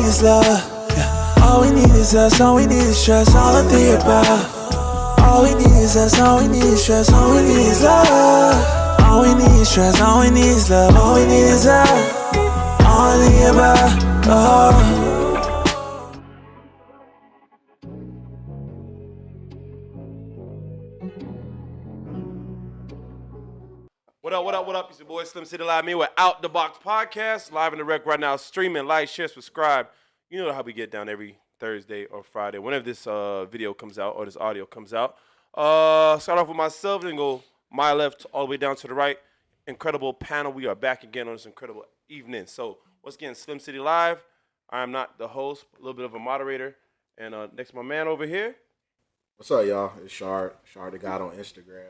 need is love. Yeah. All we need is us, all we need is stress, all I think about. All we need is us, all we need is stress, all we need is love. All we need is stress, all we need is love, all we need is love. All I think about, oh. What up? It's your boy Slim City Live. Me with Out the Box Podcast, live in the rec right now. Streaming, like, share, subscribe. You know how we get down every Thursday or Friday, whenever this video comes out or this audio comes out. Start off with myself, then go my left all the way down to the right. Incredible panel. We are back again on this incredible evening. So once again, Slim City Live. I am not the host, a little bit of a moderator. And next to my man over here. What's up, y'all? It's Shard the God on Instagram.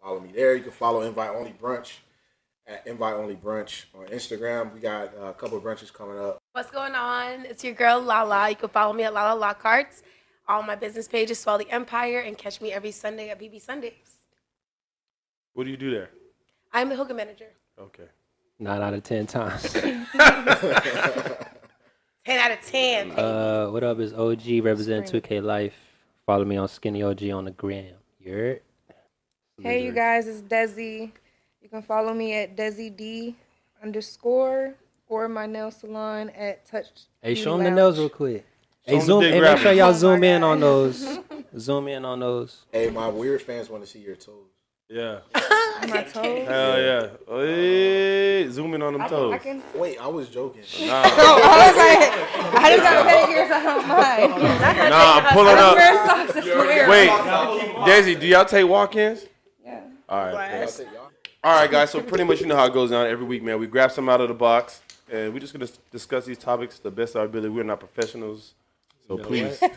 Follow me there. You can follow Invite Only Brunch at Invite Only Brunch on Instagram. We got a couple of brunches coming up. What's going on? It's your girl Lala. You can follow me at Lala La Carts. All my business pages, Swell the Empire, and catch me every Sunday at BB Sundays. What do you do there? I'm the hookah manager. Okay. 9 out of 10 times. 10 out of 10. What up is OG represent 2K Life. Follow me on Skinny OG on the gram. You heard? Hey, you guys, it's Desi. You can follow me at DesiD_ or my nail salon at Touch. Hey, show them Beauty the nails Lounge. real quick. Show Hey, 'em zoom. the dick Hey, make sure grabbing. y'all Oh zoom my in God. on those. Zoom in on those. Hey, my weird fans want to see your toes. Yeah. My toes. Hell yeah. Hey, zoom in on them toes. I can. Wait, I was joking. Nah, I was like, I just got pedicures, so I don't mind. I'm pulling I up. wear socks, it's weird. Wait, Daisy, do y'all take walk-ins? Yeah. All right. Blast. All right, guys. So pretty much you know how it goes down every week, man. We grab some out of the box, and we're just gonna discuss these topics the best of our ability. We're not professionals, so please do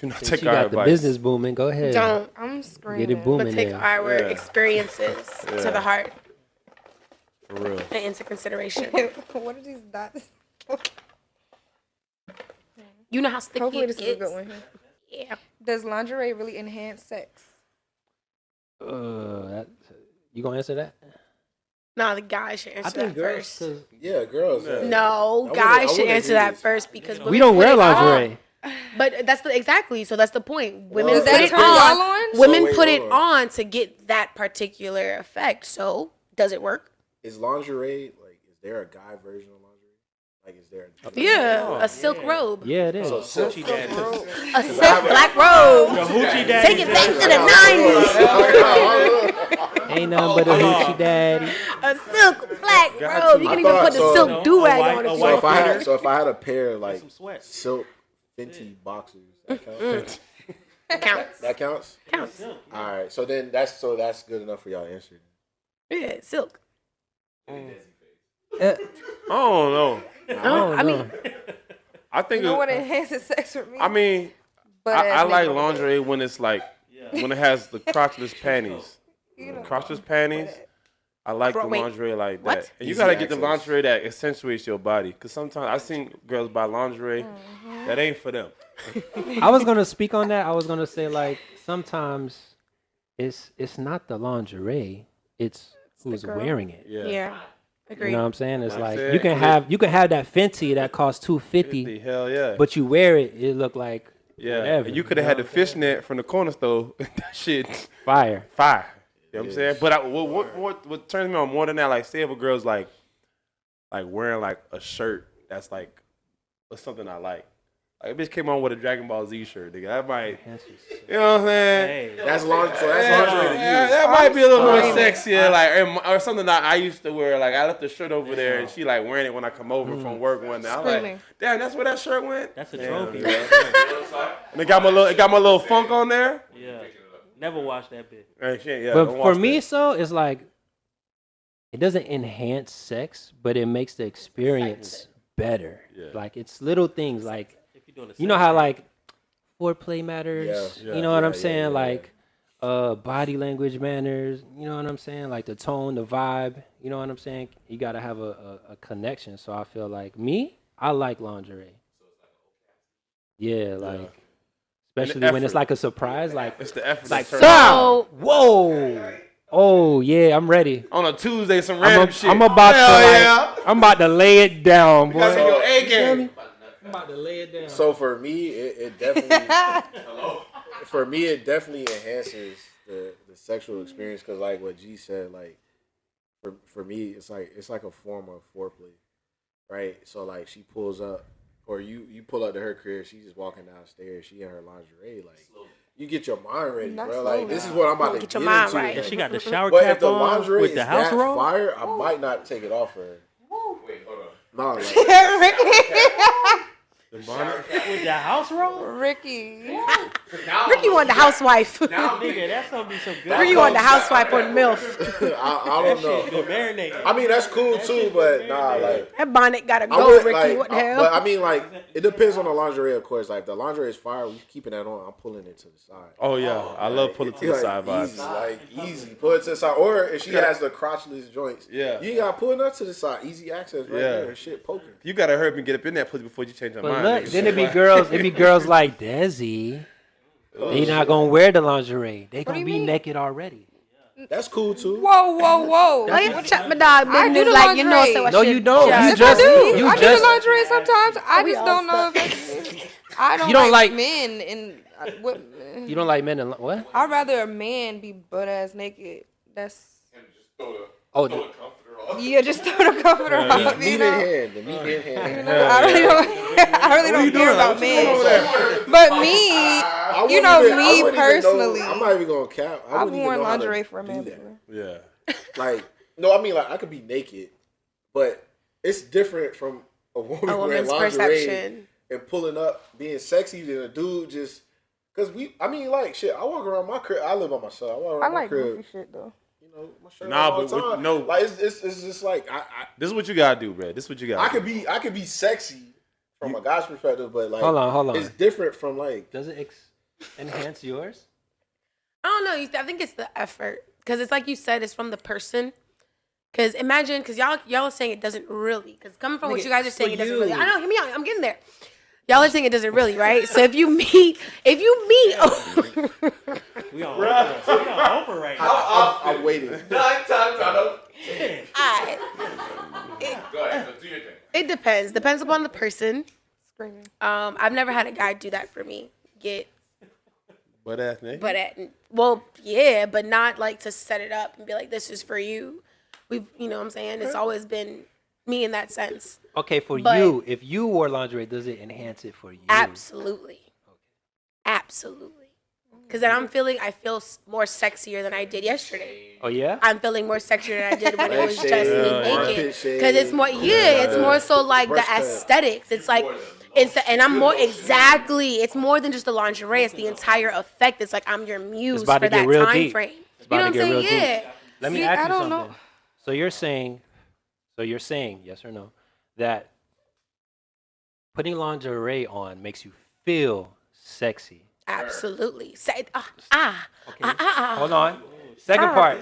not Since take you our got advice. the business booming, go ahead. Don't, I'm screaming. Get it booming but take there. our Yeah. experiences to the heart For real. and into consideration. What are these dots? You know how sticky Hopefully it this is a gets. good one. Yeah. Does lingerie really enhance sex? You gonna answer that? No, the guys should answer that first. Yeah, girls. No, I guys wouldn't should answer agree that with first because We women don't put wear it on. lingerie. But that's exactly. So that's the point. Women Does put that it turn y'all on. on? Women wait, put it hold on. on to get that particular effect. So does it work? Is lingerie, like, is there a guy version of lingerie? Like, is there a... Yeah, a silk robe. Yeah, it is. So, silk. A silk black robe. Take it back to the 90s. Ain't nothing but a hoochie daddy. A silk black Got robe. to. You I can even thought put the so. silk do-rag on it. So if I had a pair of, like, silk Fenty boxers, that counts? Counts. That counts? Counts. All right. So then that's good enough for y'all to answer. Yeah, silk. I don't know. I mean, I think. You know what enhances sex for me? I mean, But I as like nigga- lingerie when it's like when it has the crotchless panties. You know. Crotchless panties. I like the Wait, lingerie like what? that. And you Easy gotta get the access. lingerie that accentuates your body. Cause sometimes I've seen girls buy lingerie that ain't for them. I was gonna speak on that. I was gonna say like sometimes it's not the lingerie, it's who's girl. wearing it. yeah. Agreed. You know what I'm saying? It's Like like I said, you can have that Fenty that costs $250, Hell yeah. but you wear it, it look like yeah. whatever. And you could have had the fishnet from the corner store. That shit fire. fire. You know what I'm saying? But what turns me on more than that, like say if a girl's like wearing like a shirt that's like something I like. Like, a bitch came on with a Dragon Ball Z shirt, nigga. That might, you know what I'm saying? That's lingerie. So that's lingerie to you. Yeah, that might be a little more sexier, like or something that I used to wear. Like I left the shirt over there, and she like wearing it when I come over from work one day. I'm like, Screaming. damn, that's where that shirt went. That's a Damn, trophy. man. And it got my little funk on there. Yeah. Never watched that bit. Hey, shit, yeah, But don't for watch me, that. so it's like it doesn't enhance sex, but it makes the experience better. Yeah. Like it's little things like If you're doing the you know how like foreplay matters. Yeah. You know what I'm Yeah, saying? yeah. Like body language matters. You know what I'm saying? Like the tone, the vibe. You know what I'm saying? You gotta have a connection. So I feel like I like lingerie. Yeah, like especially when it's effort. like a surprise. Like It's the effort. like that turns So whoa. Oh yeah, I'm ready. on a Tuesday, some random shit. I'm about Hell to yeah. I'm about to lay it down, boy. Gotta see your A game. I'm about to lay it down. So for me, it definitely it definitely enhances the sexual experience because like what G said, like for me, it's like a form of foreplay, right? So like she pulls up, or you pull up to her crib, she's just walking downstairs, she in her lingerie, like. You get your mind ready, bro. Like this is what I'm about to get your mind into. right. Yeah, she got the shower But cap if the on lingerie with is the house that roll. fire, I might not take it off her. Wait, hold on. No, like, The bonnet. With the house roll? Ricky. Ricky wanted the housewife. Nigga, that's gonna be some good. Ricky wanted the housewife or the MILF. I don't know. Good marinating. I mean, that's cool too, but nah, like. That bonnet gotta I go, would, Ricky. like, What the hell? But I mean, like, it depends on the lingerie, of course. Like, if the lingerie is fire, we keeping that on. I'm pulling it to the side. Oh yeah, I love pulling to the Like, side vibes. easy, like easy. Pull it to the side. Or if she has the crotchless joints, Yeah. you ain't got to pull it to the side. Easy access right there. Shit poking. You gotta hurry up and get up in that pussy before you change your But mind. look, nigga. then it be girls like Desi. They not gonna wear the lingerie. They gonna you be mean? naked already. That's cool too. Whoa. Oh, you check my dog I do business the like you know lingerie. so I No, should you don't. judge. You Yes, just- I do. you I do just- the lingerie sometimes. I We just all don't know stuck. if I don't, You don't like- men and what. You don't like men in what? I'd rather a man be butt ass naked. That's Oh, just throw the comforter The off. meat You in know? hand. The meat in hand. I really don't care about men. But me, I you wouldn't know even- I me wouldn't even personally. know- I'm not even gonna cap. I I've wouldn't even worn know how to lingerie for a do man that. before. Yeah. Like, no, I mean, like, I could be naked, but it's different from a woman A wearing woman's lingerie perception. and pulling up, being sexy than a dude just. Because I mean, like, shit, I walk around my crib. I live by myself. I walk I around my like crib. goofy shit though. You know, my shirt Nah, all but the with- time. no. Like, it's just like, This is what you gotta do, bro. This is what you gotta I do. could be sexy from a guy's perspective, but, like, Hold on. it's different from, like, Does it enhance yours? I don't know. I think it's the effort because it's like you said, it's from the person. Because imagine, because y'all are saying it doesn't really. Because coming from what you guys are saying, it doesn't really. I know. Hear me out. I'm getting there. Y'all are saying it doesn't really, right? So if you meet, We on Oprah right now. I'm waiting. 9 times out of 10. Alright. Go ahead. Do your thing. It depends. Depends upon the person. Screaming. I've never had a guy do that for me. Get Butt ass nigga. but not like to set it up and be like, this is for you. You know what I'm saying? It's always been me in that sense. Okay, for But- you, if you wore lingerie, does it enhance it for you? Absolutely. Absolutely. Because then I feel more sexier than I did yesterday. Oh yeah. I'm feeling more sexier than I did when it was Leg just shave, me armpit naked. shave. Because it's more, it's more so like the Breast cut. aesthetics. It's like, and I'm more, exactly. It's more than just the lingerie. It's the entire effect. It's like I'm your muse about for to get that real time deep. frame. It's You know about what to I'm get saying? real Yeah. deep. Let me See, ask I you don't something. know. So you're saying, yes or no, that putting lingerie on makes you feel sexy. Absolutely. Say, Hold on. Second part.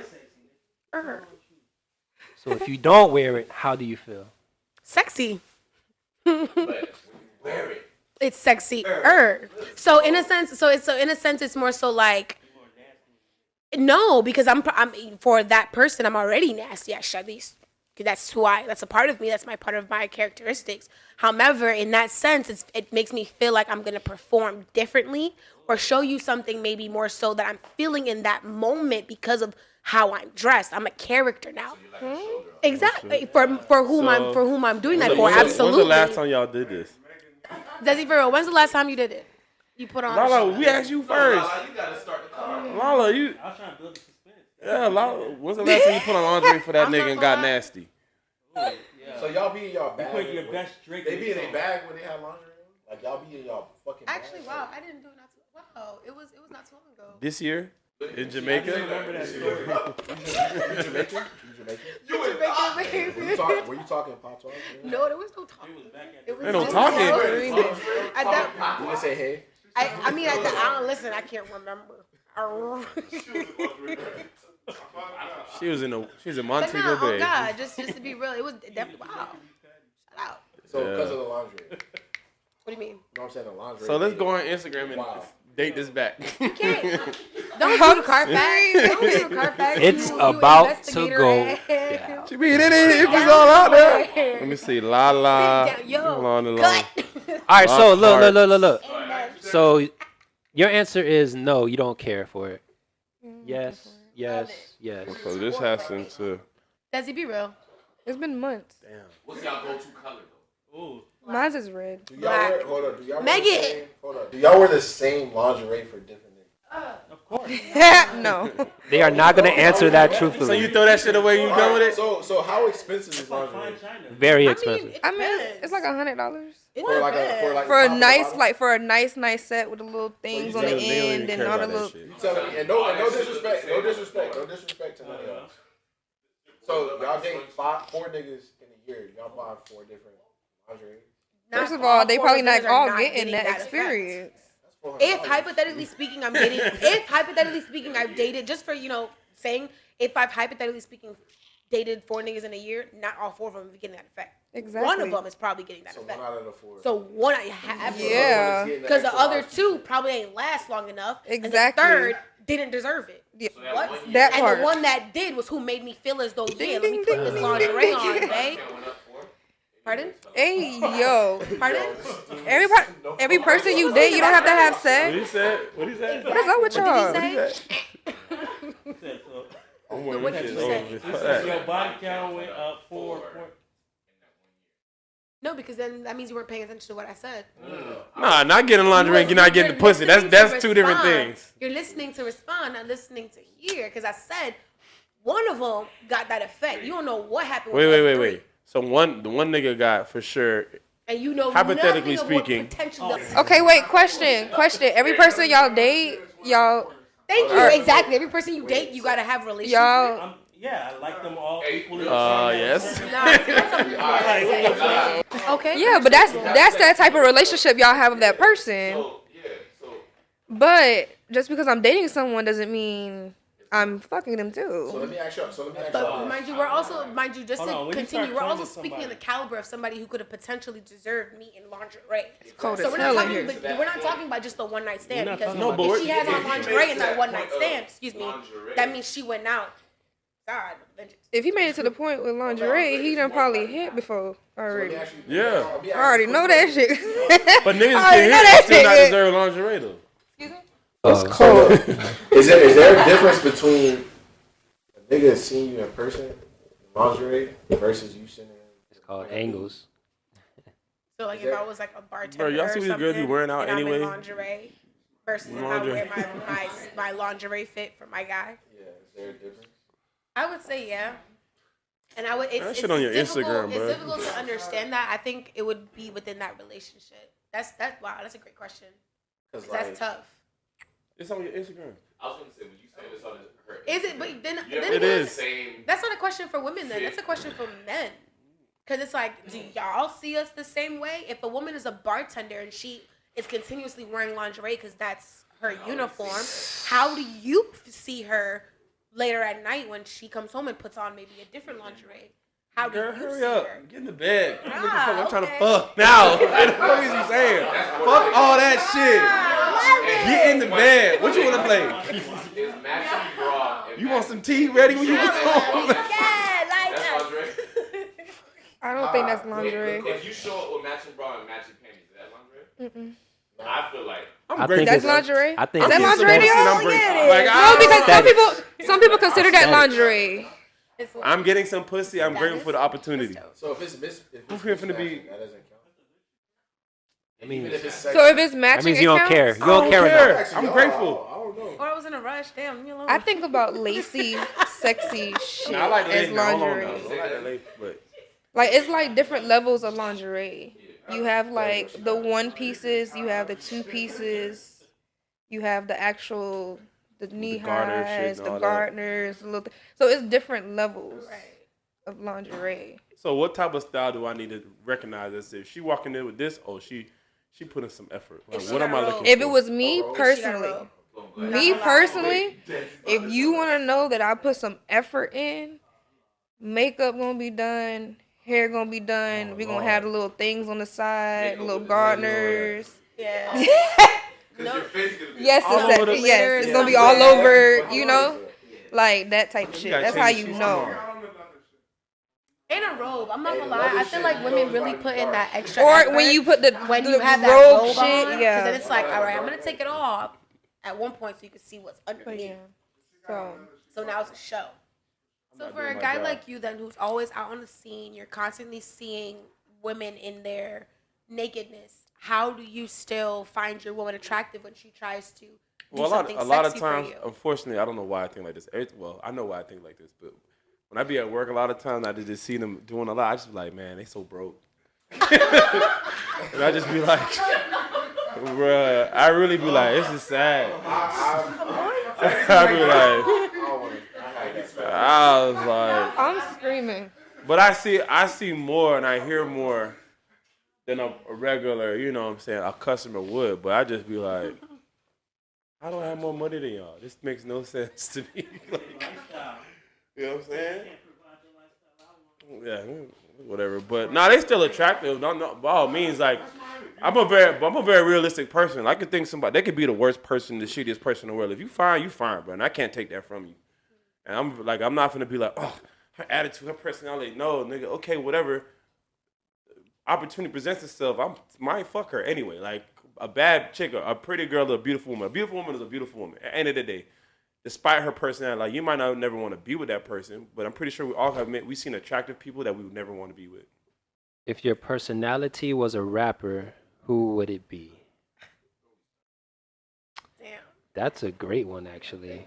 So if you don't wear it, how do you feel? Sexy. But when you wear it, It's sexy. So in a sense, it's more so like, no, because I'm for that person, I'm already nasty at least. That's that's a part of me. That's part of my characteristics. However, in that sense, it makes me feel like I'm gonna perform differently or show you something maybe more so that I'm feeling in that moment because of how I'm dressed. I'm a character now. Exactly. For whom I'm doing that for. Absolutely. When's the last time y'all did this? Desi, for real, when's the last time you did it? You put on. Lala, we asked you first. Lala, you gotta start the car. Lala, you. I was trying to build the suspense. Yeah, Lala. When's the last time you put on lingerie for that I'm nigga not and got gonna lie. nasty? So y'all be in y'all bag. Put your best drink. They be in their bag when they have lingerie on? Like, y'all be in y'all fucking bag? Actually, wow, I didn't do it not too. Wow, it was not too long ago. This year in Jamaica. Remember that story. You Jamaican? Were you talking patois? No, there was no talking. It was Ain't no just talking. agreement. At that, You didn't say hey? I mean, I don't listen. I can't remember. She was in But Montego no, oh Bay. God, just to be real, it was definitely wow. Shout out. So, because of the lingerie. What do you mean? You know what I'm saying? The lingerie. So let's go on Instagram and Wow. date this back. Don't do the Carfax. Don't do the Carfax. It's You about to investigator go ass. down. She mean it was all out there. Let me see. Lala. Sit down, yo, Hold on, cut. All right, so Box look. So your answer is no, you don't care for it. Yes. So this has into. Desi, be real. It's been months. Damn. What's y'all go-to color though? Ooh. Mine's is red. Do y'all wear, hold on, do y'all wear Megan. the same, hold on. Do y'all wear the same lingerie for different niggas? Of course. No. They are not gonna answer that So truthfully. you throw that shit away, you done with it? So how expensive is It's like lingerie? fine china. Very expensive. I mean, it's like $100 For like a for a top and nice, bottom? like for a nice set with the little things on the They don't even end and care all the about that little. shit. You telling me, and no disrespect to none of y'all. So y'all date 4 niggas in a year. Y'all buy 4 different lingerie. First of all, they probably not all getting that effect. experience. That's $400. If hypothetically speaking, I'm dating. If hypothetically speaking, I've dated just for saying. If I've hypothetically speaking dated 4 niggas in a year, not all 4 of them are getting that effect. Exactly. One of them is probably getting that So effect. 1 out of the 4. So one, absolutely. Yeah. Because the other 2 probably ain't last long enough. Exactly. And the third didn't deserve it. Yeah. What? That And part. the one that did was who made me feel as though, Ding, yeah, let me ding, put ding, this ding, lingerie ding, on, ding. babe. Pardon? Hey yo, Pardon? every person you date, you don't have to have sex. said? What is up with y'all? What did he say? Said so. I'm wearing What this did shit you say? over this. He Fuck said that. your body count went up 4. No, because then that means you weren't paying attention to what I said. Nah, not getting lingerie and you're not getting the pussy. That's listening to 2 different respond. things. You're listening to respond, not listening to hear. Because I said one of them got that effect. You don't know what happened. with the other 3. Wait. So the one nigga got for sure. And you know Hypothetically nothing of what speaking. potential does. Okay, wait. Question. Every person y'all date, y'all. Thank you. Exactly. Every person you date, you gotta have a relationship. Y'all. Yeah, I like them all equally. Yes. Okay. Yeah, but that's that type of relationship y'all have with that person. But just because I'm dating someone doesn't mean I'm fucking them So too. let me ask y'all. But mind you, we're also just Hold on, to when you continue. start We're also claiming speaking of somebody- the caliber of somebody who could have potentially deserved me in lingerie. Cold So as we're hell not in talking, here. but we're not talking about just the one night stand We're not because talking about No, if she has on if you lingerie made in it that to one that night point stand, of excuse me, lingerie. that means she went out. God, vengeance. If he made it to the point with lingerie, he done probably hit before already. I Yeah. already know that shit. But niggas I already can know hit that and still not shit. deserve lingerie though. Hold up. Is there a difference between a nigga seeing you in person, in lingerie, versus you sitting in? It's called angles. So like if I was like a bartender Bro, y'all see or these girls be something, wearing out and I'm in anyway? lingerie versus if I Lingerie. wear my lingerie fit for my guy. Yeah, is there a difference? I would say yeah. And I would. That shit on your difficult, Instagram, bro. It's difficult to understand that. I think it would be within that relationship. Wow. That's a great question. 'Cause, 'Cause that's tough. It's on your Instagram. I was gonna say, would you say this on her? Is it? But then Yeah, then it again, is. Same. That's not a question for women. Then that's a question for men. Because it's like, do y'all see us the same way? If a woman is a bartender and she is continuously wearing lingerie because that's her uniform, how do you see her later at night when she comes home and puts on maybe a different lingerie? How do Girl, you hurry see up. her? Get in the bed. I'm trying to okay. fuck now. What is you saying? Fuck all that shit. Get in the bed. What you want to play? Is matching bra. And You want some tea ready when you Yeah, home? like That's that. lingerie. I don't think that's lingerie. If you show up with matching bra and matching panties, is that lingerie? I feel like I'm I grateful. think That's lingerie. I think Is that I'm lingerie to getting some y'all? pussy and I'm Yeah, grateful. it Like, is. No, because ah, some people consider that Aesthetic. lingerie. It's I'm getting some pussy. I'm grateful for the opportunity. So if it's I'm here finna be- that doesn't count. I mean, Even if it's So if it's that matching, means you don't it care. counts? You don't care enough. Actually, I'm y'all, grateful. I don't know. Or I was in a rush. Damn, leave me alone. I think about lacy, sexy shit Nah, I like the as lady. Hold on now. lingerie. I like that lady, but Like it's like different levels of lingerie. You have like the one pieces, you have the two pieces, you have the actual the knee garter shit highs, and the all that. garters, the little so it's different levels Right. of lingerie. so what type of style do I need to recognize as if she walking in with this? Oh, she putting some effort. Like, If she what am I got looking rolled. for? If it was me She got personally, rolled. if you want to know that I put some effort in, makeup gonna be done, hair gonna be done. We're gonna have the little things on the side, the little gardeners. Yeah. because your face is gonna be Yes, All it's over the- yes, it's gonna be Yeah. all over. You know, like that type of You shit. gotta That's change how the you sheets know. tomorrow. In a robe. I'm not Hey, gonna the lie. leather I feel shit, like you women know, really it's put in dark. that extra Or effort when you put the when the you have that robe robe shit, on, because yeah. then it's like, all right, I'm gonna take it off at one point so you can see what's But underneath. yeah. So So now it's a show. So not for doing a my guy job. like you then, who's always out on the scene, you're constantly seeing women in their nakedness. How do you still find your woman attractive when she tries to do Well, something a lot of sexy times, for you? unfortunately, I don't know why I think like this. Well, I know why I think like this, but when I be at work, a lot of times I just see them doing a lot. I just be like, man, they so broke, and I just be like, bruh, I really be like, this is sad. I be like, I was like, I'm screaming. but I see more and I hear more than a regular, you know what I'm saying, a customer would. But I just be like, I don't have more money than y'all. This makes no sense to me. Like, you know what I'm saying? Yeah, whatever. But nah, they still attractive. No, by all means, like I'm a very realistic person. I could think somebody they could be the worst person, the shittiest person in the world. If you fine, bro. And I can't take that from you. And I'm not gonna be like, oh, her attitude, her personality. No, nigga. Okay, whatever. Opportunity presents itself. I might fuck her anyway. Like a bad chick, a pretty girl, a beautiful woman. A beautiful woman is a beautiful woman. At the end of the day, despite her personality, like you might not never want to be with that person, but I'm pretty sure we all have we've seen attractive people that we would never want to be with. If your personality was a rapper, who would it be? Damn. That's a great one, actually.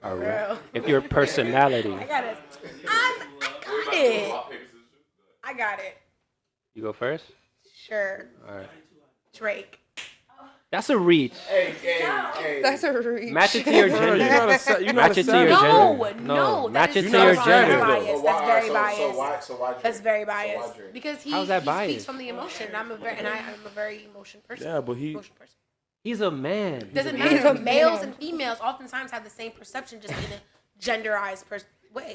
Real. If your personality, I got it. I got it. I got it. you go first. Sure. All right. Drake. That's a reach. Hey. That's a reach. Match it to your gender. You Match it to your gender. No, match it that is to your so gender. biased. That's very biased. So why Drake? That's very So why biased Drake? because he, How's that he biased? speaks from the emotion. I'm a very emotion person. Yeah, but he. Emotion person. He's a man. Doesn't He's matter. a Males man. and females oftentimes have the same perception, just in a genderized way.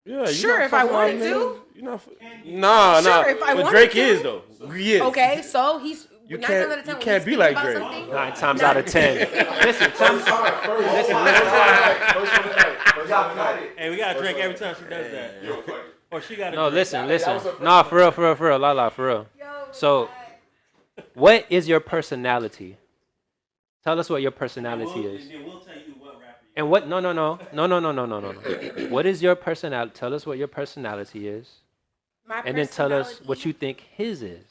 Yeah, Sure, if I wanted to. You know, nah. Sure, if I but wanted Drake to. is though. He is. Okay, so he's You 9 can't- times out of 10 you when can't he be speaks like about Drake. something, 9 times out of 10. Listen, Hey, we gotta drink every time she does that. Or she gotta no, drink. listen. No, for real, Lala, for real. So, what is your personality? Tell us what your personality is. Then we'll tell you what rapper you And what? No. What is your personality? Tell us what your personality is, My and then tell us personality, what you think his is.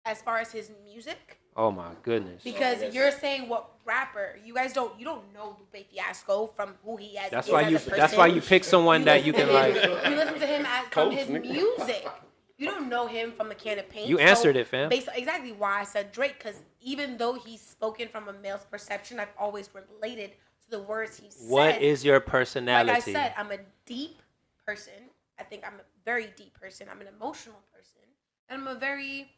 as far as his music. Oh my goodness. Because you're saying what rapper? You guys don't. You don't know Lupe Fiasco from who he is. That's is why as you. a person. That's why you pick someone that you listen can to like. him- You listen to him from Coach, his nigga. music. You don't know him from a can of paint. You answered it, fam. Exactly why I said Drake, because even though he's spoken from a male's perception, I've always related to the words he said. What is your personality? Like I said, I'm a deep person. I think I'm a very deep person. I'm an emotional person. And I'm a very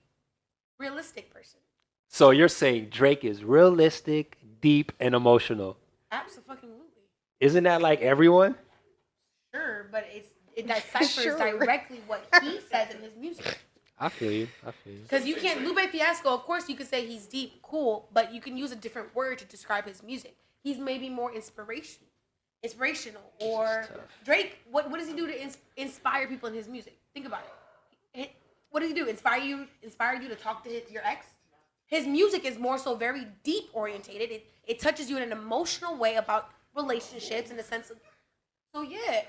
realistic person. So you're saying Drake is realistic, deep, and emotional. Absolutely. Isn't that like everyone? Sure, but it deciphers Sure. directly what he says in his music. I feel you. Because you can't, Lupe Fiasco, of course you could say he's deep, cool, but you can use a different word to describe his music. He's maybe more inspirational. Or Drake, what does he do to inspire people in his music? Think about it. What does he do? Inspire you to talk to your ex? His music is more so very deep orientated. It touches you in an emotional way about relationships in the sense of, so yeah.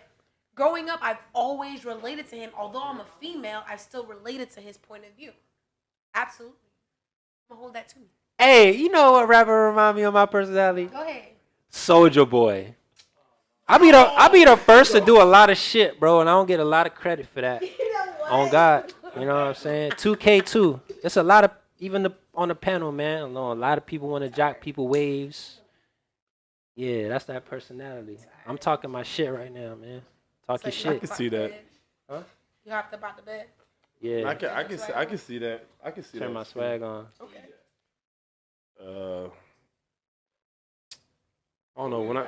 Growing up, I've always related to him. Although I'm a female, I still related to his point of view. Absolutely. I'm gonna hold that to me. Hey, you know what rapper remind me of my personality? Go ahead. Soldier Boy. I be the first to do a lot of shit, bro, and I don't get a lot of credit for that. On God, you know what I'm saying? 2K2. It's a lot of on the panel, man. I know a lot of people want to jock people waves. Yeah, that's that personality. I'm talking my shit right now, man. Talk your So shit. can see that. Huh? You hopped up out the bed. Yeah. I can see that. I can see that. Turn my swag on. Okay. I don't know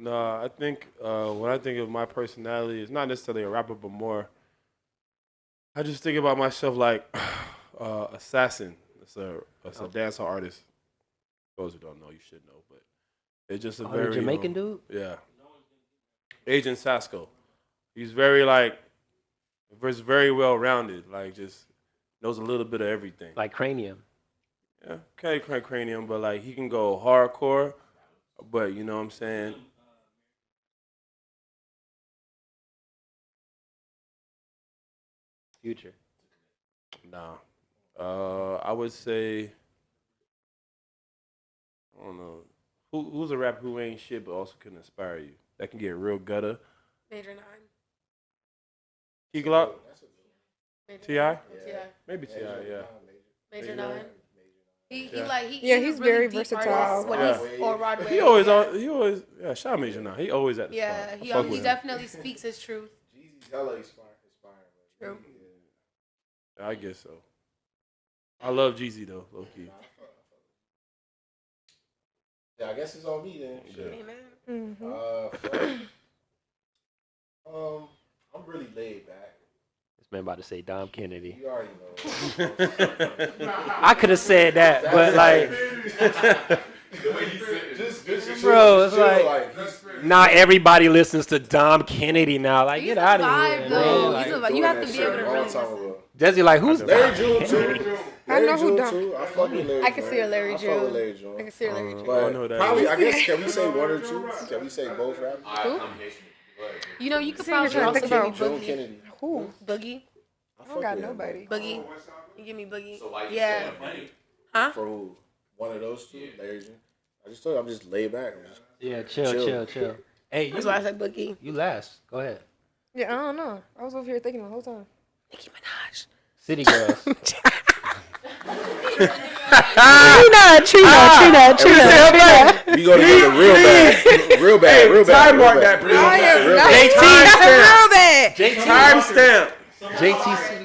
I think when I think of my personality, it's not necessarily a rapper, but more. I just think about myself like Assassin. It's a dancehall artist. Those who don't know, you should know, but it's just a The very Jamaican dude? Yeah. Agent Sasco. He's very very well rounded. Like just knows a little bit of everything. Like Cranium. Yeah, okay, cranium, but like he can go hardcore. But you know what I'm saying. Future. Nah. I would say. I don't know. Who's a rapper who ain't shit but also can inspire you? That can get real gutter. Major 9. Key Glock? T.I.? T.I. Maybe T.I., yeah. Major 9. He's he's very versatile. When he's or Broadway. He always, shout out Major 9. He always at the spot. He definitely speaks his truth. Jeezy's hella inspiring. True. I guess so. I love Jeezy though, low key. Yeah, I guess it's on me then. Amen. I'm really laid back. This man about to say Dom Kennedy. You already know. I could have said that, but like, bro, it's like not everybody listens to Dom Kennedy now. Like, get out of here, man. Like, You have to be able to really listen. Desi, like, who's Larry June too? I know who June too. I fuck with Larry. I can see a Larry I fuck with June. Larry June. I can see a Larry June. But probably, I guess, can we say one or two? Can we say both rappers? Who? You know, you could See, you're probably trying to also think give me about June Boogie. Kennedy. Who? Boogie. I don't got nobody. Boogie. You give me Boogie. So why you Yeah. saying Huh? For who? One of those two? Larry June. I just told you, I'm just laid back. I'm just yeah, chill. Hey, That's why I said Boogie. you last. Go ahead. Yeah, I don't know. I was over here thinking the whole time. Nicki Minaj. City Girls. Trina. We go together real bad. Real bad. Time mark that, please. I am Real not bad. real bad. Timestamp. JT City.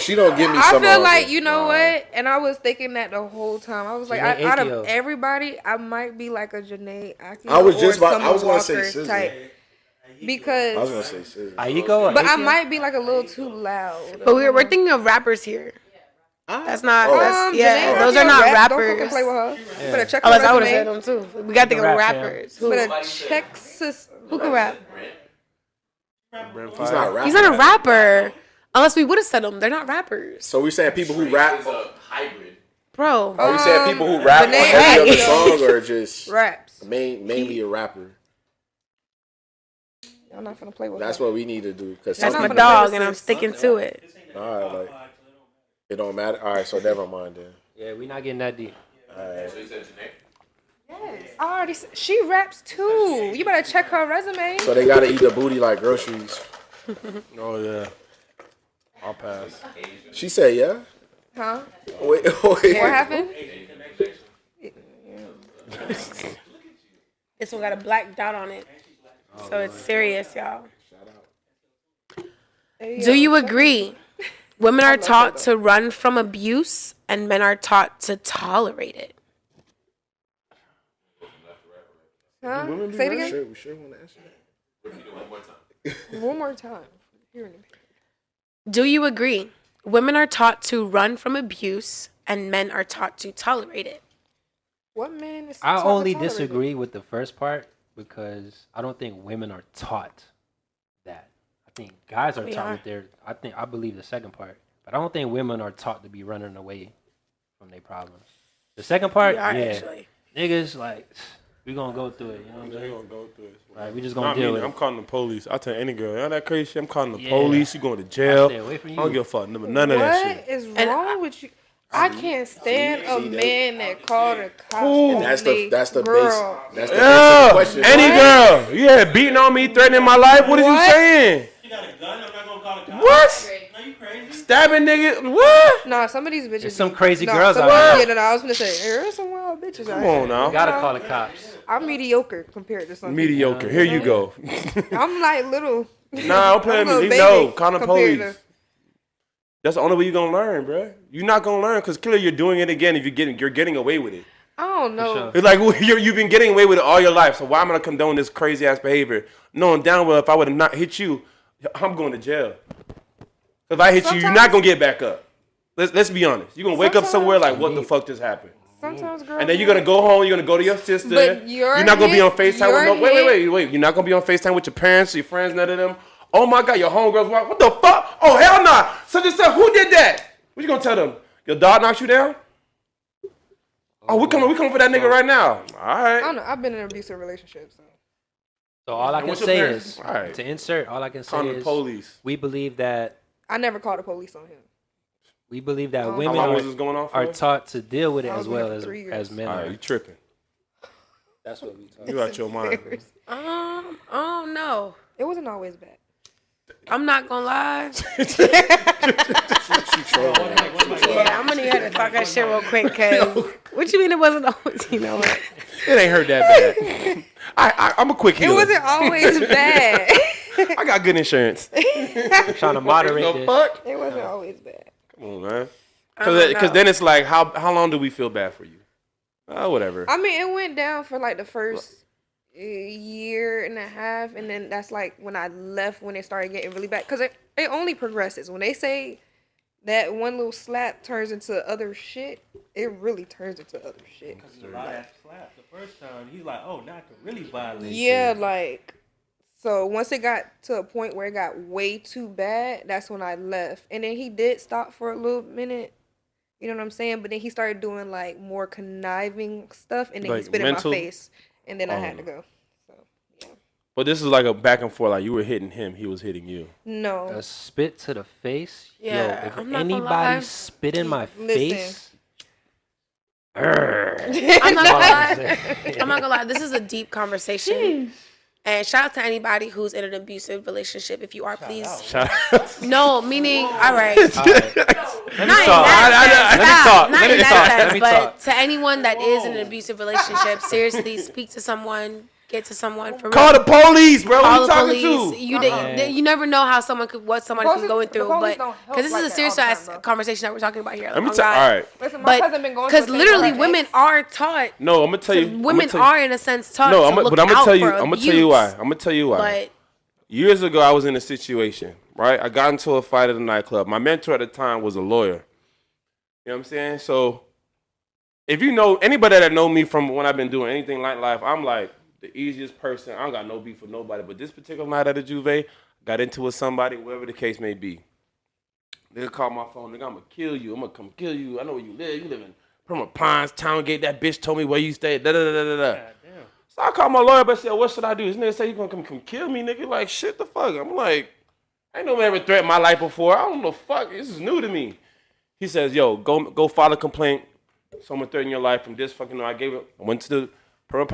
She don't give me I some feel of like, it. you know what? And I was thinking that the whole time. I was like, Janae out of Aiko. everybody, I might be like a Janae Aiko I was just or about, I was Summer going to say Walker SZA. type. I was Because, going to say SZA. Aiko. but I might be like a little too loud. But we're thinking of rappers here. That's not. Oh. That's, Janae those Aiko are not rap. Don't rappers. fucking play with her. Yeah. Better check Unless I her would have resume. said them too. We got to think of Rap rappers. Who Better check sis. can rap? He's not rapping. He's not a rapper. Unless we would have said them. They're not rappers. So we saying people who rap. It's a hybrid. Bro. Are we saying people who rap on Janae every other Aiko. song or just Raps. mainly a rapper? I'm not gonna play with That's her. what we need to do. Cause That's some my people- dog, and I'm sticking to it. All right, like it don't matter. All right, so never mind then. Yeah, we not getting that deep. All right. So you said Janae? Yes. I already said, she raps too. You better check her resume. So they gotta eat the booty like groceries. Oh yeah. I'll pass. She said, "Yeah." Huh? Wait. What happened? This one got a black dot on it. So it's serious, y'all. Do you agree? Women are taught to run from abuse and men are taught to tolerate it. Huh? Say it again. We sure want to answer that. One more time. Hearing it. Do you agree? Women are taught to run from abuse and men are taught to tolerate it. What man is I taught to only tolerate it? disagree with the first part because I don't think women are taught that. I think guys are We taught are. with their. I believe the second part, but I don't think women are taught to be running away from their problems. The second part, We are, yeah, actually. niggas like we gonna go through it. You know what I'm They saying? gonna go through it. Right, we just Not gonna me. deal with I'm it. calling the police. I tell any girl, that crazy shit. I'm calling the Yeah. police. You going to jail? Stay away from I you. don't give a fuck. None of that What shit. is wrong with you? I can't stand a See, man that called a cop Ooh. on That's the girl. base. That's the Yeah, basic question. any girl. Yeah, beating on me, threatening my life. What is you What? saying? You got a gun? I'm not gonna call the cops. What? No, you crazy? Stabbing niggas? What? Nah, some of these bitches. There's some be- crazy nah, girls some out of- here. Yeah, no, I was gonna say there's some wild bitches out Come here. on now. Gotta call the cops. I'm mediocre compared to some. Mediocre. Here you go. I'm like little. Nah, don't play I'm with a me. baby No, call the compared police. to- That's the only way you're gonna learn, bro. You're not gonna learn because clearly you're doing it again if you're getting away with it. I don't know. sure. It's like well, you've been getting away with it all your life, so why am I gonna condone this crazy ass behavior? Knowing damn well if I would have not hit you, I'm going to jail. If I hit you, you're not gonna get back up. Let's be honest. You're gonna wake up somewhere like, what the fuck just happened? Sometimes girls. And then you're gonna go home. You're gonna go to your sister. But you're not gonna be on FaceTime with no. your Wait. You're not gonna be on FaceTime with your parents, your friends, none of them. Oh my God, your homegirls. What the fuck? Oh hell nah. Such and such. Who did that? What you gonna tell them? Your dog knocked you down? Oh, we coming for that nigga right now. All right. I don't know. I've been in an abusive relationship, so. So all I can what's your say parents? is, All right. to insert, all I can say Call the is, police. we believe that I never called the police on him. How women long was this going on for? are taught to deal with it I as was with well her as for 3 years. as men All are. right, you tripping. That's what we talk. You out your mind. Oh no. It wasn't always bad. I'm not gonna lie. Oh, Yeah, I'm gonna need her to talk that shit real quick, cause what you mean it wasn't always, you know what? It ain't hurt that bad. I'm a quick It healer. wasn't always bad. I got good insurance. Trying to moderate No this. fuck. It wasn't always bad. Come on, man. I don't Because know. then it's like, how long do we feel bad for you? Whatever. I mean, it went down for like the first year and a half, and then that's like when I left when it started getting really bad. Because it only progresses. When they say that one little slap turns into other shit, it really turns into other shit. Because a lot of that slap the first time, he's like, oh, now I can really violate. Yeah, you. like, so once it got to a point where it got way too bad, that's when I left. And then he did stop for a little minute. You know what I'm saying? But then he started doing like more conniving stuff, and then Like he spit mental? in my face, and then I had to go. So yeah, But this is like a back and forth. Like you were hitting him, he was hitting you. no. A spit to the face. Yeah, Yo, if I'm not gonna lie. anybody spit in my Listen. face, I'm not gonna lie. I'm not gonna lie. This is a deep conversation. And shout out to anybody who's in an abusive relationship. If you are, please. No, meaning, all right. Not in that sense. Stop. Not in that sense. But to anyone that is in an abusive relationship, seriously, speak to someone. Get to someone for real. Call the police, bro. Call Who the you talking police. to? You never know how what someone could be going The through, police but don't help because this like is a that serious all the ass time, bro. conversation that we're talking about here. Let me Oh, tell. God. All right. Listen, my cousin been going Because through a thing literally, with her women ex. are taught. No, I'm gonna tell you. Women are in a sense taught No, to look but I'm gonna out tell you. for I'm gonna tell you why. I'm gonna tell you why. But Years ago, I was in a situation. Right, I got into a fight at a nightclub. My mentor at the time was a lawyer. You know what I'm saying? So, if you know anybody that know me from when I've been doing anything like life, I'm like the easiest person. I don't got no beef with nobody. But this particular night at the Juve, got into it with somebody, whatever the case may be. Nigga call my phone. Nigga, I'm gonna kill you. I'm gonna come kill you. I know where you live. You live in Perma Pines, Towngate. That bitch told me where you stay. Da da da da da. So I called my lawyer, but said, what should I do? This nigga say you gonna come kill me, nigga. Like, shit the fuck. I'm like, ain't no man ever threatened my life before. I don't know fuck. This is new to me. He says, yo, go file a complaint. Someone threatened your life from this fucking. I went to the Perma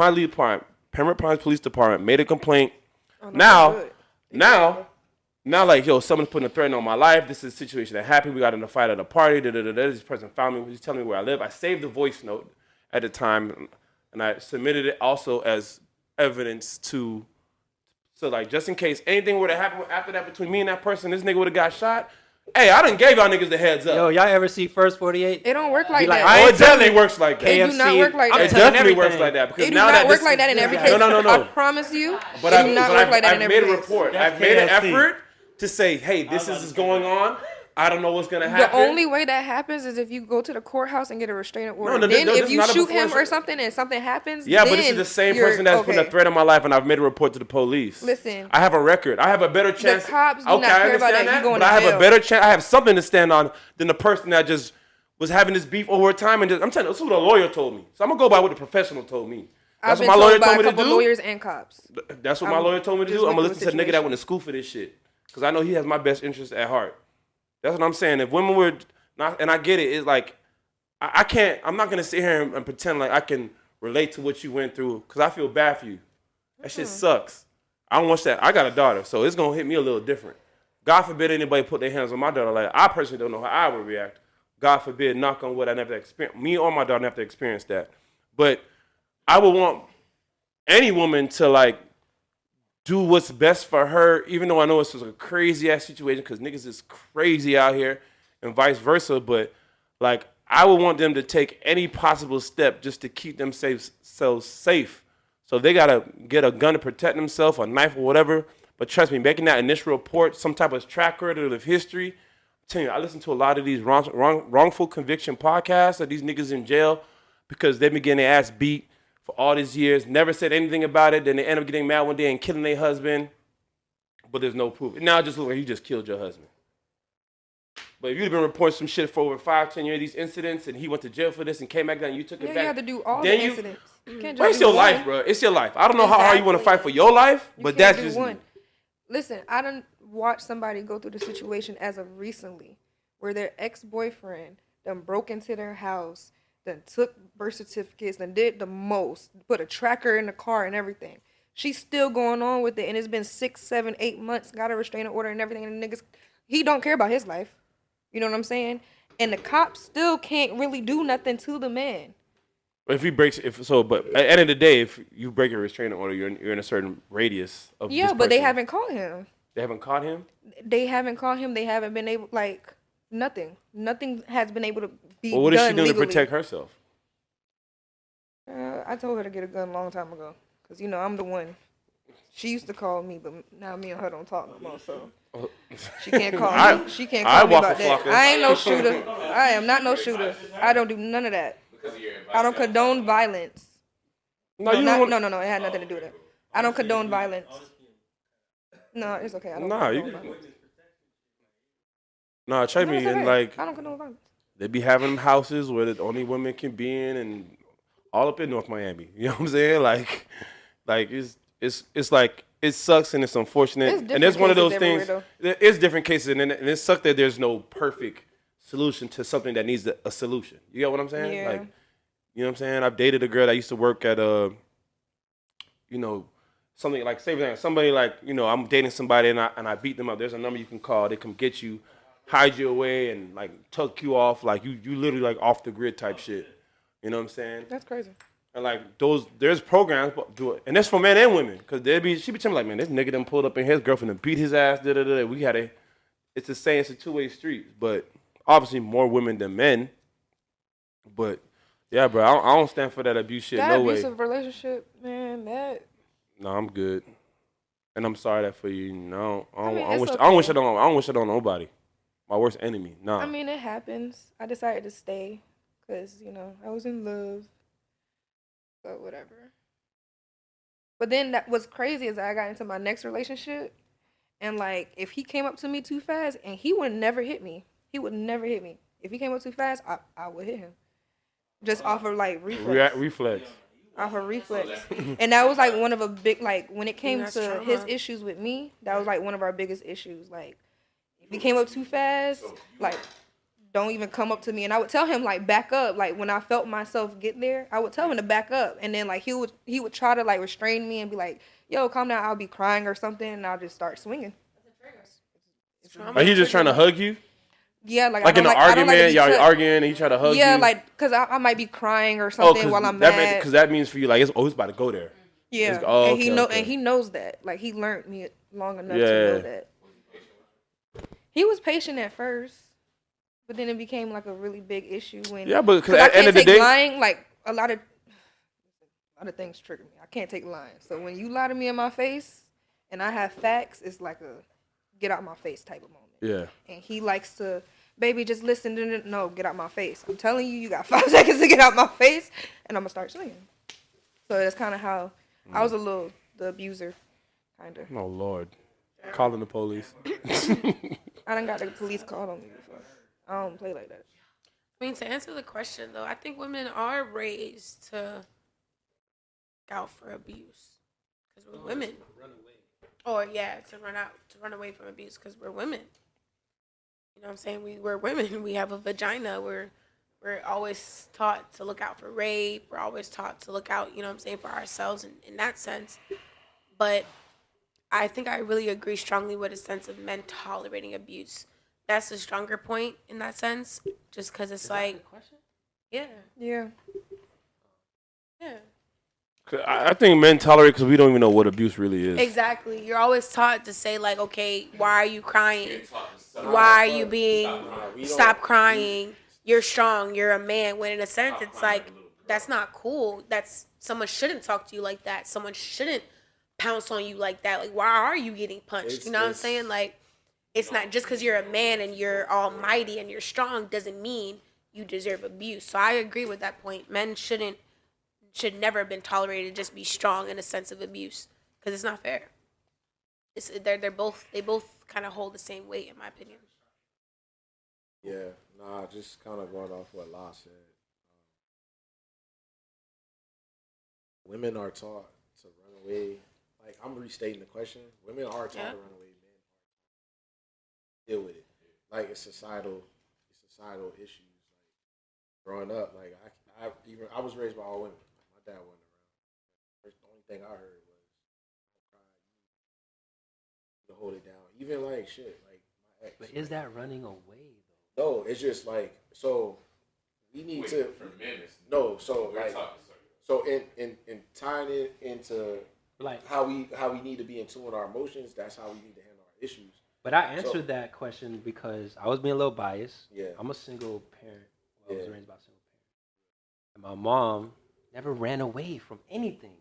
Pines Police Department, made a complaint. Now, like, yo, someone's putting a threat on my life. This is a situation that happened. We got in a fight at a party. This person found me. He's telling me where I live. I saved the voice note at the time, and I submitted it also as evidence to. So, like, just in case anything were to happen after that between me and that person, this nigga would have got shot. Hey, I done gave y'all niggas the heads up. yo, y'all ever see First 48? It don't work like like, that. Oh, it definitely works like that. It do not work like I'm that. It telling definitely works everything. like that. Because It do now not that work this- like that in every case. No. I promise you. But it do not work like that in I've every made a case. report. That's I've made an KFC. effort to say, hey, this is going on. I don't know what's gonna The happen. only way that happens is if you go to the courthouse and get a restraining order. no, Then this if is you not a shoot before him or shoot. something and something happens, Yeah, but this then is the same you're- person that's putting a okay. threat on my life, and I've made a report to the police. Listen. I have a record. I have a better chance. cops do okay, not I care about understand that. You going but to I have jail. a better chance. I have something to stand on than the person that just was having this beef over time. And I'm telling you, this is what a lawyer told me. So I'm gonna go by what the professional told me. I've That's been what my lawyer told by told a me to couple do. lawyers and cops. That's what my I'm lawyer told me to just do. I'm gonna went listen through to the a nigga that went to school for this shit. Because I know he has my best interest at heart. That's what I'm saying. If women were not, and I get it, it's like, I can't, I'm not gonna sit here and pretend like I can relate to what you went through, because I feel bad for you. That shit sucks. I don't want that. I got a daughter, so it's gonna hit me a little different. God forbid anybody put their hands on my daughter. Like, I personally don't know how I would react. God forbid, knock on wood, I never experience, me or my daughter never experience that. But I would want any woman to, like, do what's best for her, even though I know it's just a crazy ass situation because niggas is crazy out here and vice versa. But, like, I would want them to take any possible step just to keep themselves safe. So if they gotta get a gun to protect themselves, a knife or whatever. But trust me, making that initial report, some type of track record of history. I'm telling you, I listen to a lot of these wrongful conviction podcasts of these niggas in jail. because they've been getting their ass beat for all these years, never said anything about it, then they end up getting mad one day and killing their husband, but there's no proof. Now it just looks like you just killed your husband. But if you'd have been reporting some shit for over 5-10 years, these incidents, and he went to jail for this and came back down and you took it back. You have to do all then the incidents. You can't just well, it's do your one. life, bro. It's your life. I don't know how hard you want to fight for your life, but that's just one. me. Listen, I done watched somebody go through the situation as of recently where their ex-boyfriend done broke into their house, done took birth certificates, done did the most, put a tracker in the car and everything. She's still going on with it, and it's been 6, 7, 8 months, got a restraining order and everything, and the niggas, he don't care about his life. You know what I'm saying? And the cops still can't really do nothing to the man. If he breaks, but at the end of the day, if you break a restraining order, you're in a certain radius of this But they person. haven't caught him. They haven't caught him? They haven't caught him. They haven't been able, like, nothing. Nothing has been able to be Well, what is done she doing legally. to protect herself? I told her to get a gun a long time ago. Because, I'm the one. She used to call me, but now me and her don't talk no more, so. She can't call me. She can't call me about that. I ain't no shooter. I am not no shooter. I don't do none of that. I don't condone violence. No, it had nothing to do with it. I don't condone violence. No, it's okay. I don't condone violence. Nah, check me. And like, I don't condone violence. they be having houses where the only women can be in, and all up in North Miami. You know what I'm saying? Like it's like it sucks and it's unfortunate. And it's one of those things. It's different cases, and it sucks that there's no perfect solution to something that needs a solution. You get what I'm saying? Yeah. Like, you know what I'm saying? I've dated a girl that used to work at something like, say for example, somebody like, I'm dating somebody and I beat them up. There's a number you can call. They come get you, hide you away, and like tuck you off. Like you literally like off the grid type shit. You know what I'm saying? That's crazy. And like there's programs do it, and that's for men and women. Cause she be telling me like, man, this nigga done pulled up in his girlfriend and beat his ass. It's the same. It's a two-way street, but obviously more women than men. But yeah, bro, I don't stand for that abuse shit. That no way. abusive relationship, man. No, I'm good, and I'm sorry that for you. No, I don't okay. wish it on nobody. My worst enemy. Nah. I mean, it happens. I decided to stay because I was in love. So whatever. But then what's crazy is I got into my next relationship, and like if he came up to me too fast, and he would never hit me. He would never hit me. If he came up too fast, I would hit him. Just off of like reflex. Reflex. Off of reflex. And that was like one of a big, like when it came to trauma. his issues with me, that was like one of our biggest issues. Like if he came up too fast, like don't even come up to me. And I would tell him like back up. Like when I felt myself get there, I would tell him to back up. And then like he would try to like restrain me and be like, yo, calm down. I'll be crying or something. And I'll just start swinging. Are he just trying to hug you? Yeah, like in an argument, y'all arguing, and he try to hug you. Yeah, like because I might be crying or something while I'm mad. Because that means for you, like it's about to go there. Yeah, and he knows that. Like he learned me long enough to know that. He was patient at first, but then it became like a really big issue when. Yeah, but because at the end of the day, lying, like a lot of things trigger me. I can't take lying. So when you lie to me in my face, and I have facts, it's like a get out my face type of moment. Yeah. And he likes to, baby, just listen to it. No, get out my face. I'm telling you, you got 5 seconds to get out my face, and I'm going to start swinging. So that's kind of how I was the abuser, kind of. Oh, Lord. Calling the police. I done got the police called on me before. I don't play like that. I mean, to answer the question, though, I think women are raised to look out for abuse. Because we're women. Or, to run away from abuse because we're women. You know what I'm saying? We're women. We have a vagina. We're always taught to look out for rape. We're always taught to look out, for ourselves in that sense. But I think I really agree strongly with a sense of men tolerating abuse. That's the stronger point in that sense. Just because it's like, yeah. Yeah. Yeah. I think men tolerate because we don't even know what abuse really is. Exactly. You're always taught to say, like, okay, why are you crying? Why are you being, stop crying? You're strong. You're a man. When in a sense, it's like, that's not cool. Someone shouldn't talk to you like that. Someone shouldn't pounce on you like that. Like, why are you getting punched? You know what I'm saying? Like, it's not just because you're a man and you're almighty and you're strong doesn't mean you deserve abuse. So I agree with that point. Men should never have been tolerated to just be strong in a sense of abuse because it's not fair. They both kind of hold the same weight in my opinion. Yeah, nah, just kind of going off what La said. Women are taught to run away. Like, I'm restating the question. Women are taught to run away. Men deal with it. Like, it's societal issues. Like, growing up, like I was raised by all women. My dad wasn't around. The only thing I heard was to hold it down. Even like shit, like my ex. But is that running away though? No, it's just like so. We need to. For men, no, so like. So in tying it into like how we need to be in tune with our emotions, that's how we need to handle our issues. But I answered that question because I was being a little biased. Yeah. I'm a single parent. Well, I was raised by a single parent. And my mom never ran away from anything.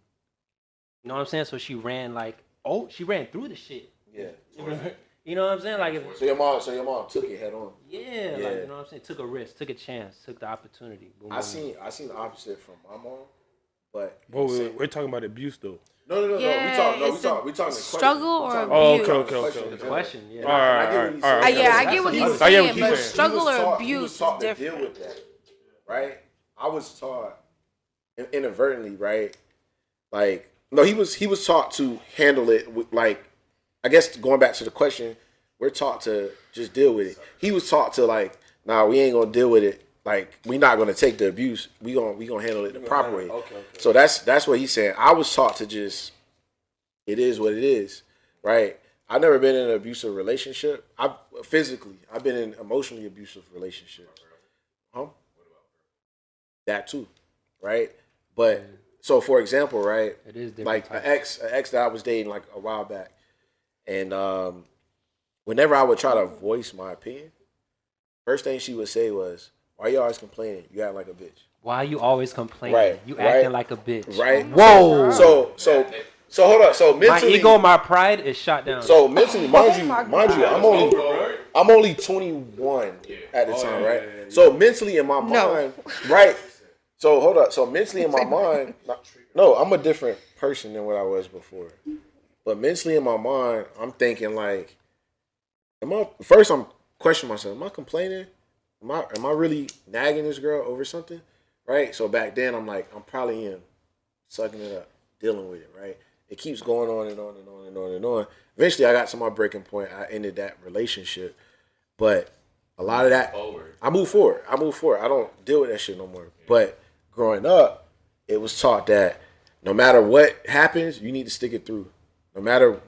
You know what I'm saying? So she ran she ran through the shit. Yeah. You know what I'm saying? Like so your mom took it head on. Yeah, like you know what I'm saying? Took a risk, took a chance, took the opportunity. Boom, I seen the opposite from my mom. But we're talking about abuse though. No. We talking struggle or abuse. Oh, okay. The question, yeah. All right. I get what he's saying, but struggle or abuse is different. To deal with that, right? I was taught inadvertently, right? Like, no, he was taught to handle it with, like, I guess going back to the question, we're taught to just deal with it. He was taught to like, nah, we ain't gonna deal with it. Like, we not gonna take the abuse. We gonna handle it the proper way. Okay. So that's what he's saying. I was taught to just, it is what it is, right? I've never been in an abusive relationship. I've been in emotionally abusive relationships. That too, right? But so for example, right? It is different. Like an ex that I was dating like a while back, and whenever I would try to voice my opinion, first thing she would say was, "Why you always complaining? You act like a bitch." Why you always complaining? Right, You acting like a bitch. Right. Whoa. So hold up. So mentally, my ego, my pride is shot down. So mentally, mind you, I'm only 21 at the time, right? So mentally in my mind, right? So hold up. So mentally in my mind, no, I'm a different person than what I was before. But mentally in my mind, I'm thinking like, first I'm questioning myself. Am I complaining? Am I really nagging this girl over something? Right? So back then I'm like, I'm probably sucking it up, dealing with it, right? It keeps going on and on and on and on and on. Eventually I got to my breaking point. I ended that relationship. But a lot of that, I move forward. I don't deal with that shit no more. But growing up, it was taught that no matter what happens, you need to stick it through. No matter,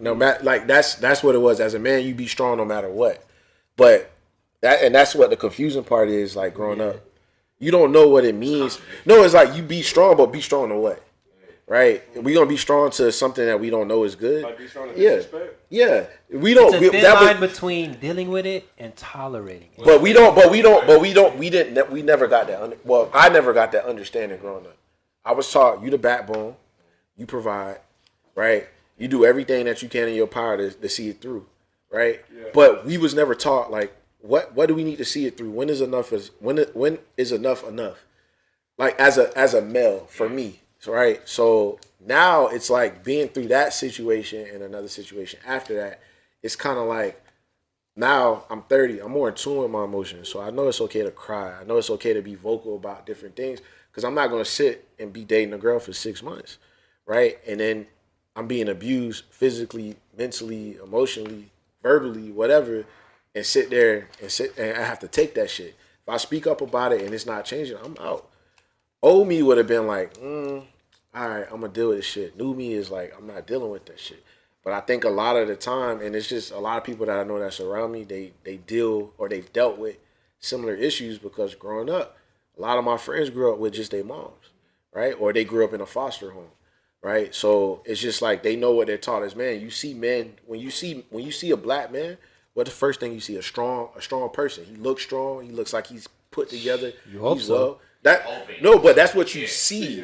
like that's what it was. As a man, you be strong no matter what. But that's what the confusing part is. Like growing up, you don't know what it means. No, it's like you be strong, but be strong to what? Right? We gonna be strong to something that we don't know is good. Like be strong to disrespect? Yeah. We don't. It's a thin line between dealing with it and tolerating it. But we never got that. Well, I never got that understanding growing up. I was taught you the backbone, you provide, right? You do everything that you can in your power to see it through, right? Yeah. But we was never taught like what do we need to see it through? When is enough enough? Like as a male for me. Right, so now it's like being through that situation and another situation after that. It's kind of like now I'm 30. I'm more in tune with my emotions, so I know it's okay to cry. I know it's okay to be vocal about different things because I'm not gonna sit and be dating a girl for 6 months, right? And then I'm being abused physically, mentally, emotionally, verbally, whatever, and sit there and I have to take that shit. If I speak up about it and it's not changing, I'm out. Old me would have been like, all right, I'm going to deal with this shit. New me is like, I'm not dealing with that shit. But I think a lot of the time, and it's just a lot of people that I know that surround me, they deal or they've dealt with similar issues because growing up, a lot of my friends grew up with just their moms, right? Or they grew up in a foster home, right? So it's just like they know what they're taught as men. You see men, when you see a black man, what the first thing you see? A strong person. He looks strong. He looks like he's put together. You hope he's so. well. But that's what you see.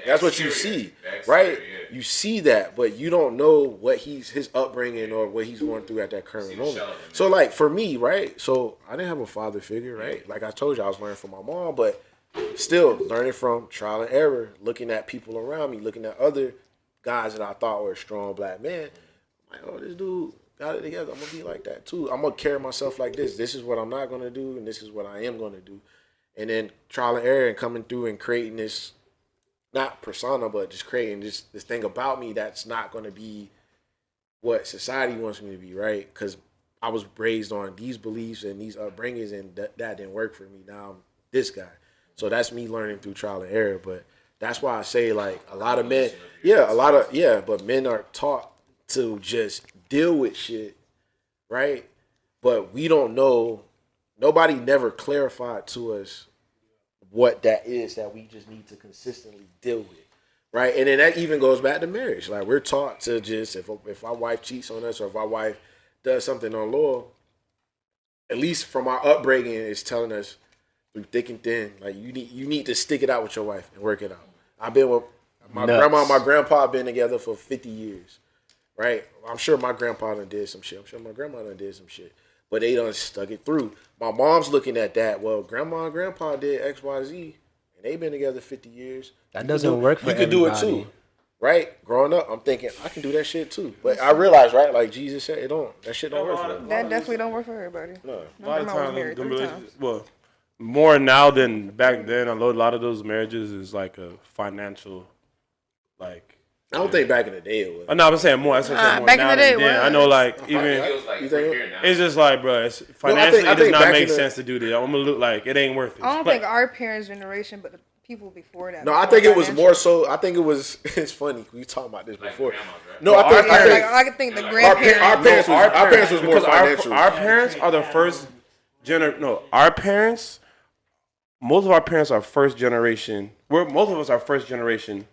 That's what you see, right? You see that, but you don't know what his upbringing or what he's going through at that current moment. So, like for me, right? So I didn't have a father figure, right? Like I told you, I was learning from my mom, but still learning from trial and error, looking at people around me, looking at other guys that I thought were strong black men. I'm like, oh, this dude got it together. I'm gonna be like that too. I'm gonna carry myself like this. This is what I'm not gonna do, and this is what I am gonna do. And then trial and error and coming through and creating this, not persona, but just creating this thing about me that's not going to be what society wants me to be, right? Because I was raised on these beliefs and these upbringings, and that didn't work for me. Now I'm this guy. So that's me learning through trial and error. But that's why I say, like, a lot of men, but men are taught to just deal with shit, right? But we don't know. Nobody never clarified to us what that is that we just need to consistently deal with, right? And then that even goes back to marriage. Like, we're taught to just, if our wife cheats on us or if our wife does something unloyal, at least from our upbringing, it's telling us through thick and thin, like, you need to stick it out with your wife and work it out. I've been with my grandma and my grandpa been together for 50 years, right? I'm sure my grandpa done did some shit. I'm sure my grandma done did some shit. But they done stuck it through. My mom's looking at that. Well, grandma and grandpa did X, Y, Z, and they've been together 50 years. That doesn't work for everybody. You could do it too, right? Growing up, I'm thinking I can do that shit too. But I realize, right, like Jesus said, that shit don't work for them. That definitely don't work for everybody. No. A lot of times, well, more now than back then. A lot of those marriages is like a financial, like. I don't think back in the day it was. No, I'm saying more. More back now in the day, than then. I know, like, even it's just like, bro, financially it does not make sense to do this. I'm gonna look like it ain't worth it. I don't think our parents' generation, but the people before that. No, I think it was more so. I think it was. It's funny. We talked about this before. No, I think the grandparents. Our parents was more financial. Our parents are the first our parents. Most of our parents are first generation. Most of us are first generation.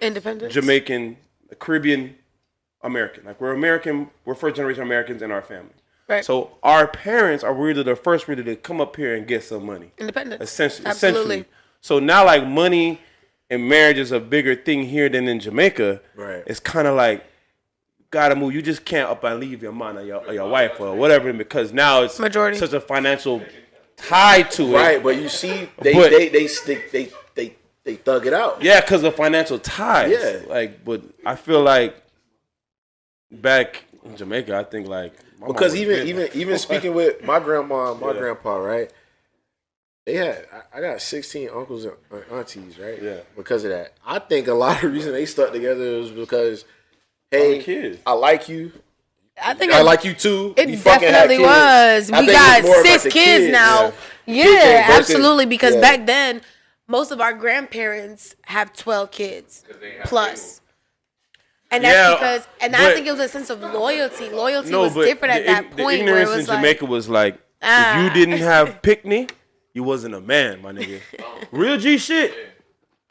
Independence. Jamaican, Caribbean, American. Like, we're American. We're first generation Americans in our family. Right. So our parents are really the first to come up here and get some money. Independence. Essentially. So now, like, money and marriage is a bigger thing here than in Jamaica. Right. It's kind of like, gotta move. You just can't up and leave your man or your wife or whatever, because now it's such a financial tie to it. Right, but you see, they thug it out. Yeah, because of financial ties. Yeah. Like, but I feel like back in Jamaica, I think, like, because even speaking with my grandma and my grandpa, right? I got 16 uncles and aunties, right? Yeah. Because of that, I think a lot of the reason they stuck together was because, hey, I like you. I like you too. It definitely was. We got 6 kids now. Yeah, absolutely. Because back then, most of our grandparents have 12 kids plus. And that's because, I think it was a sense of loyalty. Loyalty was different at that point. The ignorance in Jamaica was like, if you didn't have picnic, you wasn't a man, my nigga. Real G shit.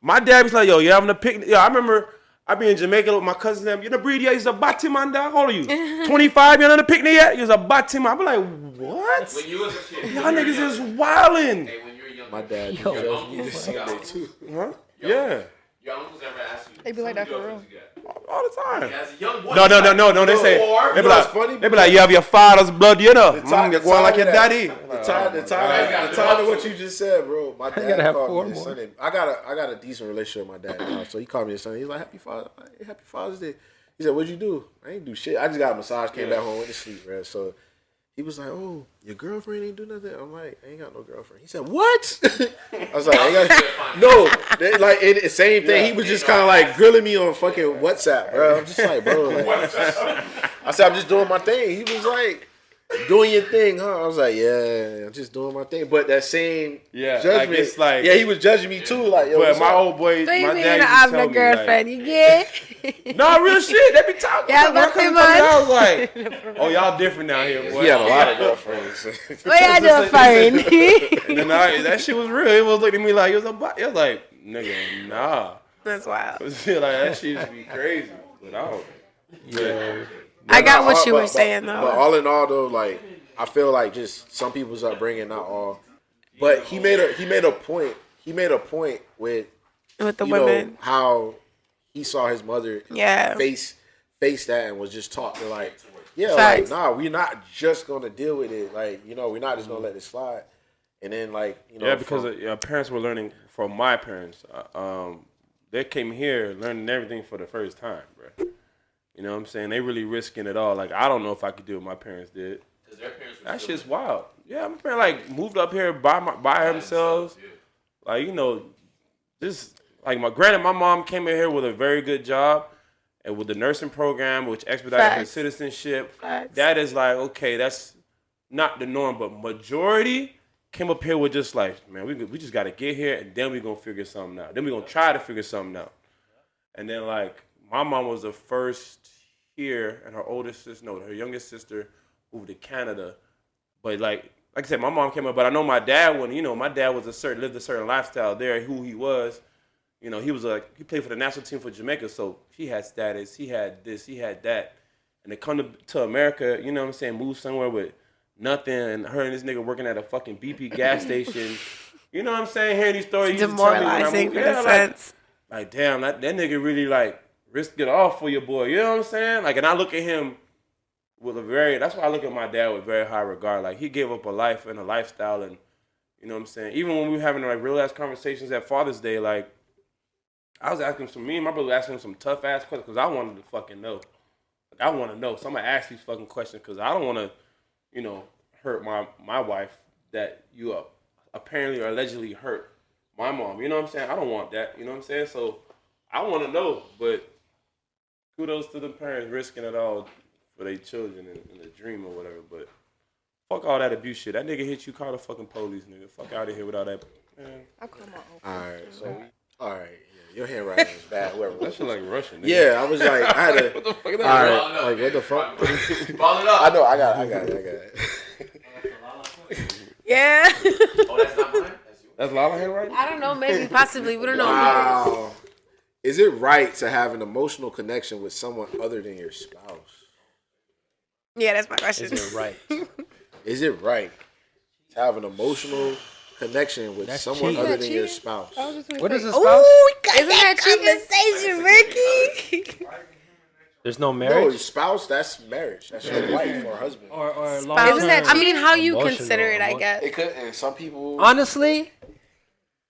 My dad was like, yo, you having a picnic? Yo, I remember I be in Jamaica with my cousins. Them, you know, breed, yeah, he's a Batiman, dog. How old are you? 25, you on the picnic yet? He's a Batiman. I be like, what? When you was a kid, y'all niggas is wildin'. Hey, when you were young, my dad judged me this Sunday too. Huh? Yeah. Your uncles ever asked you? They be like that for real. All the time. As a young boy, No. They say, they be like, you have your father's blood, you know. You're going like your daddy. The time of what you just said, bro. My dad called me this Sunday. I got a decent relationship with my dad now, so he called me this Sunday. He's like, Happy Father's Day. He said, what'd you do? I ain't do shit. I just got a massage, came back home, went to sleep, bro. So he was like, oh, your girlfriend ain't do nothing? I'm like, I ain't got no girlfriend. He said, what? I was like, I ain't got no. Like, same thing. He was just kind of like grilling me on fucking WhatsApp, bro. I'm just like, bro. Like, I said, I'm just doing my thing. He was like, doing your thing, huh? I was like, yeah, I'm just doing my thing. But that same judgment, like, it's like, he was judging me too. Like, yo, but my old boy, so my you dad used I'm to tell the girlfriend, me, you get? No, real shit. They be talking. Yeah, nothing much. I was like, oh, y'all different down here, boy. He had a lot of girlfriends. What y'all doing, friend? And then that shit was real. He was looking at me like, it was like, nigga, nah. That's wild. Like, that shit used to be crazy. But I don't. Yeah. I got what you were saying, though. But all in all, though, like, I feel like just some people's upbringing, not all. But he made a point. he made a point with the you women. know, how he saw his mother face that and was just talking like, yeah, Facts. like, nah, we're not just gonna deal with it. Like, you know, we're not just gonna let it slide. And then, like, you know, because parents were learning from my parents. They came here learning everything for the first time, bro. You know what I'm saying? They really risking it all. Like, I don't know if I could do what my parents did. Their parents That shit's wild. Yeah, my parents like moved up here by themselves. Like, you know, just like granted, my mom came in here with a very good job and with the nursing program, which expedited her citizenship. That is like, okay, that's not the norm, but majority came up here with just like, man, we just got to get here and then we're going to figure something out. Then we're going to try to figure something out. And then, like, my mom was the first here, and her her youngest sister moved to Canada. But, like I said, my mom came up, but I know my dad, my dad was lived a certain lifestyle there, who he was. You know, he played for the national team for Jamaica, so he had status, he had this, he had that. And to come to America, you know what I'm saying, move somewhere with nothing, and her and this nigga working at a fucking BP gas station. You know what I'm saying? Hearing these stories, demoralizing in a sense. Like, damn, that nigga really like risked it all for your boy. You know what I'm saying? Like, and I look at him with that's why I look at my dad with very high regard. Like, he gave up a life and a lifestyle, and you know what I'm saying? Even when we were having like real ass conversations at Father's Day, like, I was asking me and my brother asking him some tough ass questions because I wanted to fucking know. Like, I want to know. So I'm gonna ask these fucking questions because I don't want to, you know, hurt my wife that you apparently or allegedly hurt my mom. You know what I'm saying? I don't want that. You know what I'm saying? So I want to know. But kudos to the parents risking it all for their children in a dream or whatever. But fuck all that abuse shit. That nigga hit you, call the fucking police, nigga. Fuck out of here without that. Man. All right. Your handwriting is bad. Whoever. That shit like Russian. Nigga. Yeah, I was like, I had to. What the fuck is that? All right, like what the fuck? Ball it up. I know, I got it. Yeah. Oh, that's not mine? That's yours. That's Lala handwriting? I don't know. Maybe, possibly. We don't know. Wow. Is it right to have an emotional connection with someone other than your spouse? Yeah, that's my question. Is it right? Is it right to have an emotional connection with someone cheating. other than your spouse? What is a spouse? Oh, we got Isn't that conversation, Ricky. There's no No, marriage. your spouse, that's marriage. That's your wife or husband. Or Isn't long-term. I mean, how you Emotional, consider it, I guess. It could, and some people. Honestly,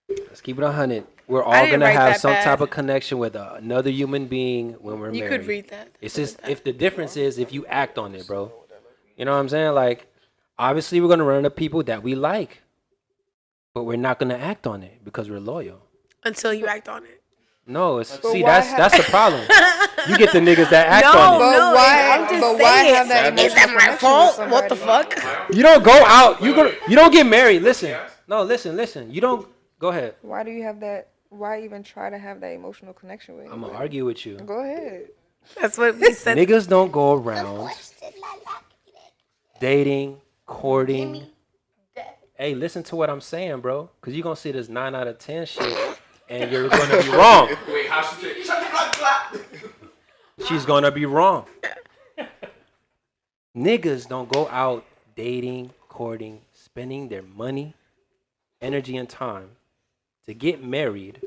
let's keep it 100. We're all didn't gonna write have that some bad. type of connection with another human being when we're You married. could read that. It's just if the difference is if you act on it, bro. You know what I'm saying? Like, obviously, we're gonna run into people that we like, but we're not gonna act on it because we're loyal. Until you act on it. No, it's But see why that's the problem. You get the niggas that act on it. But No, why? I'm just But why saying. have that? Is that my fault? What the fuck? You don't go out. You don't get married. Listen. No, listen. You don't go ahead. Why do you have that? Why even try to have that emotional connection with? I'm gonna argue with you. Go ahead. That's what we said. Niggas don't go around dating, courting. Hey, listen to what I'm saying, bro. Because you're going to see this 9 out of 10 shit, and you're going to be wrong. Wait, how she say? Shut the fuck up. She's going to be wrong. Niggas don't go out dating, courting, spending their money, energy, and time to get married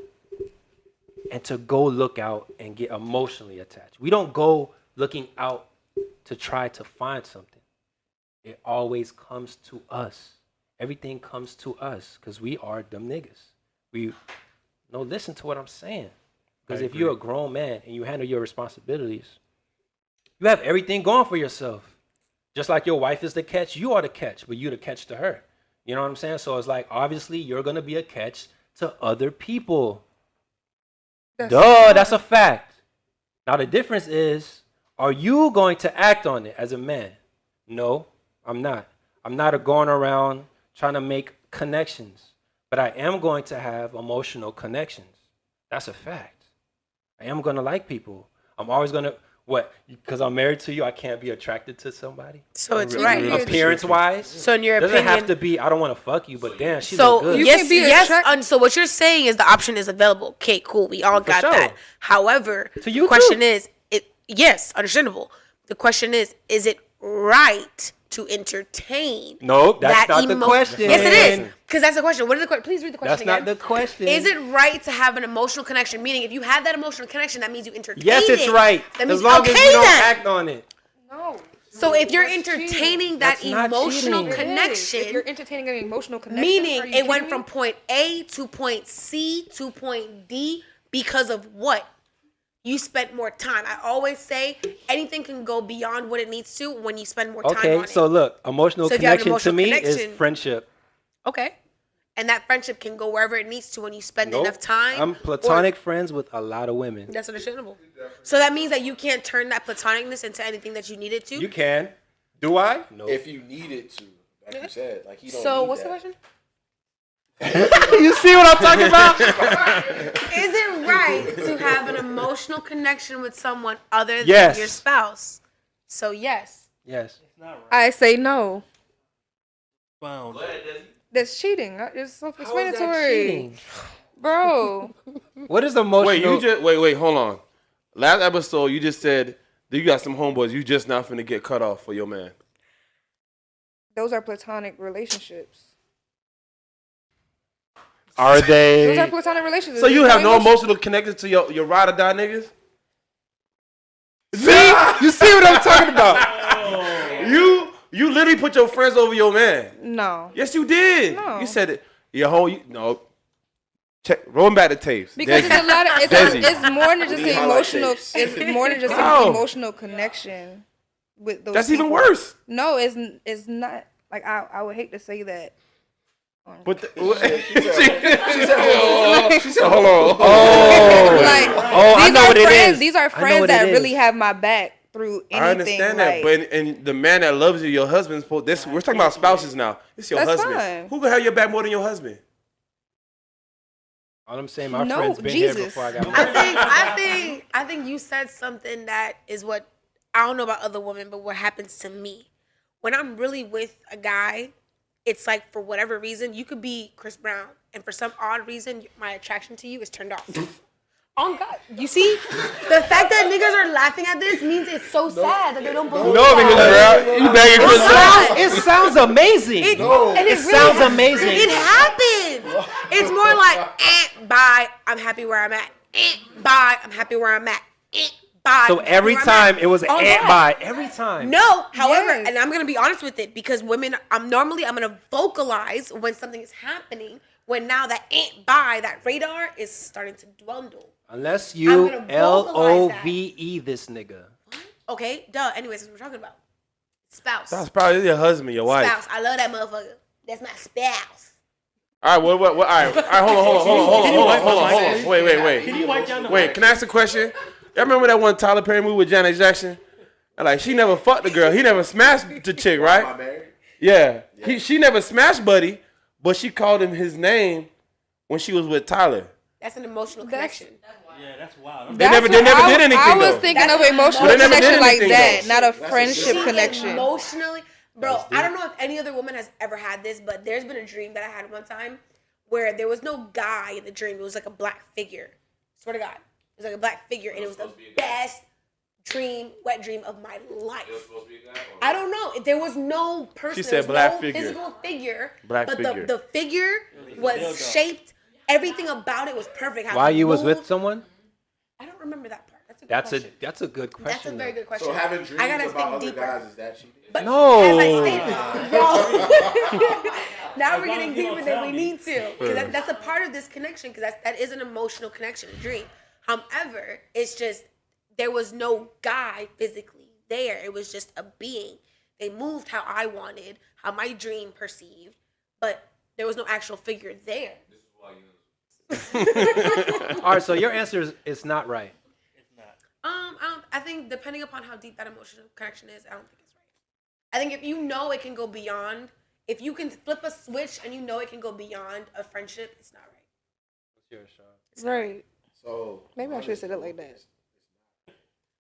and to go look out and get emotionally attached. We don't go looking out to try to find something. It always comes to us. Everything comes to us because we are them niggas. Listen to what I'm saying. Because if you're a grown man and you handle your responsibilities, you have everything going for yourself. Just like your wife is the catch, you are the catch, but you the catch to her. You know what I'm saying? So it's like, obviously, you're going to be a catch to other people. That's a fact. Now, the difference is, are you going to act on it as a man? No, I'm not. I'm not going around trying to make connections, but I am going to have emotional connections. That's a fact. I am going to like people. I'm always going to, because I'm married to you, I can't be attracted to somebody? So it's right. Appearance-wise? So in your doesn't opinion, have to be, I don't want to fuck you, but damn, she so look good. yes. So what you're saying is the option is available. Okay, cool. We all got sure. that. However, To you the question too. is, yes, understandable. The question is it right to entertain? No, that's not the question. Yes, it is. Because that's the question. What is the question? Please read the question That's again. not the question. Is it right to have an emotional connection? Meaning, if you have that emotional connection, that means you entertain Yes, it's it. right. That means As long okay as you don't then. act on it. No. So if you're That's cheating. entertaining that That's not emotional cheating. It is. If you're connection, entertaining an emotional connection, meaning are you it went kidding from me? point A to point C to point D because of what? You spent more time. I always say anything can go beyond what it needs to when you spend more time on Okay, it. so look, emotional So if you have an connection to emotional me is connection- friendship. Okay. And that friendship can go wherever it needs to when you spend Nope. enough time. I'm platonic friends with a lot of women. That's understandable. So that means that you can't turn that platonicness into anything that you need it to. You can. Do I? No. If you needed to, like you said, like he don't. So need what's that. the question? You see what I'm talking about? Is it right to have an emotional connection with someone other than Yes. your spouse? So yes. Yes. I say no. Found. That's cheating. It's How is that self-explanatory, cheating? bro. What is emotional? Wait, you just wait, hold on. Last episode, you just said that you got some homeboys. You just not finna get cut off for your man. Those are platonic relationships. Are they? Those are platonic relationships. So you There's have no emotion. emotional connection to your ride or die niggas? See? You see what I'm talking about? You literally put your friends over your man. No. Yes, you did. No. You said it. Your whole no. Check. Rolling back the tapes. Because Desi. it's a lot of it's more than just We an highlight emotional. tapes. It's more than just No. an emotional connection with those. That's even people. worse. No, it's not. Like I would hate to say that. But She said, hold on. Like, I these know are what it friends. is. These are I know friends what that it really is. have my back through anything. I understand that, like, but and the man that loves you, your husband's supposed. This we're talking about spouses now. It's your That's husband. fine. Who can have your back more than your husband? All I'm saying, my No, friends been here Jesus. before I got married. I think you said something that is what I don't know about other women, but what happens to me when I'm really with a guy. It's like for whatever reason, you could be Chris Brown, and for some odd reason, my attraction to you is turned off. Oh God! You see, the fact that niggas are laughing at this means it's so sad that they don't believe that. You begging It's not. It sounds amazing. And It sounds amazing. It happens. It's more like, bye, I'm happy where I'm at. Bye, I'm happy where I'm at. Bye. So I'm happy every where I'm time at. it was Oh, ant yeah. by every time. No, however, Yes. and I'm gonna be honest with it because women, I'm gonna vocalize when something is happening. When now that ain't by that radar is starting to dwindle. Unless I'm you gonna vocalize that. LOVE this nigga. Okay, duh. Anyways, that's what we're talking about. Spouse. That's probably your husband, your wife. Spouse. I love that motherfucker. That's my spouse. All right, what? All right, hold on. Wait. Can you wipe down the Wait, can I ask a question? Y'all remember that one Tyler Perry movie with Janet Jackson? And like, she never fucked the girl. He never smashed the chick, right? Yeah. She never smashed Buddy, but she called him his name when she was with Tyler. That's an emotional connection. Yeah, that's wild. They never did anything, I was though. thinking of That's an emotional But they never did connection like anything, that, though. not a friendship She connection. Emotionally, bro, I don't know if any other woman has ever had this, but there's been a dream that I had one time where there was no guy in the dream. It was like a black figure. Swear to God. It was like a black figure, and it was the best wet dream of my life. I don't know. There was no person. She said there was black no figure. physical figure. Black but figure. the figure was shaped. Everything about it was perfect. How While it you was with moved. someone? I don't remember that part. That's a good That's question. a good question. That's a very good question. So having dreams I gotta about think other deeper. guys, is that cheating? But No. as I stated, bro. Now we're getting as you deeper don't than tell we me. need to. Because that's a part of this connection. Because that is an emotional connection, a dream. However, it's just there was no guy physically there. It was just a being. They moved how I wanted, how my dream perceived, but there was no actual figure there. All right, so your answer is not right. I think depending upon how deep that emotional connection is, I don't think it's right. I think if you know it can go beyond, if you can flip a switch and you know it can go beyond a friendship, it's not right. Right. So Maybe I should have said it like that.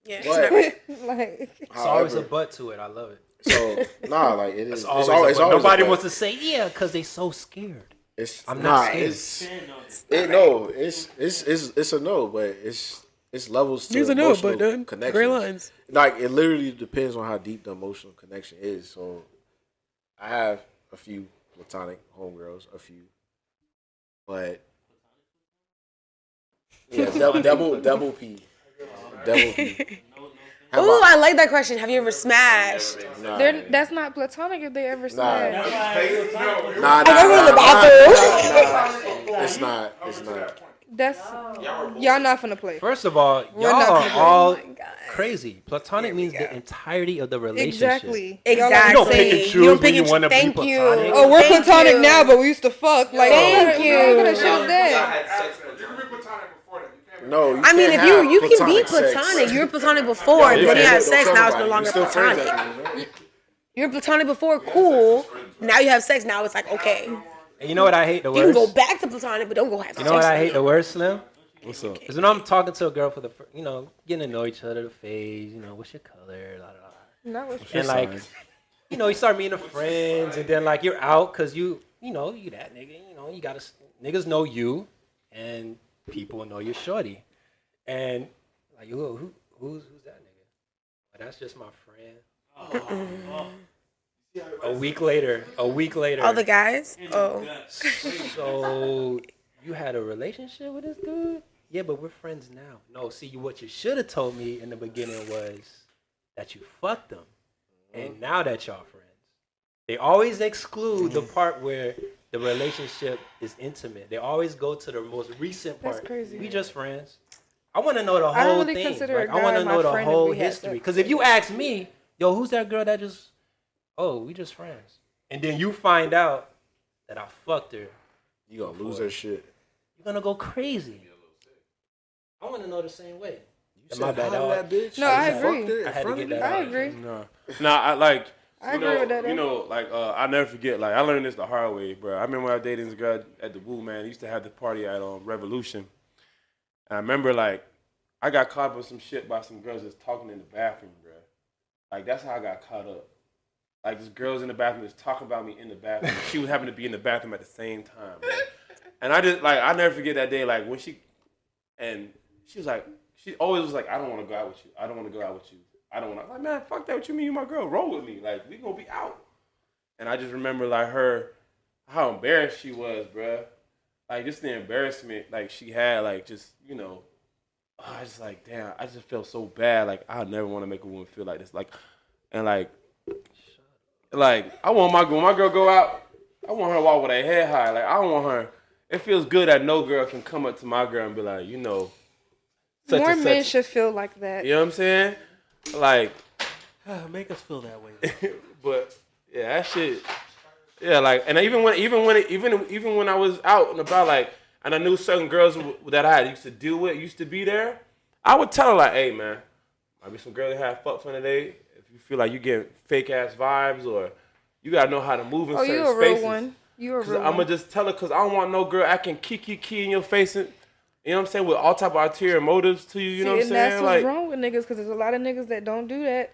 Yeah, it's But- not right. Like, It's always a however, but to it. I love it. so nah, like it is. It's It's always always, a but. Nobody a wants to say yeah because they so scared. It's I'm nah, not scared. it's a no, but it's levels to emotional connection. gray lines. Like it literally depends on how deep the emotional connection is. So I have a few platonic homegirls, a few, but yeah, double P. Ooh, I like that question. Have you ever smashed? Nah, That's not platonic if they ever smash. nah. It's not. That's y'all not finna play. First of all, We're y'all not are people. all Oh my God. crazy. Platonic means the entirety of the relationship. Exactly. Exactly. You don't pick and choose when you want to be Thank you. platonic. Oh, we're Thank platonic you. now, but we used to fuck. Like, Thank what you. kind of shit is Y'all that? had sex, but you can be platonic before that. You can't be No, you I mean, can't if you have can be sex. platonic, you were platonic before, Yeah, then you have don't sex, tell now it's nobody. no longer You still friends platonic. after you know? You're platonic before, cool. Now you have sex, now it's like, okay. And you know what I hate the You can worst? go back to platonic, but don't go have sex. You know what I hate the worst, Slim? What's up? Is when I'm talking to a girl for the first, getting to know each other, the phase, what's your color, la la la. Not with And like, you start meeting the friends, and then like you're out because you that nigga, you gotta niggas know you, and people know you're shorty, and like who's that nigga? Well, that's just my friend. A week later. All the guys? Oh. So you had a relationship with this dude? Yeah, but we're friends now. No, see, what you should have told me in the beginning was that you fucked them, and now that y'all friends. They always exclude the part where the relationship is intimate. They always go to the most recent part. That's crazy. We just friends. I want to know the I don't whole really thing. consider a I want guy to my know the friend if whole we had history. sex. Because if you ask me, yo, who's that girl that just? Oh, we just friends. And then you find out that I fucked her. You gonna lose her shit. You're gonna go crazy. I want to know the same way. You My said bad, hi to dog. that bitch. No, I You agree. fucked her in I had to front get of that you? I out. agree. I like. I agree with that. I never forget. Like I learned this the hard way, bro. I remember when I was dating this girl at the Woo, man. I used to have the party at Revolution. And I remember like I got caught up with some shit by some girls just talking in the bathroom, bro. Like that's how I got caught up. Like this girl's in the bathroom just talking about me in the bathroom. She was having to be in the bathroom at the same time, bro. And I just like I never forget that day. Like when she was like, she always was like, I don't want to go out with you. I don't want to go out with you. I don't want to. Like, man, fuck that. What you mean? You my girl. Roll with me. Like we gonna be out. And I just remember like how embarrassed she was, bruh. Like just the embarrassment like she had, like just I just like damn. I just felt so bad. Like I never want to make a woman feel like this. Like and like I want when my girl go out. I want her to walk with her head high. Like I don't want her. It feels good that no girl can come up to my girl and be like, such More and men such. should feel like that. You know what I'm saying? Like, Make us feel that way. but yeah, that shit. Yeah, like, and even when I was out and about, like, and I knew certain girls that I used to deal with, used to be there, I would tell her like, hey man, might be some girl that had fuck fun today. If you feel like you get fake ass vibes or you gotta know how to move in certain you a spaces. real one. You a real I'm gonna one. just tell her because I don't want no girl acting key in your face and you know what I'm saying with all type of ulterior motives to you. You know what I'm and that's saying? what's Like, wrong with niggas because there's a lot of niggas that don't do that.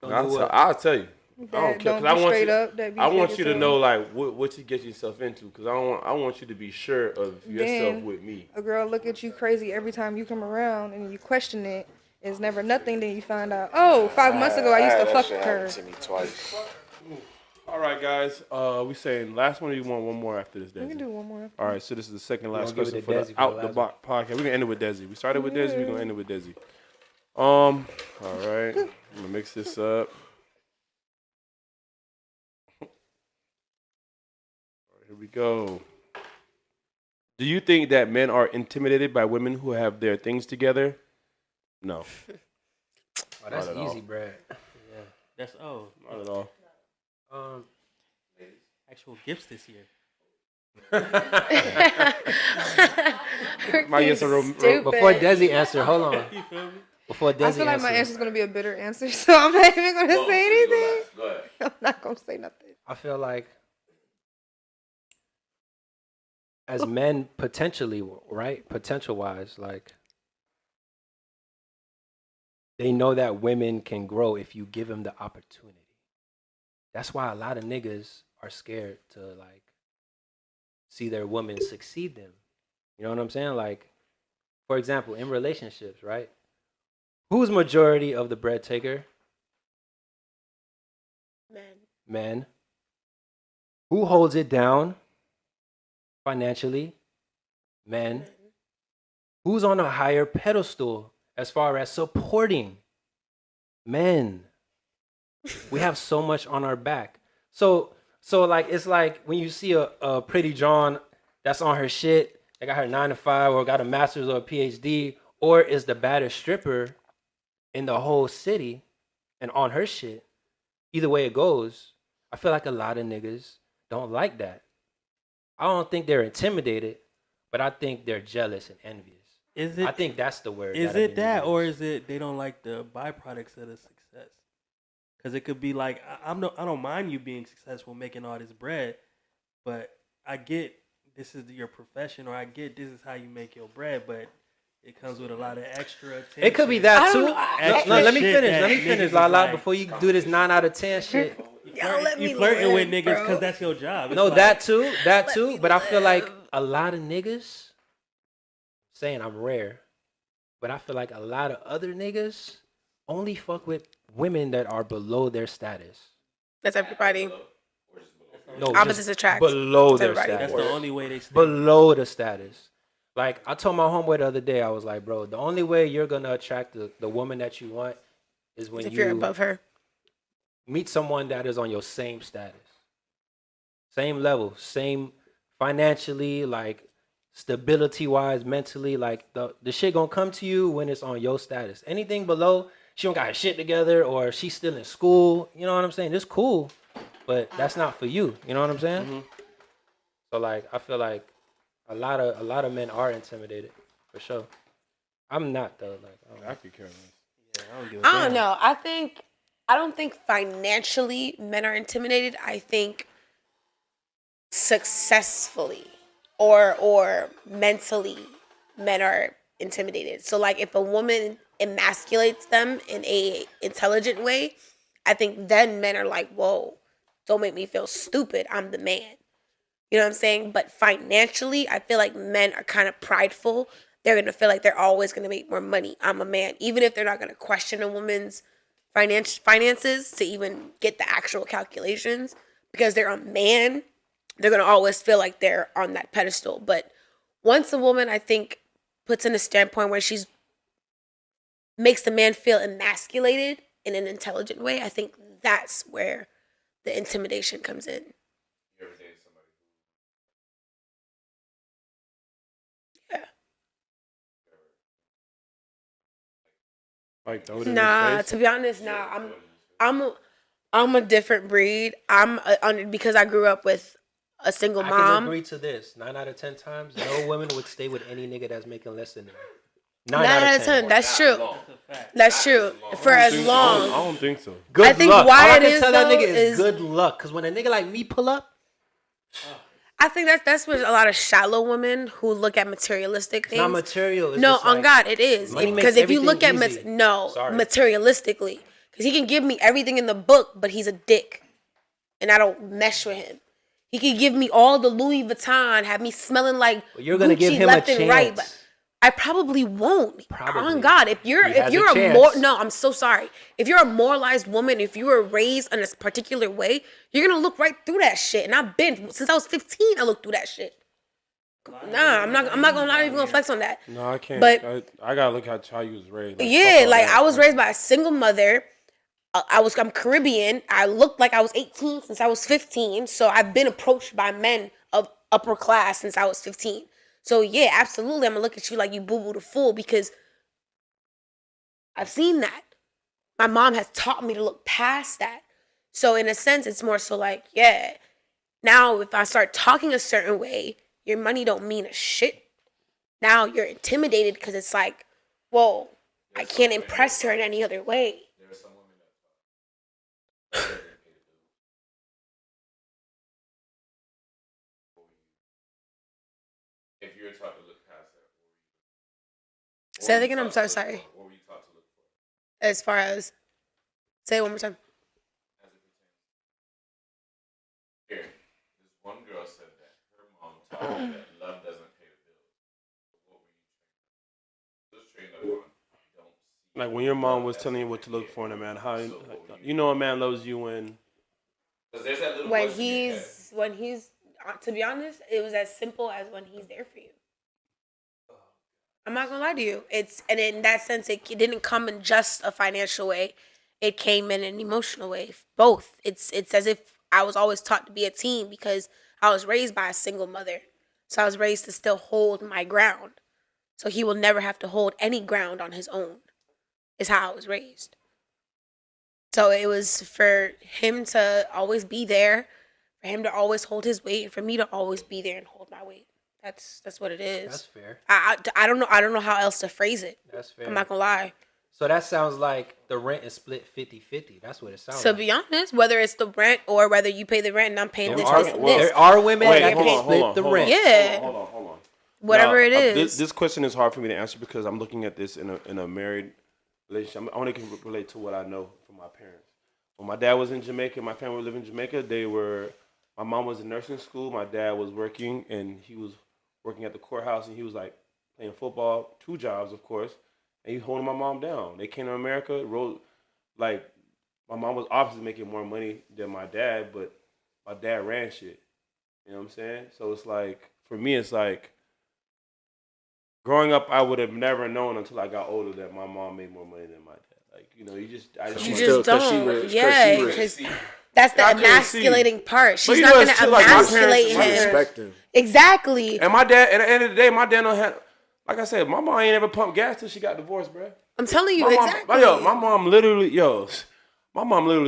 I'll tell you. I don't That care don't because be straight up. I want you to know like what you get yourself into because I want you to be sure of yourself Then with me. A girl look at you crazy every time you come around and you question it. It's never nothing. Then you find out, oh, 5 months ago I used to fuck her. To me twice. All right, guys. We saying last one or you want one more after this, Desi? We can do one more. All right, so this is the second last gonna give question it for to the Desi for Out the the last Box podcast. We're gonna end it with Desi. We started with Desi, we're gonna end it with Desi. All right. I'm gonna mix this up. Here we go. Do you think that men are intimidated by women who have their things together? No. Oh, that's Not at easy, all. Brad. That's Not at all. actual gifts this year. Might get some Stupid. Before Desi answer, hold on. You feel me? Before Desi I feel like my answer, answer's gonna be a bitter answer, so I'm not even gonna say anything. Go ahead. I'm not gonna say nothing. I feel like as men potentially, right? Potential wise, like they know that women can grow if you give them the opportunity. That's why a lot of niggas are scared to like see their woman succeed them. You know what I'm saying? Like, for example, in relationships, right? Who's majority of the bread taker? Men. Men. Who holds it down financially? Men. Who's on a higher pedestal as far as supporting? Men. We have so much on our back. So like it's like when you see a pretty John that's on her shit, that got her 9 to 5 or got a master's or a PhD, or is the baddest stripper in the whole city and on her shit. Either way it goes, I feel like a lot of niggas don't like that. I don't think they're intimidated, but I think they're jealous and envious. I think that's the word. Is it that, or is it they don't like the byproducts of the success? Because it could be like I don't mind you being successful, making all this bread, but I get this is your profession, or I get this is how you make your bread, but it comes with a lot of extra attention. It could be that too. No, let me finish, Lala, before you do this 9 out of 10 shit. You flirting with niggas because that's your job. No, that too. But I feel like a lot of niggas, saying I'm rare, but I feel like a lot of other niggas only fuck with women that are below their status. That's everybody. No, opposites attract. Below their everybody. status. That's the only way they stay. Below the status. Like, I told my homeboy the other day, I was like, bro, the only way you're going to attract the woman that you want is when if you're above her. Meet someone that is on your same status. Same level. Same financially, like, stability-wise, mentally. Like, the shit going to come to you when it's on your status. Anything below, she don't got her shit together or she's still in school. You know what I'm saying? It's cool, but that's not for you. You know what I'm saying? Mm-hmm. So, like, I feel like a lot of men are intimidated, for sure. I'm not though. Like I could care less. Yeah, I don't know. I don't think financially men are intimidated. I think successfully or mentally men are intimidated. So like if a woman emasculates them in a intelligent way, I think then men are like, whoa, don't make me feel stupid. I'm the man. You know what I'm saying? But financially, I feel like men are kind of prideful. They're going to feel like they're always going to make more money. I'm a man. Even if they're not going to question a woman's finances to even get the actual calculations, because they're a man, they're going to always feel like they're on that pedestal. But once a woman, I think, puts in a standpoint where she's makes the man feel emasculated in an intelligent way, I think that's where the intimidation comes in. Like nah, to be honest, nah. I'm a different breed. Because I grew up with a single mom. I can agree to this. 9 out of 10 times, no woman would stay with any nigga that's making less than them. 9 out of 10. That's true. That's true. For as long. I don't think so. Good I think luck. why All I it can is tell that though nigga is good luck. Because when a nigga like me pull up, I think that's with a lot of shallow women who look at materialistic things. not material. It's No, just on like, God, it is. money Because makes if you look at everything easy. materialistically, because he can give me everything in the book, but he's a dick, and I don't mesh with him. He can give me all the Louis Vuitton, have me smelling like you're gonna Gucci give him left a and right, chance. but I probably won't. Probably. On God, if you're has a a chance. I'm so sorry. If you're a moralized woman, if you were raised in a particular way, you're gonna look right through that shit. And I've been since I was 15. I looked through that shit. Nah, I'm not even gonna flex on that. No, I can't. But I gotta look at how you was raised. Like, yeah, like I was raised by a single mother. I'm Caribbean. I looked like I was 18 since I was 15. So I've been approached by men of upper class since I was 15. So yeah, absolutely, I'm gonna look at you like you boo-boo the fool because I've seen that. My mom has taught me to look past that. So in a sense, it's more so like, yeah, now if I start talking a certain way, your money don't mean a shit. Now you're intimidated because it's like, whoa, I can't impress her in any other way. If you're taught to look past that, Say that again. I'm so sorry. what were you taught to look for? As far as, say it one more time. Here, this one girl said that her mom taught her that love doesn't pay the bills. What were you trained? Just trained up on don't see. Like when your mom was telling you what to look for in a man, how you know a man loves you when Because there's that little When voice in your head. he's to be honest, it was as simple as when he's there for you. I'm not gonna lie to you. And in that sense, it didn't come in just a financial way. It came in an emotional way. Both. It's as if I was always taught to be a team because I was raised by a single mother. So I was raised to still hold my ground. So he will never have to hold any ground on his own. Is how I was raised. So it was for him to always be there, for him to always hold his weight, and for me to always be there and hold my weight. That's what it is. That's fair. I don't know how else to phrase it. That's fair. I'm not gonna lie. So that sounds like the rent is split 50-50. That's what it sounds To like. be honest, whether it's the rent or whether you pay the rent and I'm paying this, are- this, and well, this. There are women Wait, that hold can on, split hold on, the hold rent. on. Yeah. Hold on. Whatever it is. This question is hard for me to answer because I'm looking at this in a married relationship. I only can relate to what I know from my parents. When my dad was in Jamaica, my family lived in Jamaica. My mom was in nursing school. My dad was working, and he was working at the courthouse, and he was like playing football, 2 jobs, of course, and he holding my mom down. They came to America, my mom was obviously making more money than my dad, but my dad ran shit. You know what I'm saying? So it's like, for me, it's like, growing up, I would have never known until I got older that my mom made more money than my dad. Like, you know, you just You just don't. Yeah, because that's the I couldn't emasculating part. She's you not know, going it's to too, like, my emasculate parents- him. Respect him. Exactly. And my dad, at the end of the day, my dad don't have, like I said, my mom ain't ever pumped gas till she got divorced, bro. I'm telling you, My mom, exactly. my mom literally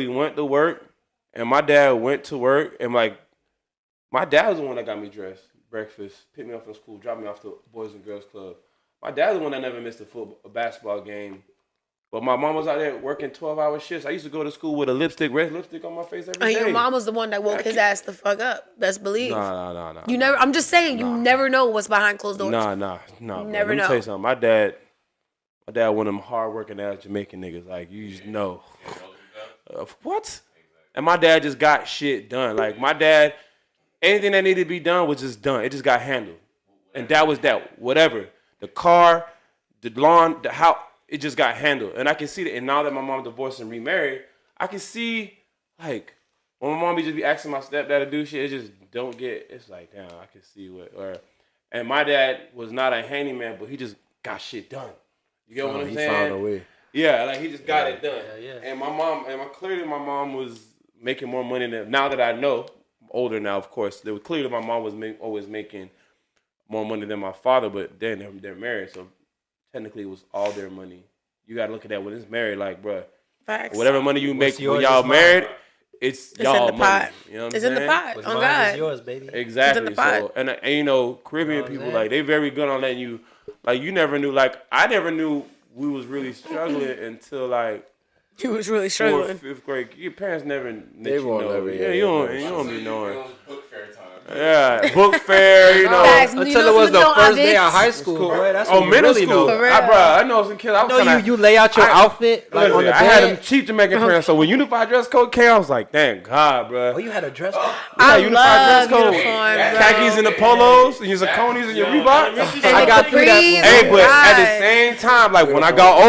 went to work, and my dad went to work, and like, my dad was the one that got me dressed, breakfast, picked me up from school, dropped me off to Boys and Girls Club. My dad's the one that never missed a basketball game. But my mom was out there working 12-hour shifts. I used to go to school with red lipstick on my face every day. And your mom was the one that woke his ass the fuck up. Best believe. Nah. You never. I'm just saying, you never know what's behind closed doors. Nah. Never Let me know. tell you something. My dad, one of them hard-working ass Jamaican niggas. Like, you just know. What? And my dad just got shit done. Like, my dad, anything that needed to be done was just done. It just got handled. And that was that. Whatever. The car, the lawn, the house, it just got handled. And I can see that. And now that my mom divorced and remarried, I can see, like, when my mom just be asking my stepdad to do shit, it just don't get, it's like, damn, I can see and my dad was not a handyman, but he just got shit done. You get what I'm saying? He found a way. Yeah, like, he just got it done. Yeah. And clearly my mom was making more money than, now that I know, I'm older now, of course, clearly my mom was always making more money than my father, but then they're married, so technically it was all their money. You gotta look at that when it's married, like, bruh, Facts. whatever money you make yours when y'all is mine. married, it's in y'all the money. pot. You know what I'm It's saying? in the pot. What's On mine God. is yours, baby. Exactly. It's in the pot. So, and you know, Caribbean You know what I'm people, saying? like, they very good on letting you, like, you never knew, like, I never knew we was really struggling until, like, He was really 4th, struggling. 5th grade. Your parents never let They you won't know. never, Yeah, yeah, you don't So be it knowing. was book fair time. Yeah, book fair, you know. Facts. You Until know it was some the know first day Avids? of high school, boy. That's Oh, when you middle really school. know. For real. I know some kids. I was You know, kinda, you lay out your outfit like on listen, the I had them bed. cheap Jamaican parents, so when unified dress code came, I was like, thank God, bro. Oh, you had a dress. I unified love dress code. uniform, bro. Khakis and the polos, and your Zaconis and your Reeboks. And I the got through that. capris, Hey, but at the God. same time, like, when I got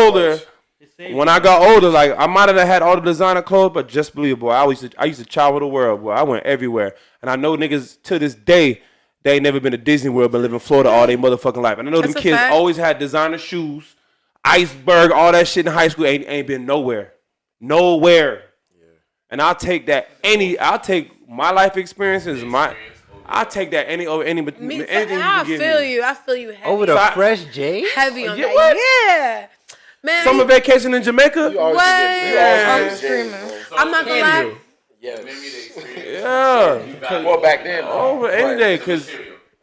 older, like, I might have had all the designer clothes, but just believe, boy, I used to travel the world, boy. I went everywhere. And I know niggas to this day, they ain't never been to Disney World, but live in Florida all their motherfucking life. And I know That's them a kids fact. always had designer shoes, iceberg, all that shit in high school, ain't been nowhere. Nowhere. And I'll take my life experiences, I'll take that over anything you I can give feel me. you. I feel you heavy. Over the So fresh J. heavy on Yeah, that. what? Yeah. Man. Summer vacation in Jamaica? You always What? get- you Yeah. always I'm get screaming. James, bro. I'm not gonna lie. Yes. Maybe the experience. Yeah. Well, back then, bro. Over any day, because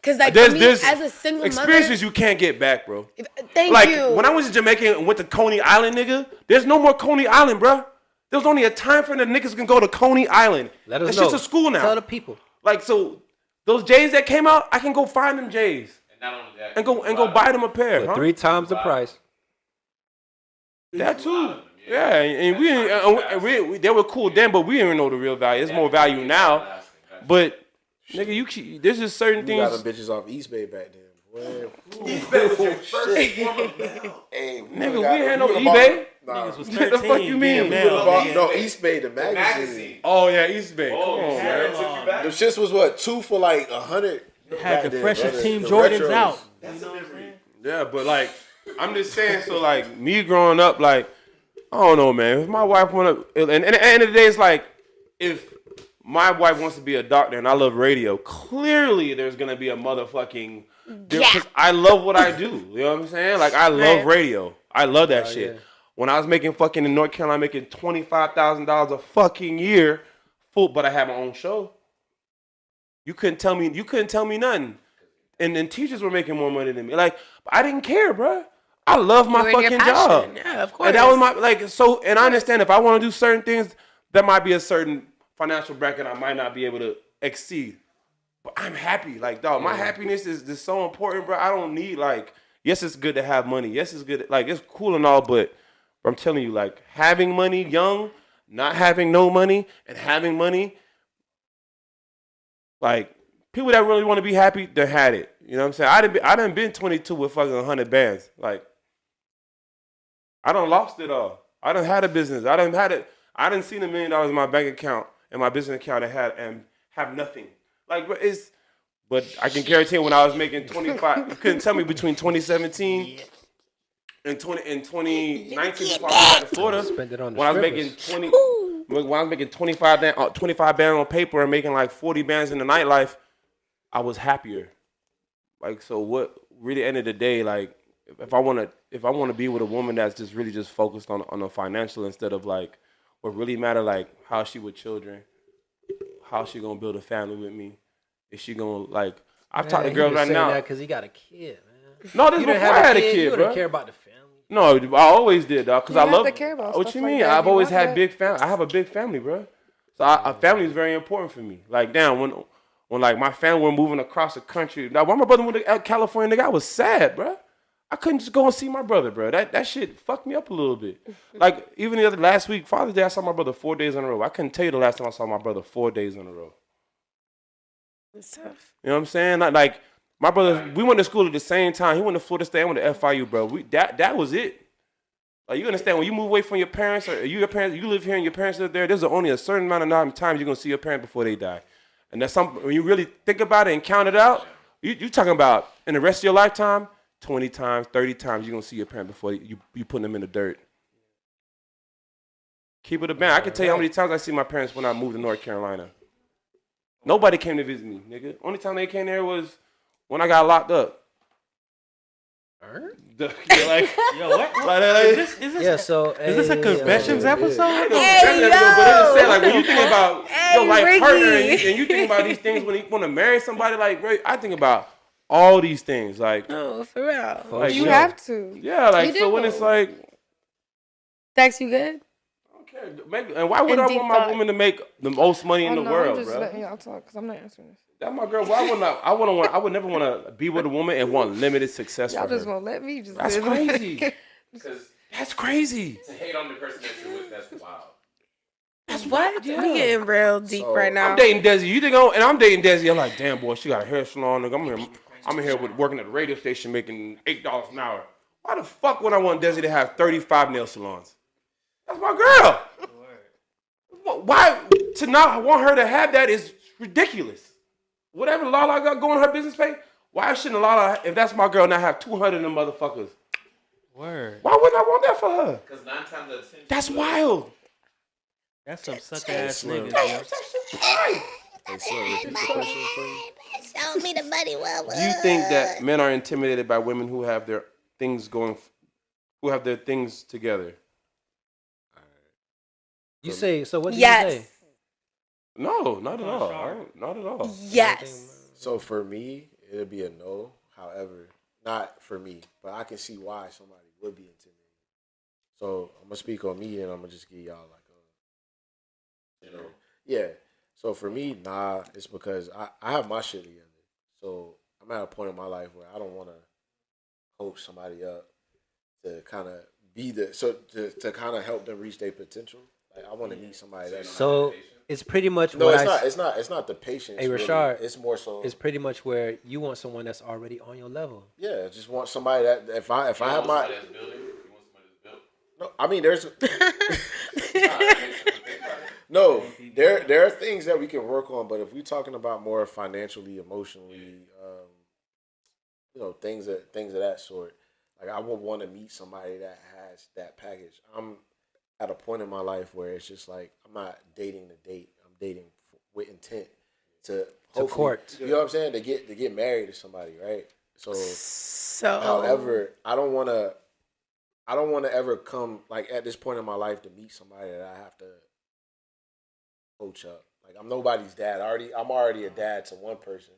Cause like for me, there's as a single experiences mother, you can't get back, bro. thank Like, you. when I went to Jamaica and went to Coney Island, nigga, there's no more Coney Island, bro. There's only a time frame that niggas can go to Coney Island. Let us It's know. just a school now. Tell the people. Like, so those J's that came out, I can go find them J's And not only that, and go buy them a pair. For Huh? 3 times the price. That too. Yeah, and we they were cool then, but we didn't even know the real value. There's more value now. But nigga, there's just certain You got things. them bitches off East Bay back then. East Bay was your first form of mail. Hey, Nigga, we ain't had no eBay. Niggas was What 13. the fuck you mean? getting mail, No, nigga. East Bay, the magazine. Oh yeah, East Bay. Come on, Oh, man. man. The shits was what, 2 for like 100. Had the Back then, freshest brother. team The Jordans retros. out. That's a memory. Yeah, but like, I'm just saying. So like, me growing up, like, I don't know, man. If my wife wanna, and at the end of the day, it's like, if my wife wants to be a doctor and I love radio, clearly there's gonna be a motherfucking. Because I love what I do. You know what I'm saying? Like, I love radio. I love that shit. yeah. When I was making fucking in North Carolina, making $25,000 a fucking year, full, but I had my own show. You couldn't tell me nothing. And then teachers were making more money than me. Like, I didn't care, bro. I love my You and your fucking job. passion. Yeah, of course. And that was my, like, so, and I understand if I want to do certain things, that might be a certain financial bracket I might not be able to exceed. But I'm happy. Like, dog, my happiness is so important, bro. I don't need, like, yes, it's good to have money. Yes, it's good. Like, it's cool and all, but I'm telling you, like, having money young, not having no money, and having money, like, people that really want to be happy, they had it. You know what I'm saying? I done been 22 with fucking 100 bands. Like, I done lost it all. I done had a business. I done had it. I done seen $1 million in my bank account, in my business account, and have nothing. Like, but I can guarantee you when I was making 25, you couldn't tell me between 2017 and 2019 before I got to Florida, Spend it on the when I was strippers. making 20, when I was making 25 bands on paper and making like 40 bands in the nightlife, I was happier. Like, so what? Really, end of the day, like, if I want to be with a woman that's just really just focused on the financial instead of like what really matter, like how she with children, how she gonna build a family with me, is she gonna like? I've talked to girls right now. Because he got a kid, man. No, this You before didn't have I had a You kid, wouldn't bro. care about the family. No, I always did, dog. Because You I have love. to care about What stuff you like mean? that if I've you always want had that. big family. I have a big family, bro. So a family is very important for me. Like, damn, when like my family were moving across the country. Now, when my brother moved to California, nigga, I was sad, bro. I couldn't just go and see my brother, bro. That shit fucked me up a little bit. Like, even the last week, Father's Day, I saw my brother 4 days in a row. I couldn't tell you the last time I saw my brother 4 days in a row. It's tough. You know what I'm saying? Like my brother, we went to school at the same time. He went to Florida State, I went to FIU, bro. That was it. Like, you understand, when you move away from your parents, or you live here and your parents live there, there's only a certain amount of time you're gonna see your parents before they die. And that's something, when you really think about it and count it out, you talking about in the rest of your lifetime, 20 times, 30 times you're gonna see your parents before you put them in the dirt. Keep it a band. I can tell you how many times I see my parents when I moved to North Carolina. Nobody came to visit me, nigga. Only time they came there was when I got locked up. Like, Yo, what? Is this Yeah, so is this a confessions episode? Hey, yo. but I'm just saying, like, when you think about your life Ricky. partner and you think about these things when you want to marry somebody, like, bro, I think about all these things, like, No, for real. like, You yo, have to. yeah, like, You so do. when it's like, Dex, you good? okay, maybe, and why would And I deep want my thought. woman to make the most money in Oh, the no, world, I'm just bro? letting y'all talk because I'm not answering this. That's my girl. Why wouldn't I would never want to be with a woman and want limited success Y'all for just her. gonna let me just That's live. crazy. Because That's crazy. to hate on the person that you're with, that's wild. That's what? We getting real deep So, right now. I'm dating Desi. You think I'm dating Desi? I'm like, damn, boy, she got a hair salon. Nigga, I'm here working at a radio station making $8 an hour. Why the fuck would I want Desi to have 35 nail salons? That's my girl. Why to not want her to have that is ridiculous. Whatever Lala got going on her business page, why shouldn't Lala, if that's my girl, not have 200 of them motherfuckers? Word. Why wouldn't I want that for her? Because 9 times out of 10, That's wild. That's some suck ass Slim. niggas. That Yo. shit's right. Hey, so repeat the question for me. Show me the money. Do you think that men are intimidated by women who have their things together? You say, so what do you Yes. say? No, not at all. Not at all. Yes. So for me, it'll be a no. However, not for me, but I can see why somebody would be intimidated. So I'm gonna speak on me, and I'm gonna just give y'all like yeah. So for me, nah, it's because I have my shit together. So I'm at a point in my life where I don't want to coach somebody up to kind of be to kind of help them reach their potential. Like, I want to meet somebody that's So It's pretty much No, what it's I not. s- It's not the patience. Hey, really. Rashard, It's more so. It's pretty much where you want someone that's already on your level. Yeah, I just want somebody that if I have my. somebody that's building. You want somebody that's built. No, I mean there's. No, there are things that we can work on, but if we're talking about more financially, emotionally, things of that sort, like I would want to meet somebody that has that package. I'm at a point in my life where it's just like I'm not dating to date. I'm dating with intent to court. You know what I'm saying? To get married to somebody, right? So, however, I don't want to ever come like at this point in my life to meet somebody that I have to coach up. Like I'm nobody's dad. I'm already a dad to one person.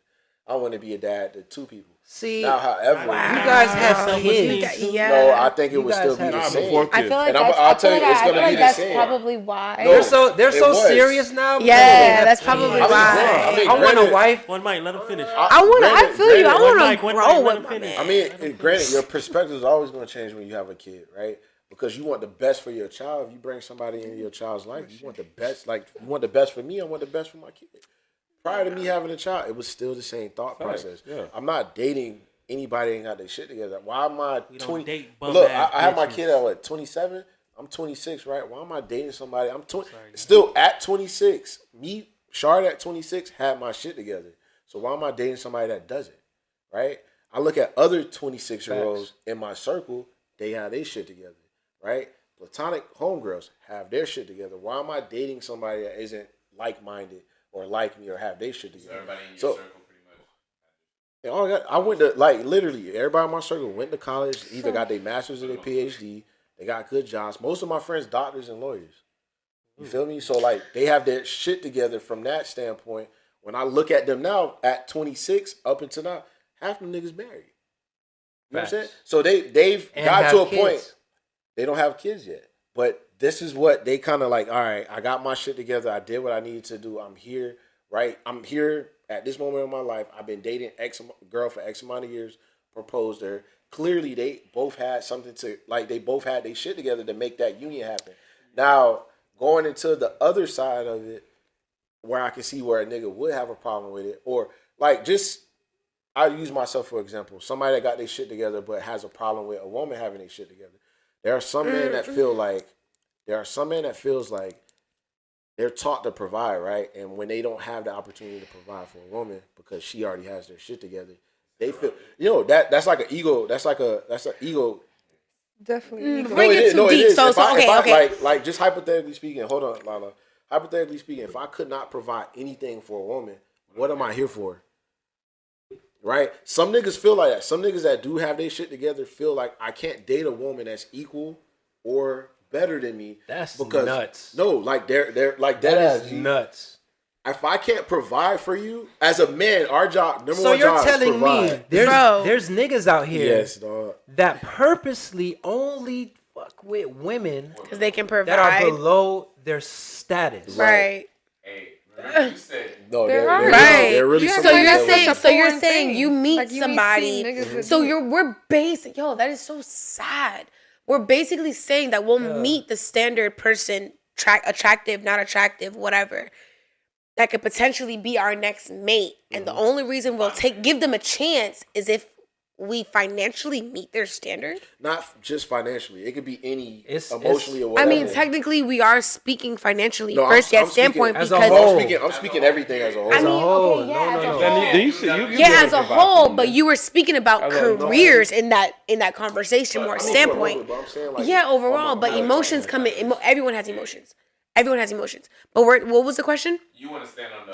I want to be a dad to two people. See, now, however, you guys have kids. Yeah. No, I think it You would still guys be the have- same. before I feel like And that's, I'll I tell feel you, like, it's I gonna feel be like the that's same. probably why. No, They're it so was. serious now. because Yeah, they have that's kids. probably I mean, why. I mean, I want a granted- wife. One mic, let him finish. I feel you. I Granted, want to Mike, one grow mic, let with him my finish. man. I mean, granted, your perspective is always going to change when you have a kid, right? Because you want the best for your child. If you bring somebody into your child's life, you want the best. Like, you want the best for me, I want the best for my kid. Prior to me having a child, it was still the same thought process. Yeah. I'm not dating anybody that ain't got their shit together. Why am I We don't 20? date bum Look, ass I have my bitches. kid at what, 27? I'm 26, right? Why am I dating somebody? I'm 20. Still at 26. Me, Shard at 26 had my shit together. So why am I dating somebody that doesn't? Right? I look at other 26-year-olds in my circle, they have their shit together. Right? Platonic homegirls have their shit together. Why am I dating somebody that isn't like-minded or like me or have their shit together? Everybody in your So, circle pretty much. I went to, like, literally, everybody in my circle went to college, either got their master's or their PhD. They got good jobs. Most of my friends, doctors and lawyers. You feel me? So, like, they have their shit together from that standpoint. When I look at them now, at 26, up until now, half them niggas married. You know what I'm saying? So they've And got have to a kids. point. They don't have kids yet. But this is what they kind of like, all right, I got my shit together. I did what I needed to do. I'm here, right? I'm here at this moment in my life. I've been dating girl for X amount of years, proposed her. Clearly, they both had something to, like, they both had their shit together to make that union happen. Now, going into the other side of it, where I can see where a nigga would have a problem with it, or, like, just, I'll use myself for example. Somebody that got their shit together but has a problem with a woman having their shit together. There are some men that feel like, feels like they're taught to provide, right? And when they don't have the opportunity to provide for a woman because she already has their shit together, they feel, that's like an ego. That's an ego. Definitely. Before you get too it deep, is. so If I- okay. like just hypothetically speaking, hold on, Lala. Hypothetically speaking, if I could not provide anything for a woman, what am I here for? Right? Some niggas feel like that. Some niggas that do have their shit together feel like I can't date a woman that's equal or better than me. That's because nuts. No, like they're like That is is nuts. If I can't provide for you as a man, our job, number So one you're job is telling provide. me there's niggas out here Yes, dog. that purposely only fuck with women Because they can provide. that are below their status. Right. Hey, remember you said No, There are. Right. They're really Yeah, some So niggas you're that saying, would- so you're foreign saying thing. you meet Like, you ain't somebody. seen niggas that So do it. we're basic. Yo, that is so sad. We're basically saying that we'll meet the standard person, attractive, not attractive, whatever, that could potentially be our next mate. And the only reason we'll give them a chance is if we financially meet their standard. Not just financially. It could be any It's- emotionally or I whatever. mean, technically, we are speaking financially No, first I'm at standpoint speaking as a because whole. I'm speaking everything as a whole. I mean, whole. okay, yeah, as a No. whole. Then you said you Yeah, as a provide whole, for me, but man. you were speaking about As a- careers in that conversation, more I mean, for a standpoint. moment, but I'm saying, like, Yeah, overall, I'm but not emotions talking come in. Everyone has emotions. Everyone has emotions. But what was the question? you want to stand on the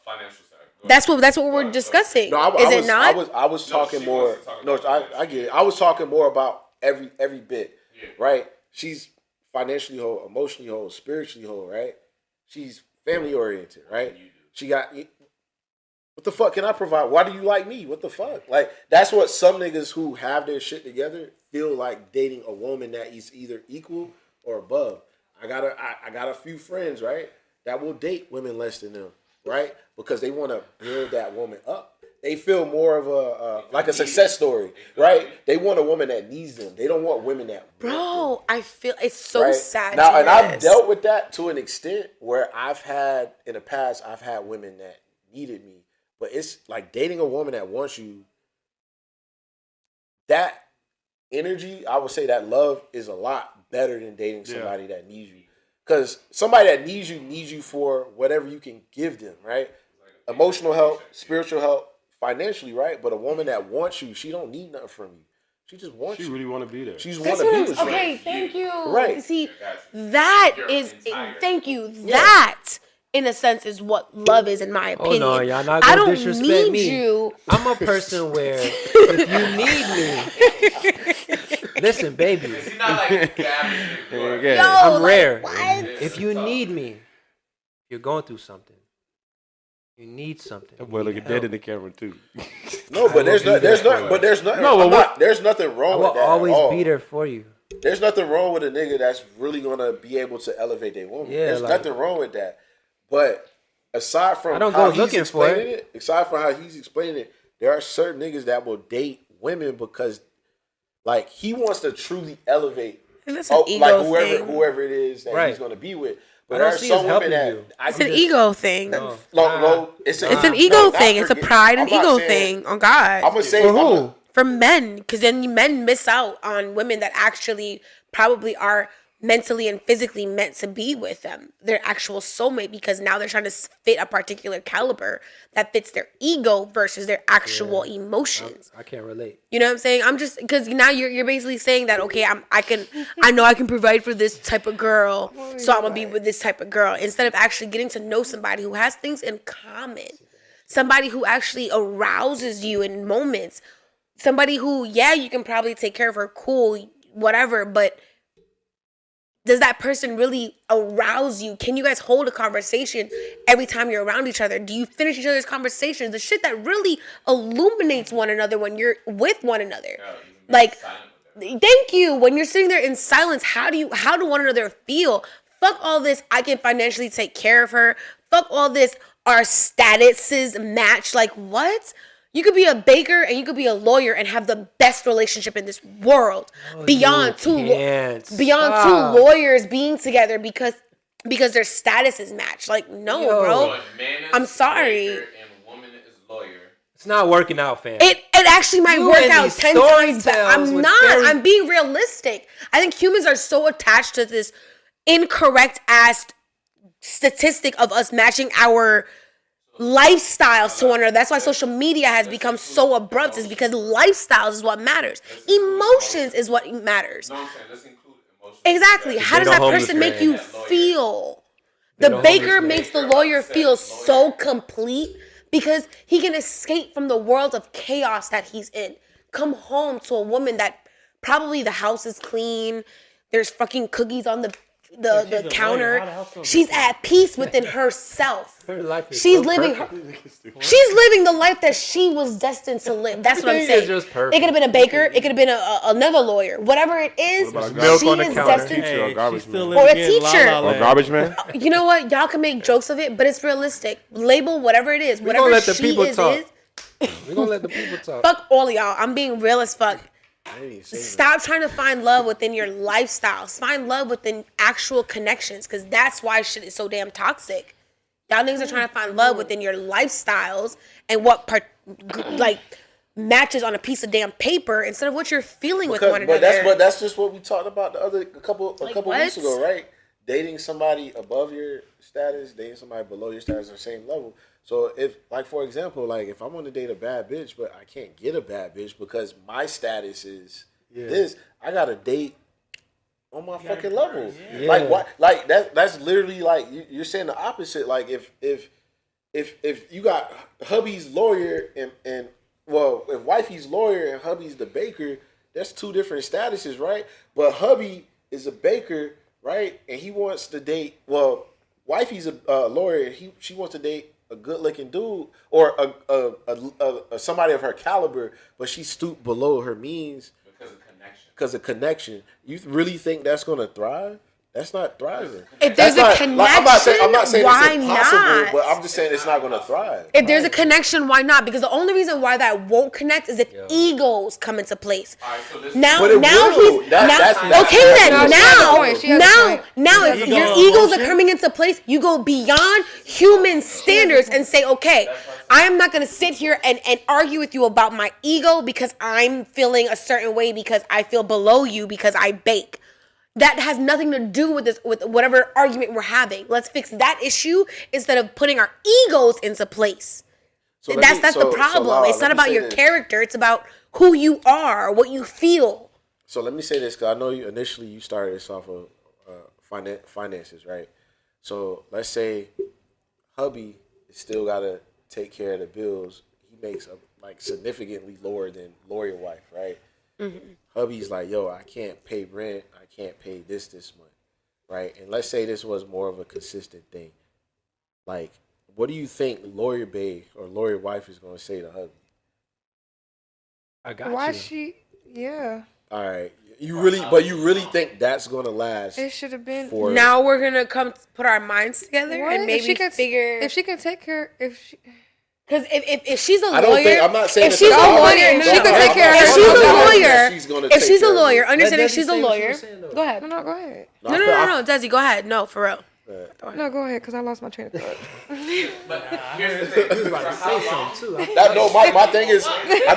financial side. Go That's ahead. what we're discussing. No, I Is was, it not? I was No, talking she more. wants to talk No, about I get it. I was talking more about every bit. Yeah. Right? She's financially whole, emotionally whole, spiritually whole. Right? She's family oriented. Right? She got. What the fuck can I provide? Why do you like me? What the fuck? Like, that's what some niggas who have their shit together feel like dating a woman that is either equal or above. I got a few friends, right, that will date women less than them, right? Because they want to build that woman up. they feel more of a like a success story, right? They want a woman that needs them. They don't want women that Bro, I feel it's so right? sad. Now, to and hear I've this. dealt with that to an extent where I've had in the past, I've had women that needed me, but it's like dating a woman that wants you. That energy, I would say that love is a lot better than dating somebody that needs you. Because somebody that needs you for whatever you can give them, right? Emotional help, spiritual help, financially, right? But a woman that wants you, she don't need nothing from you. She just wants you. She really want to be there. She's That's want to what be with I'm, you. okay, thank you. Right. See, that is, thank you. That, in a sense, is what love is, in my opinion. Hold on, y'all not I gonna don't disrespect need me. you. I'm a person where if you need me, listen, baby. He's not like gabbing. Yo, I'm rare. What? If you need me, you're going through something. You need something. That boy looking dead in the camera too. No, but there's nothing. There's nothing I wrong will with that. always at all. be there for you. There's nothing wrong with a nigga that's really gonna be able to elevate their woman. Yeah, There's like- nothing wrong with that. But aside from I don't how go he's looking for explaining it, aside from how he's explaining it, there are certain niggas that will date women because, like, he wants to truly elevate, And that's an ego like thing. whoever it is that Right. he's gonna be with. But I there don't are see some us women helping that you. I It's an just- ego thing. No. No, it's It's an ego not thing. It's a forget- pride and I'm not ego saying- thing. On God. I'm gonna say For who? For men, because then men miss out on women that actually probably are mentally and physically meant to be with them, their actual soulmate, because now they're trying to fit a particular caliber that fits their ego versus their actual emotions. I can't relate. You know what I'm saying? I'm just because now you're basically saying that, okay, I know I can provide for this type of girl, so I'm gonna be with this type of girl, instead of actually getting to know somebody who has things in common, somebody who actually arouses you in moments, somebody who, yeah, you can probably take care of her, cool, whatever, but does that person really arouse you? Can you guys hold a conversation every time you're around each other? Do you finish each other's conversations? The shit that really illuminates one another when you're with one another. Like, thank you. When you're sitting there in silence, how do one another feel? Fuck all this, I can financially take care of her. Fuck all this, our statuses match. Like, what? You could be a baker and you could be a lawyer and have the best relationship in this world. Beyond two lawyers being together because their statuses match. Like, no, bro. I'm sorry. And woman is lawyer. It's not working out, fam. It actually might You work and out these 10 story times, but tells I'm with not. fairy- I'm being realistic. I think humans are so attached to this incorrect ass statistic of us matching our lifestyles to one another. That's why social media has become so abrupt, is because lifestyles is what matters. Emotions is what matters. No, I'm saying let's include emotions. Exactly. How does the that homeless person make man. you feel? The baker makes the lawyer feel so complete because he can escape from the world of chaos that he's in. Come home to a woman that probably the house is clean. There's fucking cookies on the a counter. lawyer. How the house gonna be She's clean? at peace within herself. Her life is She's so living perfect. she's living the life that she was destined to live. That's what I'm Everything is saying. just perfect. It could have been a baker. It could have been another lawyer. Whatever it is, What about milk she on the is counter? destined Teacher or Hey, garbage she's still man? Or a living in La teacher. La Or Land. garbage man? You know what? Y'all can make jokes of it, but it's realistic. Label whatever it is. We Whatever gonna let the she people is talk. is. We're gonna let the people talk. Fuck all of y'all. I'm being real as fuck. I didn't even say that. Stop trying to find love within your lifestyles. Find love within actual connections, because that's why shit is so damn toxic. Y'all niggas are trying to find love within your lifestyles and what matches on a piece of damn paper instead of what you're feeling with one another. But that's just what we talked about a couple what? weeks ago, right? Dating somebody above your status, dating somebody below your status on the same level. So if, like, for example, like if I want to date a bad bitch, but I can't get a bad bitch because my status is this, I gotta date on my fucking level. Yeah. Like what? Like that's literally like you're saying the opposite. Like if you got hubby's lawyer and well, if wifey's lawyer and hubby's the baker, that's two different statuses, right? But hubby is a baker, right? And he wants to date. Well, wifey's a lawyer, and she wants to date a good-looking dude or a somebody of her caliber, but she stooped below her means Because of connection. because of connection. You really think that's gonna thrive? That's not thriving. If there's That's a not, connection, I'm not saying why it's impossible, not? but I'm just saying it's not going to thrive. If there's a connection, why not? Because the only reason why that won't connect is if egos come into place. Now But it will. he's That's okay then. No, she has a point. She has a point. Now, if your egos are coming into place, you go beyond human standards and say, okay, I am not going to sit here and argue with you about my ego because I'm feeling a certain way because I feel below you because I bake. That has nothing to do with this, with whatever argument we're having. Let's fix that issue instead of putting our egos into place. That's the problem. It's not about your character. It's about who you are, what you feel. So let me say this, because I know initially you started this off of finances, right? So let's say hubby still got to take care of the bills. He makes like significantly lower than lawyer wife, right? Mm-hmm. Hubby's like, yo, I can't pay rent. I can't pay this month, right? And let's say this was more of a consistent thing. Like, what do you think lawyer bae or lawyer wife is going to say to hubby? I got you. Why she? Yeah. All right. You really think that's going to last? It should have been. Now we're going to come put our minds together and maybe figure. If she can take care, Because if she's a lawyer, I don't think, I'm not saying if she's a lawyer, she can take care of her. If she's a lawyer, understanding she's a lawyer. Go ahead. No, go ahead. No, Desi, go ahead. No, for real. No, go ahead, because I lost my train of thought. But here's the thing. My thing is, I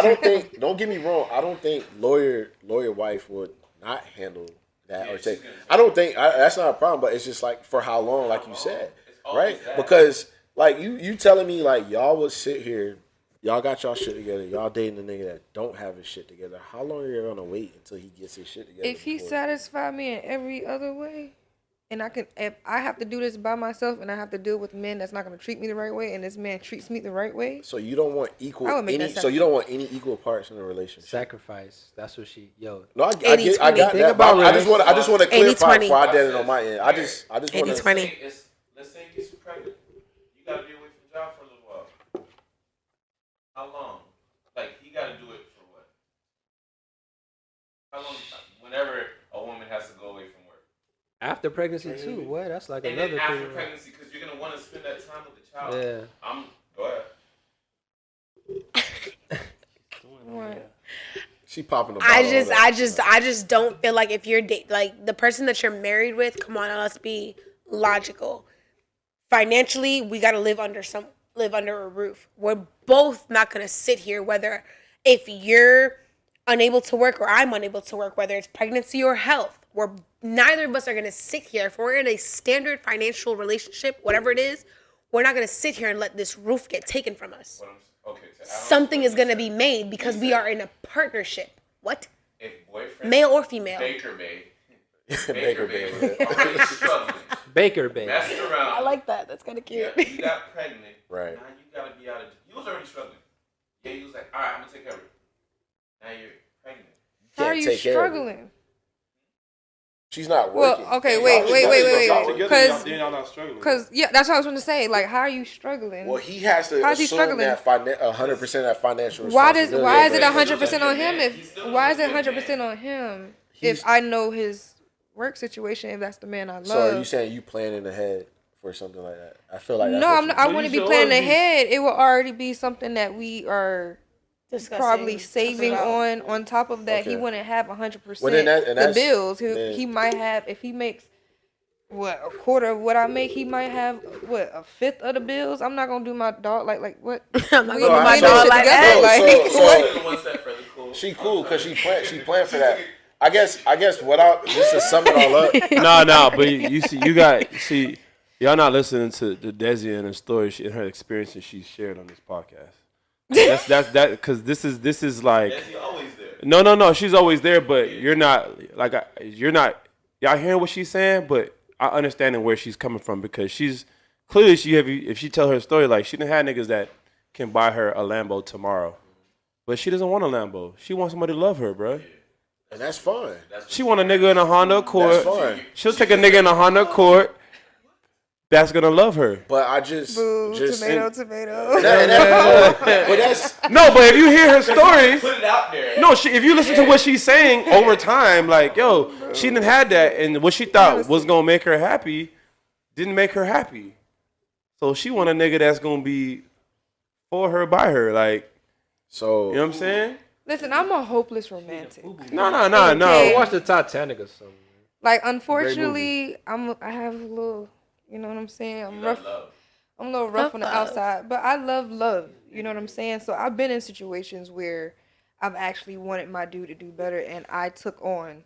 don't think. Don't get me wrong. I don't think lawyer wife would not handle that or take. I don't think that's not a problem. But it's just like for how long, like you said, right? Because like you telling me like y'all would sit here, y'all got y'all shit together, y'all dating a nigga that don't have his shit together. How long are you gonna wait until he gets his shit together? If he satisfied me in every other way. And if I have to do this by myself, and I have to deal with men that's not going to treat me the right way, and this man treats me the right way. So you don't want equal. So you don't want any equal parts in a relationship. Sacrifice. That's what she. Yo. No, I got that. About I just want to clarify before I did it on my end. I just want to. 80-20. Let's say you get pregnant. You got to be away from the job for a little while. How long? Like he got to do it for what? How long? Whenever a woman has to go away from. After pregnancy too, what? That's like another thing. After pregnancy, because you're gonna want to spend that time with the child. Yeah. Go ahead. What? She popping the I just don't feel like if you're like the person that you're married with. Come on, let's be logical. Financially, we gotta live under a roof. We're both not gonna sit here whether if you're unable to work or I'm unable to work, whether it's pregnancy or health. Neither of us are going to sit here. If we're in a standard financial relationship, whatever it is, we're not going to sit here and let this roof get taken from us. Something is going to be made because we are in a partnership. What? If boyfriend, male or female? Baker Bay. Baker Bay. Messing around. I like that. That's kind of cute. Yeah, you got pregnant. Right. Now you got to be out of. You was already struggling. Yeah, you was like, all right, I'm going to take care of it. Now you're pregnant. How are you struggling? She's not working. Well, okay, wait. Because that's what I was going to say. Like, how are you struggling? Well, he has to assume that 100% that financial responsibility. Why is it 100% on him? Why is it 100% on him? If I know his work situation, if that's the man I love. So are you saying you planning ahead for something like that? I feel like I wouldn't be planning ahead. It will already be something that we are. Probably saving on top of that. He wouldn't have 100% the bills. He might have, if he makes a quarter of what I make, he might have a fifth of the bills. I'm not gonna do my dog like what? I'm not gonna do my dog like that. She cool because she planned for that. I guess just to sum it all up. No, but you see, y'all not listening to the Desi and her story and her experiences she shared on this podcast. That's because this is like always there. No, she's always there, but you're not y'all hearing what she's saying, but I understanding where she's coming from because she's clearly if she tell her story like she done had niggas that can buy her a Lambo tomorrow, but she doesn't want a Lambo. She wants somebody to love her, bro. And that's fine. She want a nigga in a Honda Accord. That's fine. She'll take a nigga in a Honda Accord. that's gonna love her. But I just tomato. But that's No, but if you hear her stories, Put it out there. no, if you listen to what she's saying over time, like, yo, she didn't had that, and what she thought was gonna make her happy didn't make her happy. So she want a nigga that's gonna be for her, by her, like, so. you know what I'm saying? Listen, I'm a hopeless romantic. No. Okay. Watch the Titanic or something. Like, unfortunately, I have a little, you know what I'm saying? I'm rough. I'm a little rough on the outside, but I love love. You know what I'm saying? So I've been in situations where I've actually wanted my dude to do better, and I took on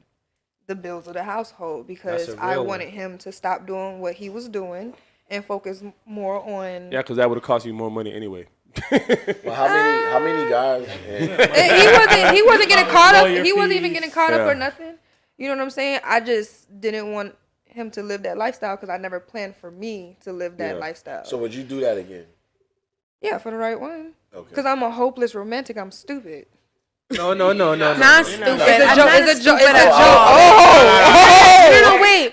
the bills of the household because I wanted him to stop doing what he was doing and focus more on. Yeah, because that would have cost you more money anyway. Well, how many guys? He wasn't getting caught up. He wasn't even getting caught up Yeah. or nothing. You know what I'm saying? I just didn't want him to live that lifestyle because I never planned for me to live that lifestyle. So would you do that again? Yeah, for the right one. Okay. Because I'm a hopeless romantic. I'm stupid. No. Not stupid. It's a I'm joke. not It's a joke. stupid It's a at joke. all. No, wait.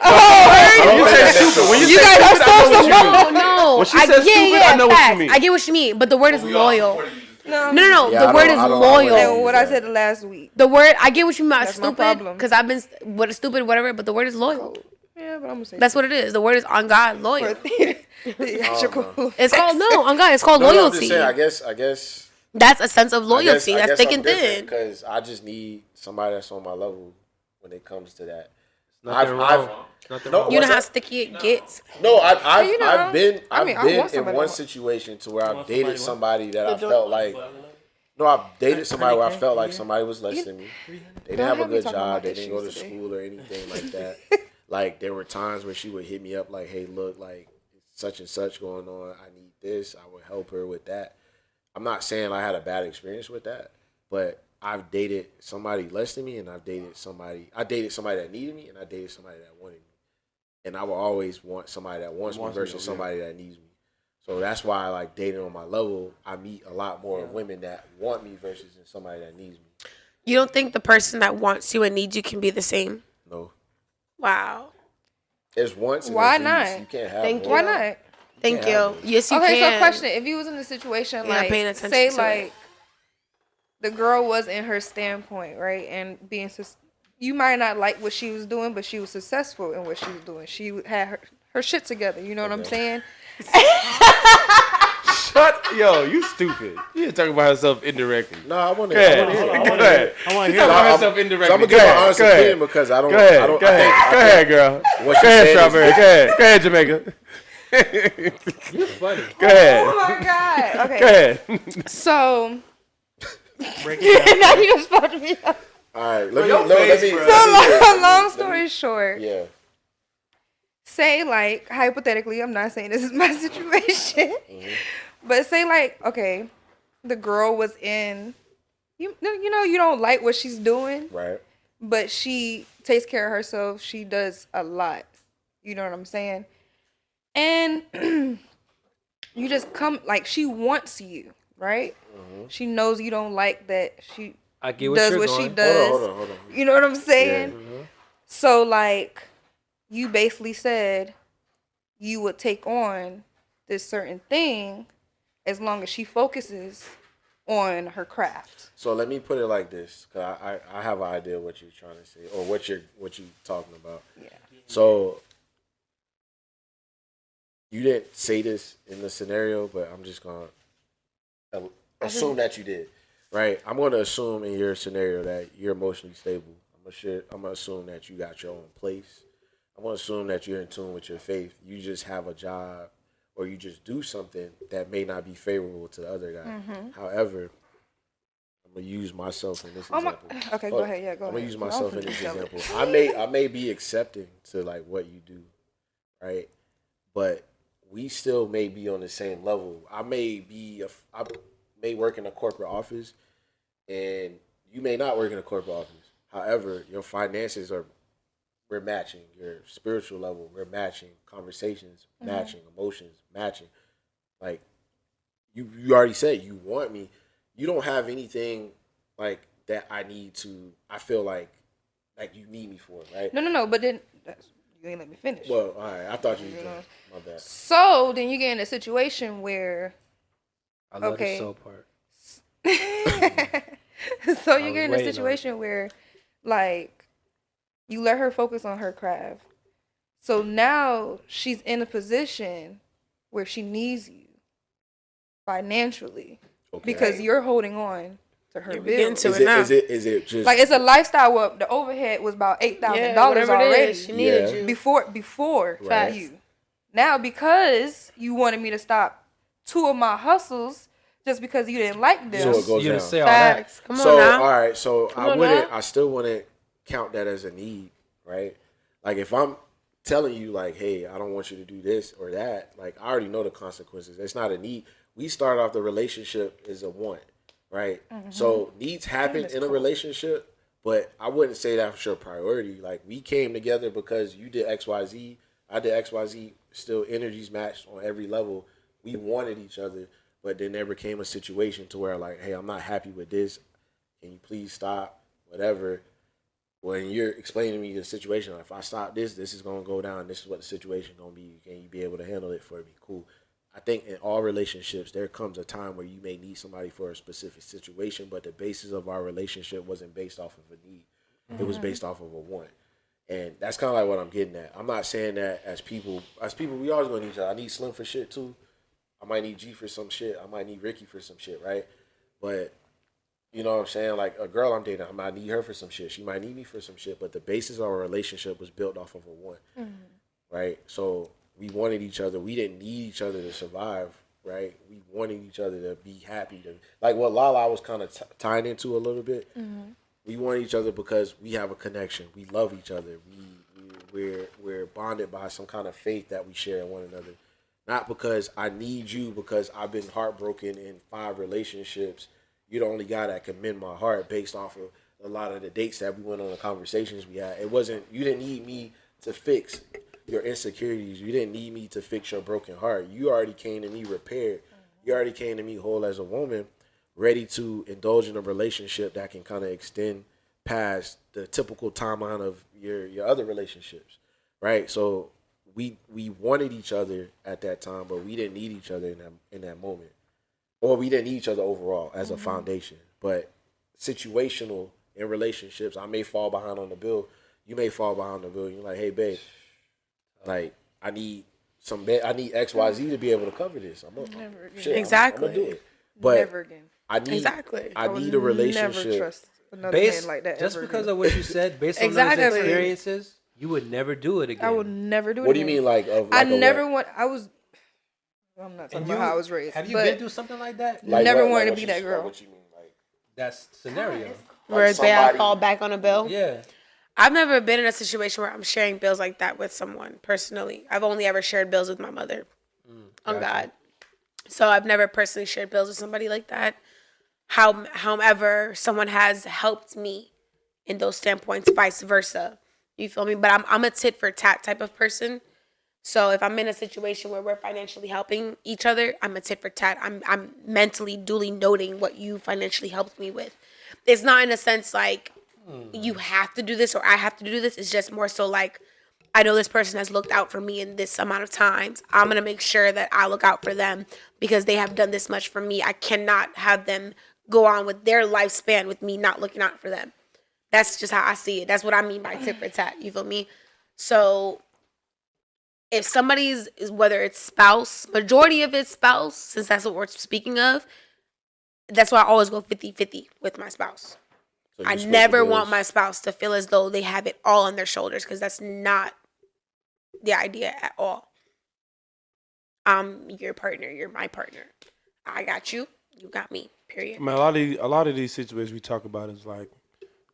When you say stupid, when you You say guys are stupid, I know what you mean. No. When she says stupid, I know what you mean. I get what you mean, but the word is loyal. No. No. Yeah, The word is I don't loyal. And what I said last week. The word, I get what you mean by That's my stupid, problem. because I've been what is stupid, whatever. But the word is loyal. Yeah, but I'm gonna say That's what it is. The word is on God, loyal. theatrical. It's called on God. It's called No, I'm loyalty. just saying. I guess. That's a sense of loyalty. That's thick and thin. Because I just need somebody that's on my level when it comes to that. Nothing wrong. Nothing no, wrong. You know what's how up? sticky it gets. No, you know, I've been I want in somebody one to- situation to where I've somebody dated what? somebody that I felt like. No, I've dated somebody where I felt like somebody was less than me. They didn't have a have me good talking job. about They didn't go to issues today. school or anything like that. Like there were times where she would hit me up like, "Hey, look, like such and such going on. I need this." I would help her with that. I'm not saying I had a bad experience with that, but I've dated somebody less than me, and I dated somebody that needed me, and I dated somebody that wanted me. And I will always want somebody that wants me versus somebody that needs me. So that's why I like dating on my level. I meet a lot more women that want me versus somebody that needs me. You don't think the person that wants you and needs you can be the same? No. Wow. There's once. And Why there's least. not? You can't have Thank both. Why not? Thank Yeah, you. I Yes, you Okay, can. so question: if you was in a situation You're not like, paying attention say, to like it. the girl was in her standpoint, right, and you might not like what she was doing, but she was successful in what she was doing. She had her shit together. You know what I'm saying? Yo, you stupid. You just talking about herself indirectly. No, I want to Go ahead. hear it. Go ahead. I want to She hear talking that. about herself indirectly. I'm gonna Go give my ahead. honest Go ahead. opinion because I don't. Go ahead. I don't. Go ahead, girl. What Go she ahead, said Strawberry. is, Go ahead. Go ahead, Jamaica. You're funny. Go ahead. Oh my god. Okay. Go ahead. So Break it down. now you just fucked me up. all right. Let your me. face, bro. So long story short, Yeah. say like hypothetically, I'm not saying this is my situation, but say like, okay, the girl was in, you know, you don't like what she's doing, Right. but she takes care of herself. She does a lot. You know what I'm saying? And you just come like she wants you, right? She knows you don't like that she I get what does you're what going. she does. Hold on. You know what I'm saying? Yeah. So like you basically said you would take on this certain thing as long as she focuses on her craft. So let me put it like this, cause I have an idea of what you're trying to say or what you're talking about. Yeah. So you didn't say this in the scenario, but I'm just gonna assume that you did, right? I'm gonna assume in your scenario that you're emotionally stable. I'm gonna assume that you got your own place. I'm gonna assume that you're in tune with your faith. You just have a job, or you just do something that may not be favorable to the other guy. However, I'm gonna use myself in this example. Okay, go ahead. Yeah, go I'm ahead. gonna use myself in this Jealous. example. I may be accepting to like what you do, right? But we still may be on the same level. I may work in a corporate office, and you may not work in a corporate office. However, your finances we're matching. Your spiritual level, we're matching. Conversations matching. Emotions matching. Like you already said, you want me. You don't have anything like that. I feel like you need me for, right? No. But then You ain't let me finish. Well, all right. I thought you were done. My bad. So then you get in a situation where I love Okay. the soul part. so I you was get in a waiting on it. situation where like you let her focus on her craft. So now she's in a position where she needs you financially because you're holding on to her Yeah, we getting bills. to it now. Is it just Like it's a lifestyle where the overhead was about $8,000 Yeah, whatever it already is, she needed Yeah. you. before Right. you. Now because you wanted me to stop 2 of my hustles just because you didn't like them. So it goes You down. didn't say all that. Facts. Come So on now. all right, so Come on now. I still wouldn't count that as a need, right? Like if I'm telling you like, hey, I don't want you to do this or that, like I already know the consequences. It's not a need. We start off the relationship as a want, right? So needs happen in a relationship, but I wouldn't say that's your priority. Like we came together because you did XYZ, I did XYZ, still energies matched on every level. We wanted each other, but there never came a situation to where like, hey, I'm not happy with this. Can you please stop? Whatever. When you're explaining to me the situation, like, if I stop this is gonna go down. This is what the situation gonna be. Can you be able to handle it for me? Cool. I think in all relationships, there comes a time where you may need somebody for a specific situation, but the basis of our relationship wasn't based off of a need. It was based off of a want. And that's kind of like what I'm getting at. I'm not saying that as people, we always gonna need each other. I need Slim for shit too. I might need G for some shit. I might need Ricky for some shit, right? But you know what I'm saying? Like a girl I'm dating, I might need her for some shit. She might need me for some shit. But the basis of our relationship was built off of a want, right? So we wanted each other. We didn't need each other to survive, right? We wanted each other to be happy. To like what Lala was kind of tying into a little bit. We want each other because we have a connection. We love each other. We're bonded by some kind of faith that we share in one another. Not because I need you because I've been heartbroken in 5 relationships. You're the only guy that can mend my heart based off of a lot of the dates that we went on, the conversations we had. It wasn't, you didn't need me to fix your insecurities. You didn't need me to fix your broken heart. You already came to me repaired. You already came to me whole as a woman, ready to indulge in a relationship that can kind of extend past the typical timeline of your other relationships, right? So we wanted each other at that time, but we didn't need each other in that moment. Or we didn't need each other overall as a foundation. But situational in relationships, I may fall behind on the bill. You may fall behind on the bill. You're like, hey, babe, like I need XYZ to be able to cover this. I'm Exactly. gonna do it. But Never again. I need Exactly. I need a relationship. Never trust another Based man like that just ever because again. of what you said, based on Exactly. those experiences, you would never do it again. I would never do it What do you again. mean like of I like a never what? want. I'm not talking about how I was raised. Have you but been through something like that? Like never what? wanted to Like be what that you- girl. What you mean like That scenario. Where like they all somebody- fall back on a bill. Yeah. I've never been in a situation where I'm sharing bills like that with someone personally. I've only ever shared bills with my mother. On God. So I've never personally shared bills with somebody like that. However, someone has helped me in those standpoints, vice versa. You feel me? But I'm a tit for tat type of person. So if I'm in a situation where we're financially helping each other, I'm a tit for tat. I'm mentally duly noting what you financially helped me with. It's not in a sense like you have to do this or I have to do this. It's just more so like I know this person has looked out for me in this amount of times. I'm going to make sure that I look out for them because they have done this much for me. I cannot have them go on with their lifespan with me not looking out for them. That's just how I see it. That's what I mean by tit for tat. You feel me? So if somebody's, whether it's spouse, majority of it's spouse, since that's what we're speaking of, that's why I always go 50-50 with my spouse. So you I split never the want bills. my spouse to feel as though they have it all on their shoulders because that's not the idea at all. I'm your partner. You're my partner. I got you. You got me. Period. Man, a lot of these situations we talk about is like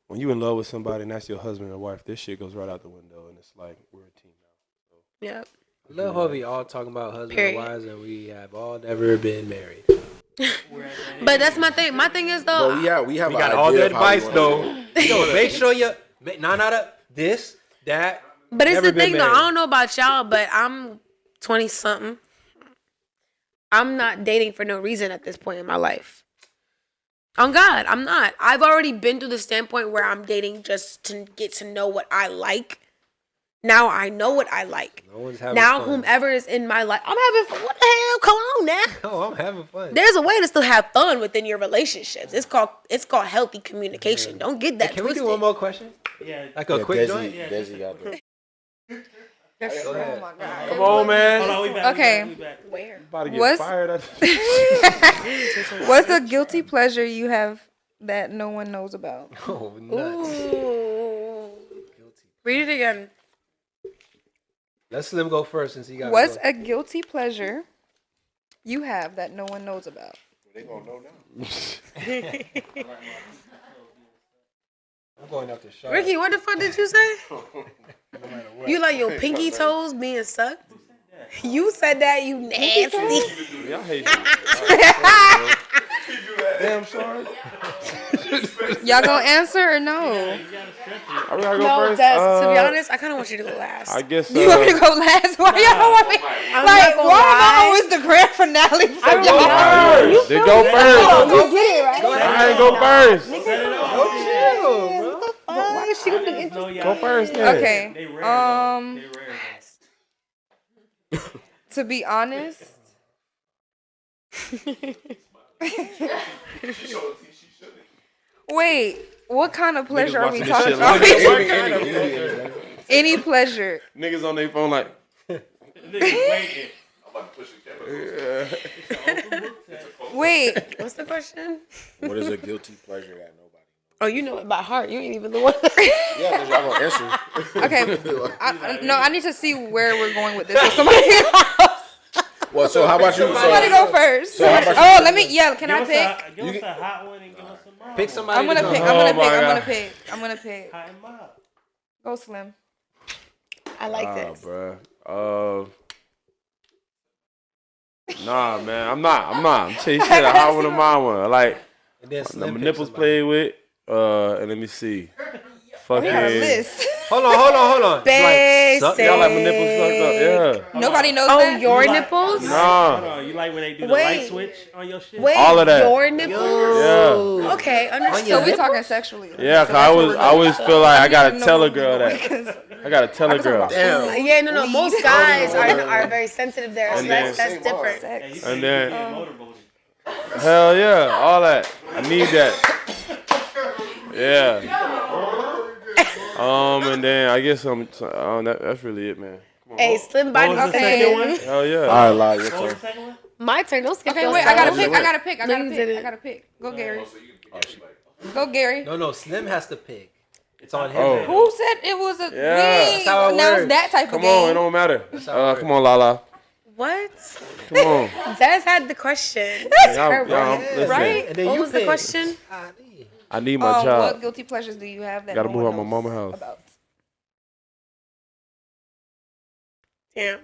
when you in love with somebody and that's your husband or wife, this shit goes right out the window and it's like we're a team now. Yep. I love how we all talking about husband Period. and wives and we have all never been married. But that's my thing. My thing is though. But we have We an got all idea the of how we advice wanna though. do it. Yo, make sure you not this, that. But it's never the been thing though. married. I don't know about y'all, but I'm 20 something. I'm not dating for no reason at this point in my life. On God, I'm not. I've already been to the standpoint where I'm dating just to get to know what I like, Now I know what I like. No one's having Now fun. whomever is in my life, I'm having fun. What the hell? Come on now. No, I'm having fun. There's a way to still have fun within your relationships. It's called healthy communication. Don't get that Hey, can we twisted. do one more question? Yeah. Like a quick joint? Desi got that. Go ahead. Come on, man. Hold on, we back. Okay. We back. Where? About to get What's- fired. What's a guilty pleasure you have that no one knows about? Oh, nuts. Ooh. Read it again. Let Slim go first since he got. What's a guilty pleasure you have that no one knows about? They gonna know now. I'm going up to Charlotte. Ricky, what the fuck did you say? You like your pinky toes being sucked? You said that, you nasty. Y'all hate you. Damn, sorry. Y'all gonna answer or no? I gotta go No, first. Des, to be honest, I kind of want you to go last. I guess. You want me to go last? Why y'all want me? I'm Like, not gonna why am I lie. always the grand finale for don't y'all? know. They go first. You get it, right? I ain't go first. Why is she gonna do No, Go first, then. Okay. They rare. Though. They rare. To be honest, wait. What kind of pleasure are we watching this talking shit about? live. Any pleasure. Niggas on their phone like. Niggas waiting. I'm about to push the camera. Wait. What's the question? What is a guilty pleasure that nobody? Oh, you know it by heart. You ain't even the one. Yeah, because y'all gonna answer. Okay. I need to see where we're going with this. So somebody else. Well, so how about you? Somebody go first. So how about Oh, let me. Yeah, can I Give pick? us a hot one and give us some mild. Pick somebody. I'm gonna to pick. go. I'm gonna Oh pick. my I'm God. gonna pick. I'm gonna pick. Hot and mild. Go Slim. I like this. Bruh. Nah, man. I'm not. I'm chasing shit. I hot one of my one. Like, And then my Slim pick nipples somebody. played with. And let me see. Fucking. We got a list. Hold on. Basic. Suck- Y'all like my nipples sucked up? Yeah. Nobody knows Oh, that. your You like- nipples? Nah. Hold on. You like when they do the Wait. light switch on your shit? Wait, All of that. your nipples? Yeah. Okay, understood. So we talking sexually. Yeah, So cause I that's what always feel like I gotta know tell a what girl we're that. doing, 'cause I gotta tell a girl. Damn. Yeah, no. Most guys are very sensitive there, so And that's then- different. Yeah, you And can then- get motorboated. Hell yeah, all that. I need that. Yeah. And then I guess that's really it, man. Hey, Slim by What was the Okay. second one? Hell yeah. All right, lie, your What was turn. the second one? My turn. Don't skip Okay, your wait. I gotta side. pick. I gotta pick. I No, gotta you pick. didn't. I gotta pick. Go Gary. So you can pick anybody. Go Gary. No, Slim has to pick. It's on him. Oh. man. Who said it was a? Yeah. We That's how it ain't announced works. that type of Come game. on, it don't matter. how it Come on, Lala. What? Come on. Des had the question. Y'all, listen. Right? And then What you was the pick. question? I need my What job. guilty pleasures do you have that Gotta no move one out my knows mama house. about? Damn.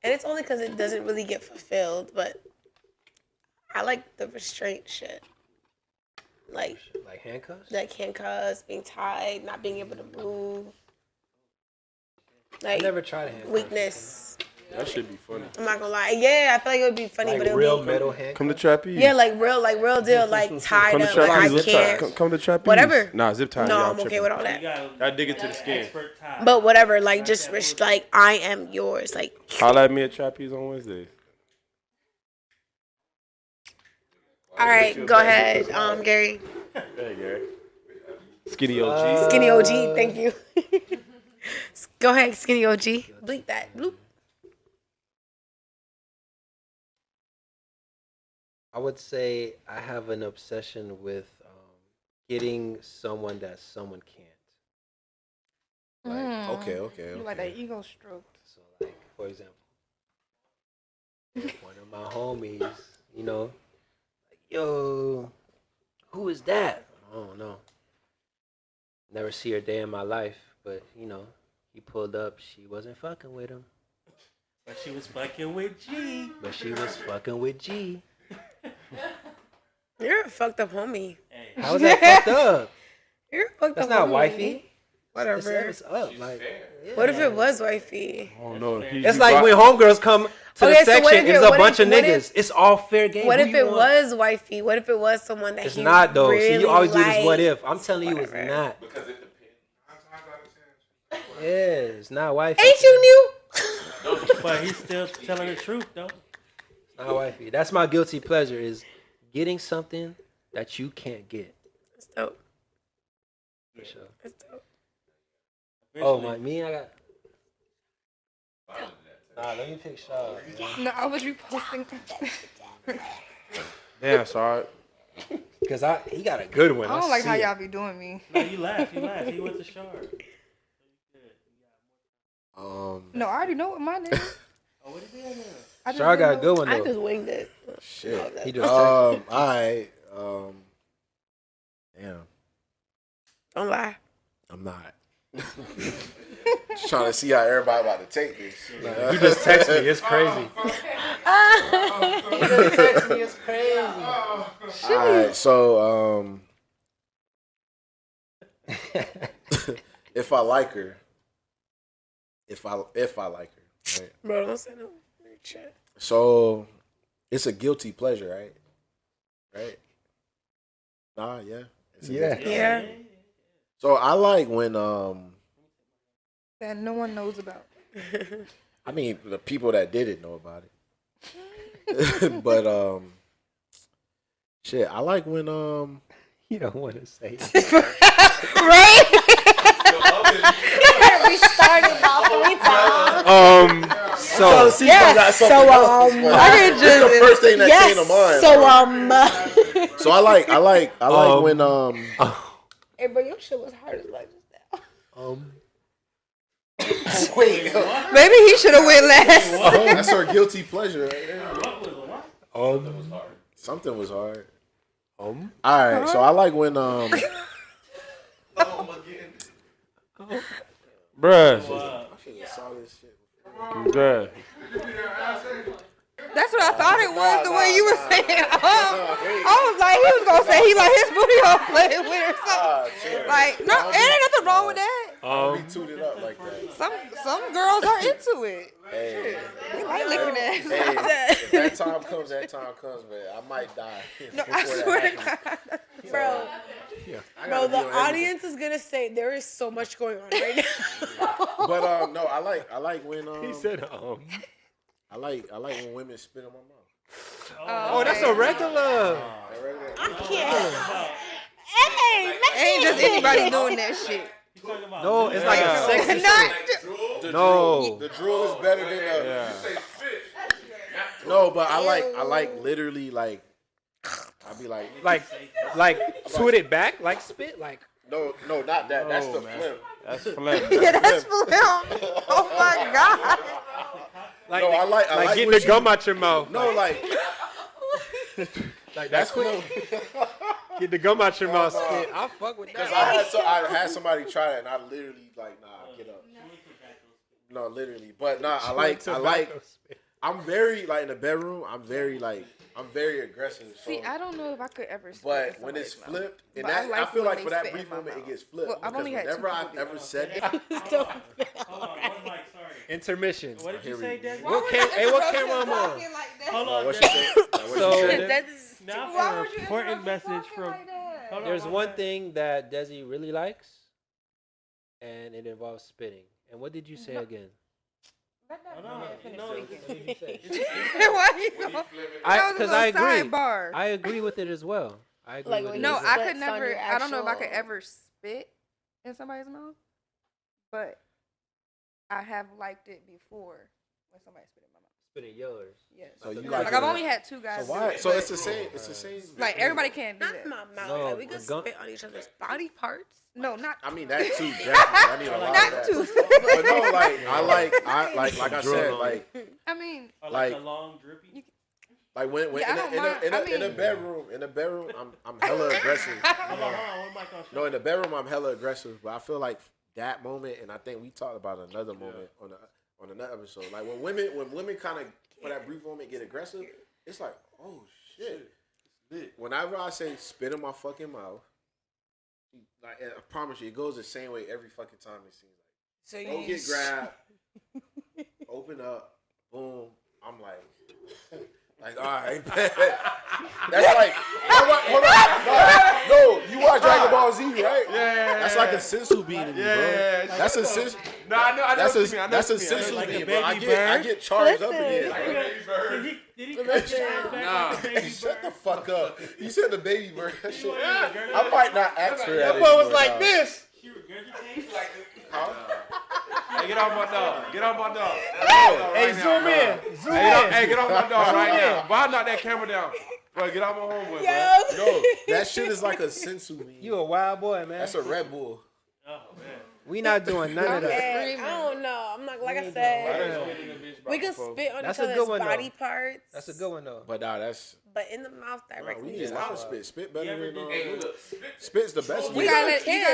And it's only because it doesn't really get fulfilled, but I like the restraint shit. Like handcuffs? handcuffs, being tied, not being able to move. I Like never tried a handcuff. weakness. That should be funny. I'm not gonna lie. Yeah, I feel like it would be funny, Like but it real would be metal handcuffs. Come to trapeze. yeah, like real deal, like tied Come to up. Like I trapeze. Zip tie. can't. Come to trapeze. Whatever. Nah, zip tie. No, y'all I'm okay tripping. with all You that. got I dig it to the skin. expert tie. But whatever, like just like I am yours. Like Holla at me at trapeze on Wednesdays. all right, go ahead, Gary. Hey, Gary. Skinny OG. Skinny OG, thank you. Go ahead, Skinny OG. Bleep that. Bloop. I would say I have an obsession with getting someone that someone can't. Like, Okay. You like that ego stroke. so, like for example, one of my homies, like, yo, who is that? I don't know. Never see her day in my life, but he pulled up. She wasn't fucking with him, But she was fucking with G. but she was fucking with G. You're a fucked up homie. Hey. How is that fucked up? You're a fucked That's up not homie. wifey. Whatever. It's up. Like, What if it was wifey? I don't know. it's like when homegirls come. to the Okay, so section. what if It's it- a what bunch if- of what niggas. if- It's all fair game. What Who if you it want? was wifey? What if it was someone that It's he not though. really See, you always do this. What liked? if? I'm telling you, it's Whatever. not. Because it depends. Yeah, it's not wifey. Ain't you new? But he's still telling the truth though. It's not wifey. That's my guilty pleasure is getting something that you can't get. That's dope. For sure. That's dope. Oh my, me, I got. Let me pick Shaw. No, I was reposting. Damn, sorry. Cause he got a good one. I don't like see how it. y'all be doing me. No, you laugh. He went to Shard. No, I already know what mine is. Oh, what is it? I just Shaw got a didn't good know- one I though. just winged it. Shit. He just All right. Damn. Don't lie. I'm not. Just trying to see how everybody about to take this. he just texted me. It's crazy. He just texted me. It's crazy. All right. So if I like her, if I like her, right? Bro, don't say no. Shit. So it's a guilty pleasure, right? Right? Nah, yeah. It's a Yeah. guilty- Yeah. So I like when that no one knows about. I mean the people that did it know about it. But shit, I like when You don't want to say it. Right? We started about 3 times. So Yes, so I could just. the first thing that came to mind. Yes, so So I like when Hey, bro, your shit was hard as like just now. wait, Maybe he should have went last. that's her guilty pleasure right there. Something was hard. All right, so I like when Bruh. I should have saw this shit. Bruh. That's what I thought it was. The way you were saying. I was like, he was gonna say he like his booty hole playing with or something. Like, no, it ain't nothing wrong with that. We tooted up like that. Some girls are into it. Hey, They like licking ass. if that time comes, man. I might die. No, I swear to God. Bro, I bro, gotta the be on everything. audience is gonna say there is so much going on right now. But no, I like when He said, I like when women spit in my mouth. oh, that's a regular. I can't. Hey, Ain't just anybody doing that shit. No, it's like a sexy Not. shit. No. The drool is better than the. No, but I like literally like. I'll be like Like, put it back, like spit, like. no, not that. That's the flip. That's flip. Yeah, that's for him. Oh my God. Like, No, I like getting what the gum out your mouth. No, like like that's quick. what. Get the gum out your mouth, spit. I'll fuck with Because that. I had somebody try that, and I literally like, nah, get up. No, literally, but nah, I like. I'm very like in the bedroom. I'm very aggressive. So. See, I don't know if I could ever. spit But in when it's somebody's mouth. flipped, and But that I like feel when like they for that spit in brief my moment, it mouth. gets flipped. Well, I've Because only had whenever two I've people ever do said it, Hold on, one mic, sorry. Intermission. What did you say, Des? What camera I'm on? Hold on, what Des. she say? What she So- say? that's Now Why for would an you important interrupt me message talking from. like that? Hold on, There's my one bad. thing that Desi really likes, and it involves spitting. And what did you say again? Hold on, What no, did you say? Why you going? That was a Because little I agree. sidebar. I agree with it as well. I agree Like with when it. No, as you well. I could spits on never. your I don't know if I could actual- ever spit in somebody's mouth, but I have liked it before when somebody spit in my mouth. Spitting yours. Yes. So you Like like I've it. only had two guys. So do why? it, So but, it's the same. It's the same. like everybody can't do not that. in my mouth. No, like we could a gun- spit on each other's body parts. No, not I mean that too. Definitely. I need a lot of not that. two. But no, like I said, I mean, Or Like- like a long drippy. like when Yeah, I don't mind. I in the mean- bedroom, I'm hella aggressive. Hold on, one mic on. No, in the bedroom, I'm hella aggressive. But I feel like that moment, and I think we talked about another moment on another episode. Like when women kind of for that brief moment get aggressive, it's like, oh shit. Whenever I say spit in my fucking mouth, like I promise you, it goes the same way every fucking time. It seems like So don't get grabbed, open up, boom. I'm like, all right. That's like, hold on. No, you watch Dragon Ball Z, right? Yeah. That's like a sensu bean to me, bro. That's a sensu. No, I know. That's what you mean. a sensu Like a bean, baby bro. I bird? get charged up again. Did he cut your ass back like a baby Shut the bird? fuck up. You said the baby bird. That shit. I might not ask for that. That boy was anymore, like dog. this. She regurgitates? Hey, get off my dog. Get off my dog. Hey, zoom in. Hey, get off my dog right now. Why knock that camera down? Bro, get off my homeboy, bro. No, that shit is like a sensu bean. You a wild boy, man. That's a Red Bull. Oh, man. We not doing none of that. I don't know. I'm not like I said. We can spit on That's each a good other's one, body though. parts. That's a good one though. But nah, that's But in the mouth we directly. need a lot of spit. Spit better You ever than did spit's the best. You one. gotta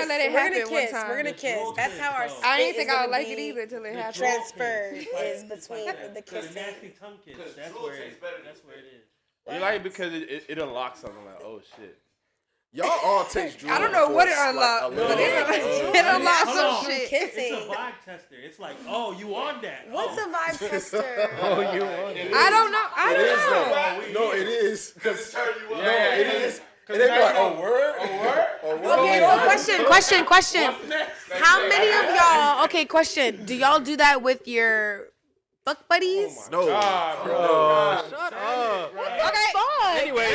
let it happen We're gonna one kiss. time. We're gonna kiss. That's how our spit I ain't is think I gonna would like be it either till it happened. transferred is between the The kissing. nasty tongue kiss. That's where it is. You like it because it unlocks something like, oh shit. Y'all all taste drool. I don't know what it before, unlocked, like, but it unlocked Hold some on. shit. It's a Kissing. vibe tester. It's like, oh, you on that? What's a vibe tester? Oh, you want it? I don't know. I It don't is know. though. No, it is. Cause it is. Cause It ain't now like you a word. Okay, so question. How many of y'all? Okay, question. Do y'all do that with your fuck buddies? No. God, bro. Shut up. Okay. Anyway,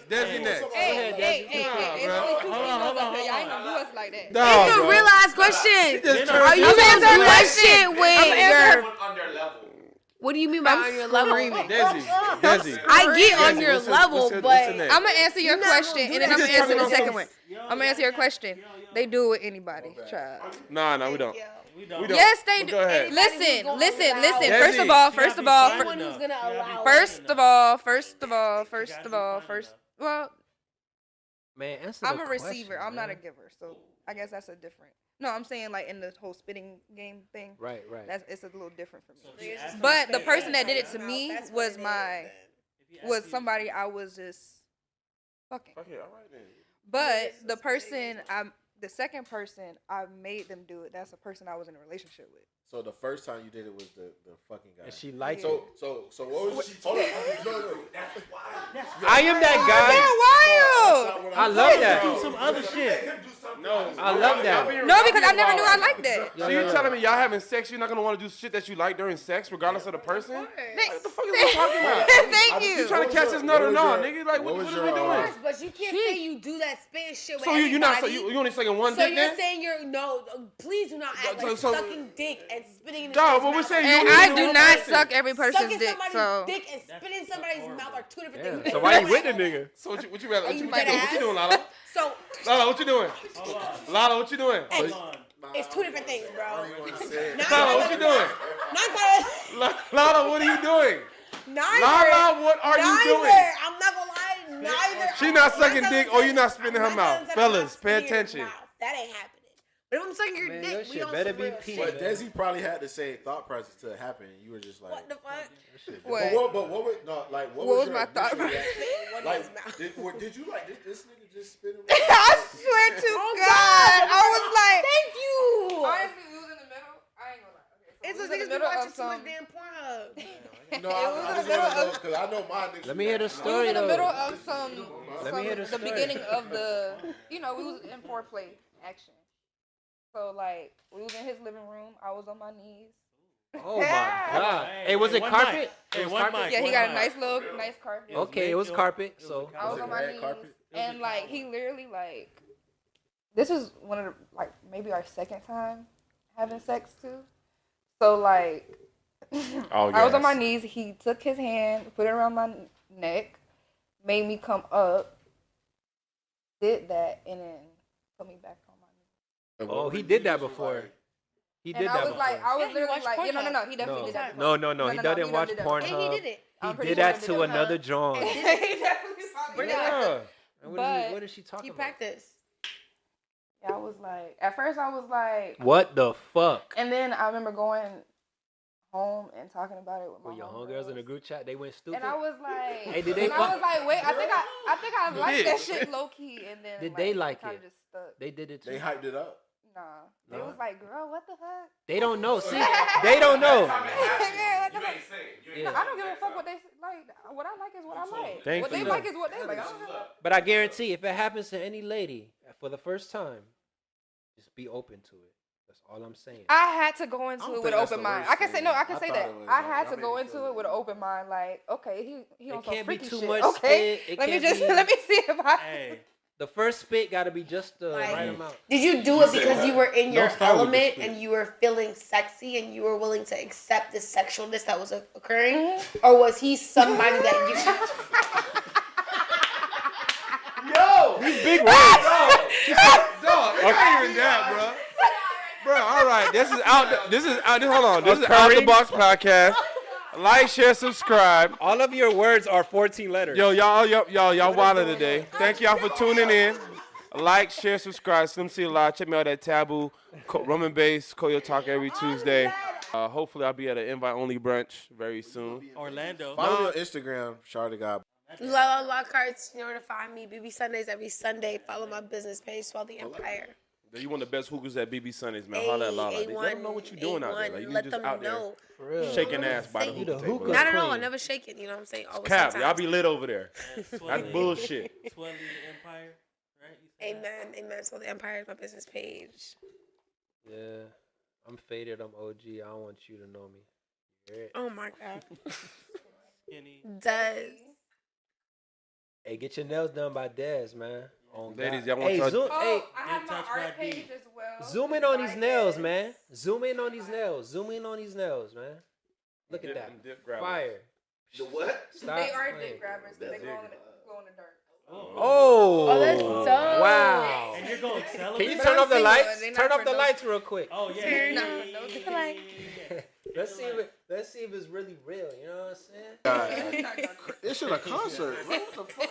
Desi next. Hey, it's only two Hold on, females hold up on, there. Y'all hold ain't gonna do us like that. No, It's a bro. real ass question. Just Are you turned- gonna do that shit with your? On their level. What do you mean by on your level? Desi. I get on Desi, your what's the- level, what's the but next? I'm gonna answer your You're not gonna question, do and then that. I'm gonna answer the Just second one. I'm gonna answer your question. They do it with anybody, child. Nah, we don't. We don't. We don't. Yes, they But do. go ahead. Listen. Desi. First of all, anyone who's gonna allow. Well, Man, answer I'm the a receiver. question, I'm not a man. giver, so I guess that's a different. No, I'm saying like in the whole spitting game thing. Right. It's a little different for me. Ask them But to the say person yes. that did it to me That's what was it is, my If you ask was me- somebody I was just fucking. Okay, all right then. But the second person I made them do it. That's a person I was in a relationship with. So the first time you did it was the fucking guy. And she liked Yeah. it. So what was? Hold on. No. I am that guy. Wild. I love that. Do some other shit. No, I love that. No, because I never knew I liked that. So you telling me y'all having sex, you're not gonna want to do shit that you like during sex, regardless of the person? What the fuck is you talking about? Thank You you. trying to catch this nut or not, nigga? Like, what was is your, we doing? but you can't say you do that spit shit with So you not so everybody. you only sucking one So dick you're then? saying please do not act like So- sucking dick and spitting in Dog, somebody's what we're mouth. saying, And you I only do one not person. suck every person's Sucking dick. somebody's So dick and spitting in somebody's mouth are two different things. So why you with the nigga? So what you rather? What you you dead doing? ass? What you doing, Lala? So Lala, what you doing? Lala, what you doing? Hold on. it's two different things, bro. Lala, what you doing? Lala, what are you doing? Neither. Lala, what are you doing? Neither. I'm not gonna lie. Neither. She not sucking I'm dick gonna or you not spitting in her I'm mouth. not gonna Fellas, pay spit in your attention. mouth. That ain't happening. But if I'm sucking your Man, dick, your we shit on better some be real pee. shit. But Desi probably had the same thought process to happen. You were just like, What the fuck? what? But what was no like? What was your my thought initial process? reaction? What Like, is mouth? did you like this nigga just spit in? I swear to God, I was like, Thank you. honestly, we was in the middle. I ain't gonna lie. Okay, It's we just was in niggas the be middle watching of too much some. damn Pornhub. No, I just want to know because I know my niggas. Let me hear the We was story in the middle though. of some. Let me hear the the story. beginning of the. We was in foreplay action. So like, we was in his living room. I was on my knees. Oh my god. Hey, was it one carpet? mic. Hey, It was one carpet? mic. Yeah, he one got a mic. nice carpet. Okay, it was carpet. So I was Was on it my red knees, carpet? and like he literally like, this was one of the like maybe our second time having sex too. So like, Oh, I was on yes. my knees. He took his hand, put it around my neck, made me come up, did that, and then put me back on my knees. oh, he did that before. He did And that I was before. like, I was Yeah, he literally watched like, Pornhub. no, he definitely did that. No, before. he doesn't watch did that Pornhub. before. And he did it. He I'm pretty did sure that I did to that. another John. He definitely saw me. Yeah. And But what is she talking He about? practiced. Yeah, I was like, at first I was like, What the fuck? and then I remember going home and talking about it with my Were your homegirls. homegirls in the group chat? They went stupid. And I was like, Hey, did they and I fuck? was like, wait, I think I You liked did. that shit low key, and then Did they like kind it? of just stuck. They did it too. They hyped it up. Nah. They was like, girl, what the fuck? They don't know. See, they don't know. Man, what the You fuck? ain't saying. You ain't Yeah. I don't give a fuck what they like. What I like is what I like. Thank What they you. like is what they like. I don't give a fuck. But I guarantee, if it happens to any lady for the first time, just be open to it. That's all I'm saying. I had to go I into don't it think with an that's open the mind. worst I can say thing. no. I can I say thought that. it was, I like, had y'all to made go me into feel it with an open mind. Like, okay, he on It some can't be freaky too shit. much Okay, spit. It let me can't just be- let me see if I. Hey, The first spit got to be just the Like- right amount. Did you do it because you were in your Don't start with the element spit. and you were feeling sexy and you were willing to accept the sexualness that was occurring? Or was he somebody that Big words. Dog, it ain't even that, bro. Bro, all right. This is out. This is out. Hold on. This is Out the Box podcast. Like, share, subscribe. All of your words are 14 letters. Y'all wildin' today. Thank y'all for tuning in. Like, share, subscribe. Slim C Live. Check me out at Taboo, Rum and Bass, Koyo Talk every Tuesday. Hopefully, I'll be at an invite-only brunch very soon. Orlando. Follow me on Instagram, Charlotte God. La La La Carts, you know where to find me. BB Sundays every Sunday. Follow my business page, Swell the Empire. You one of the best hookers at BB Sundays, man. Holla at Lala. Let them know what you're doing out there. Like, you Let just them out there know. For real. shaking ass by the You hookah the table. hookah. Not at all. Queen. Never shake it. You know what I'm saying? Always Cap, sometimes. y'all be lit over there. That's Swelly- bullshit. Swelly Empire, right? You said Amen. Amen. Swell the Empire is my business page. Yeah. I'm faded. I'm OG. I don't want you to know me. You hear it? Oh my God. Skinny. Does. Hey, get your nails done by Dez, man. Oh, Ladies, God. y'all want Hey, to zoom, hey, I have my touch art by D. page as well. zoom in on these nails, man. Zoom in on these nails. Zoom in on these nails, man. Look at that. Dip grabbers. Fire. The what? Stop. They are playing. dick grabbers because they glow in the dark. Oh. Oh, that's dope. Wow. And you're going to celebrate? Can you But turn I'm off the single, lights? they not Turn off for the no- lights real quick. Oh, yeah. Turn yeah, off yeah, those yeah, lights. yeah, yeah, yeah. Let's see if it's really real. You know what I'm saying? It's in a concert, bro. What the fuck?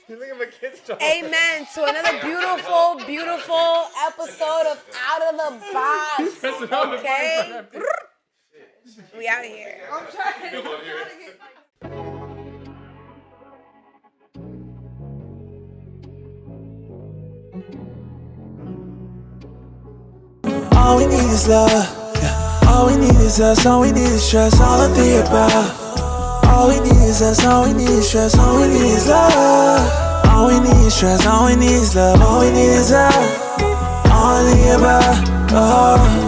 Look at my kids talking. Amen to another beautiful, beautiful episode of Out of the Box. Okay? We out here. I'm trying to get. All we need is love. Yeah. All we need is us. All we need is trust. All I think about. All we need is us. All we need is trust. All we need is love. All we need is trust. All we need is love. All we need is us. All I think about. Oh.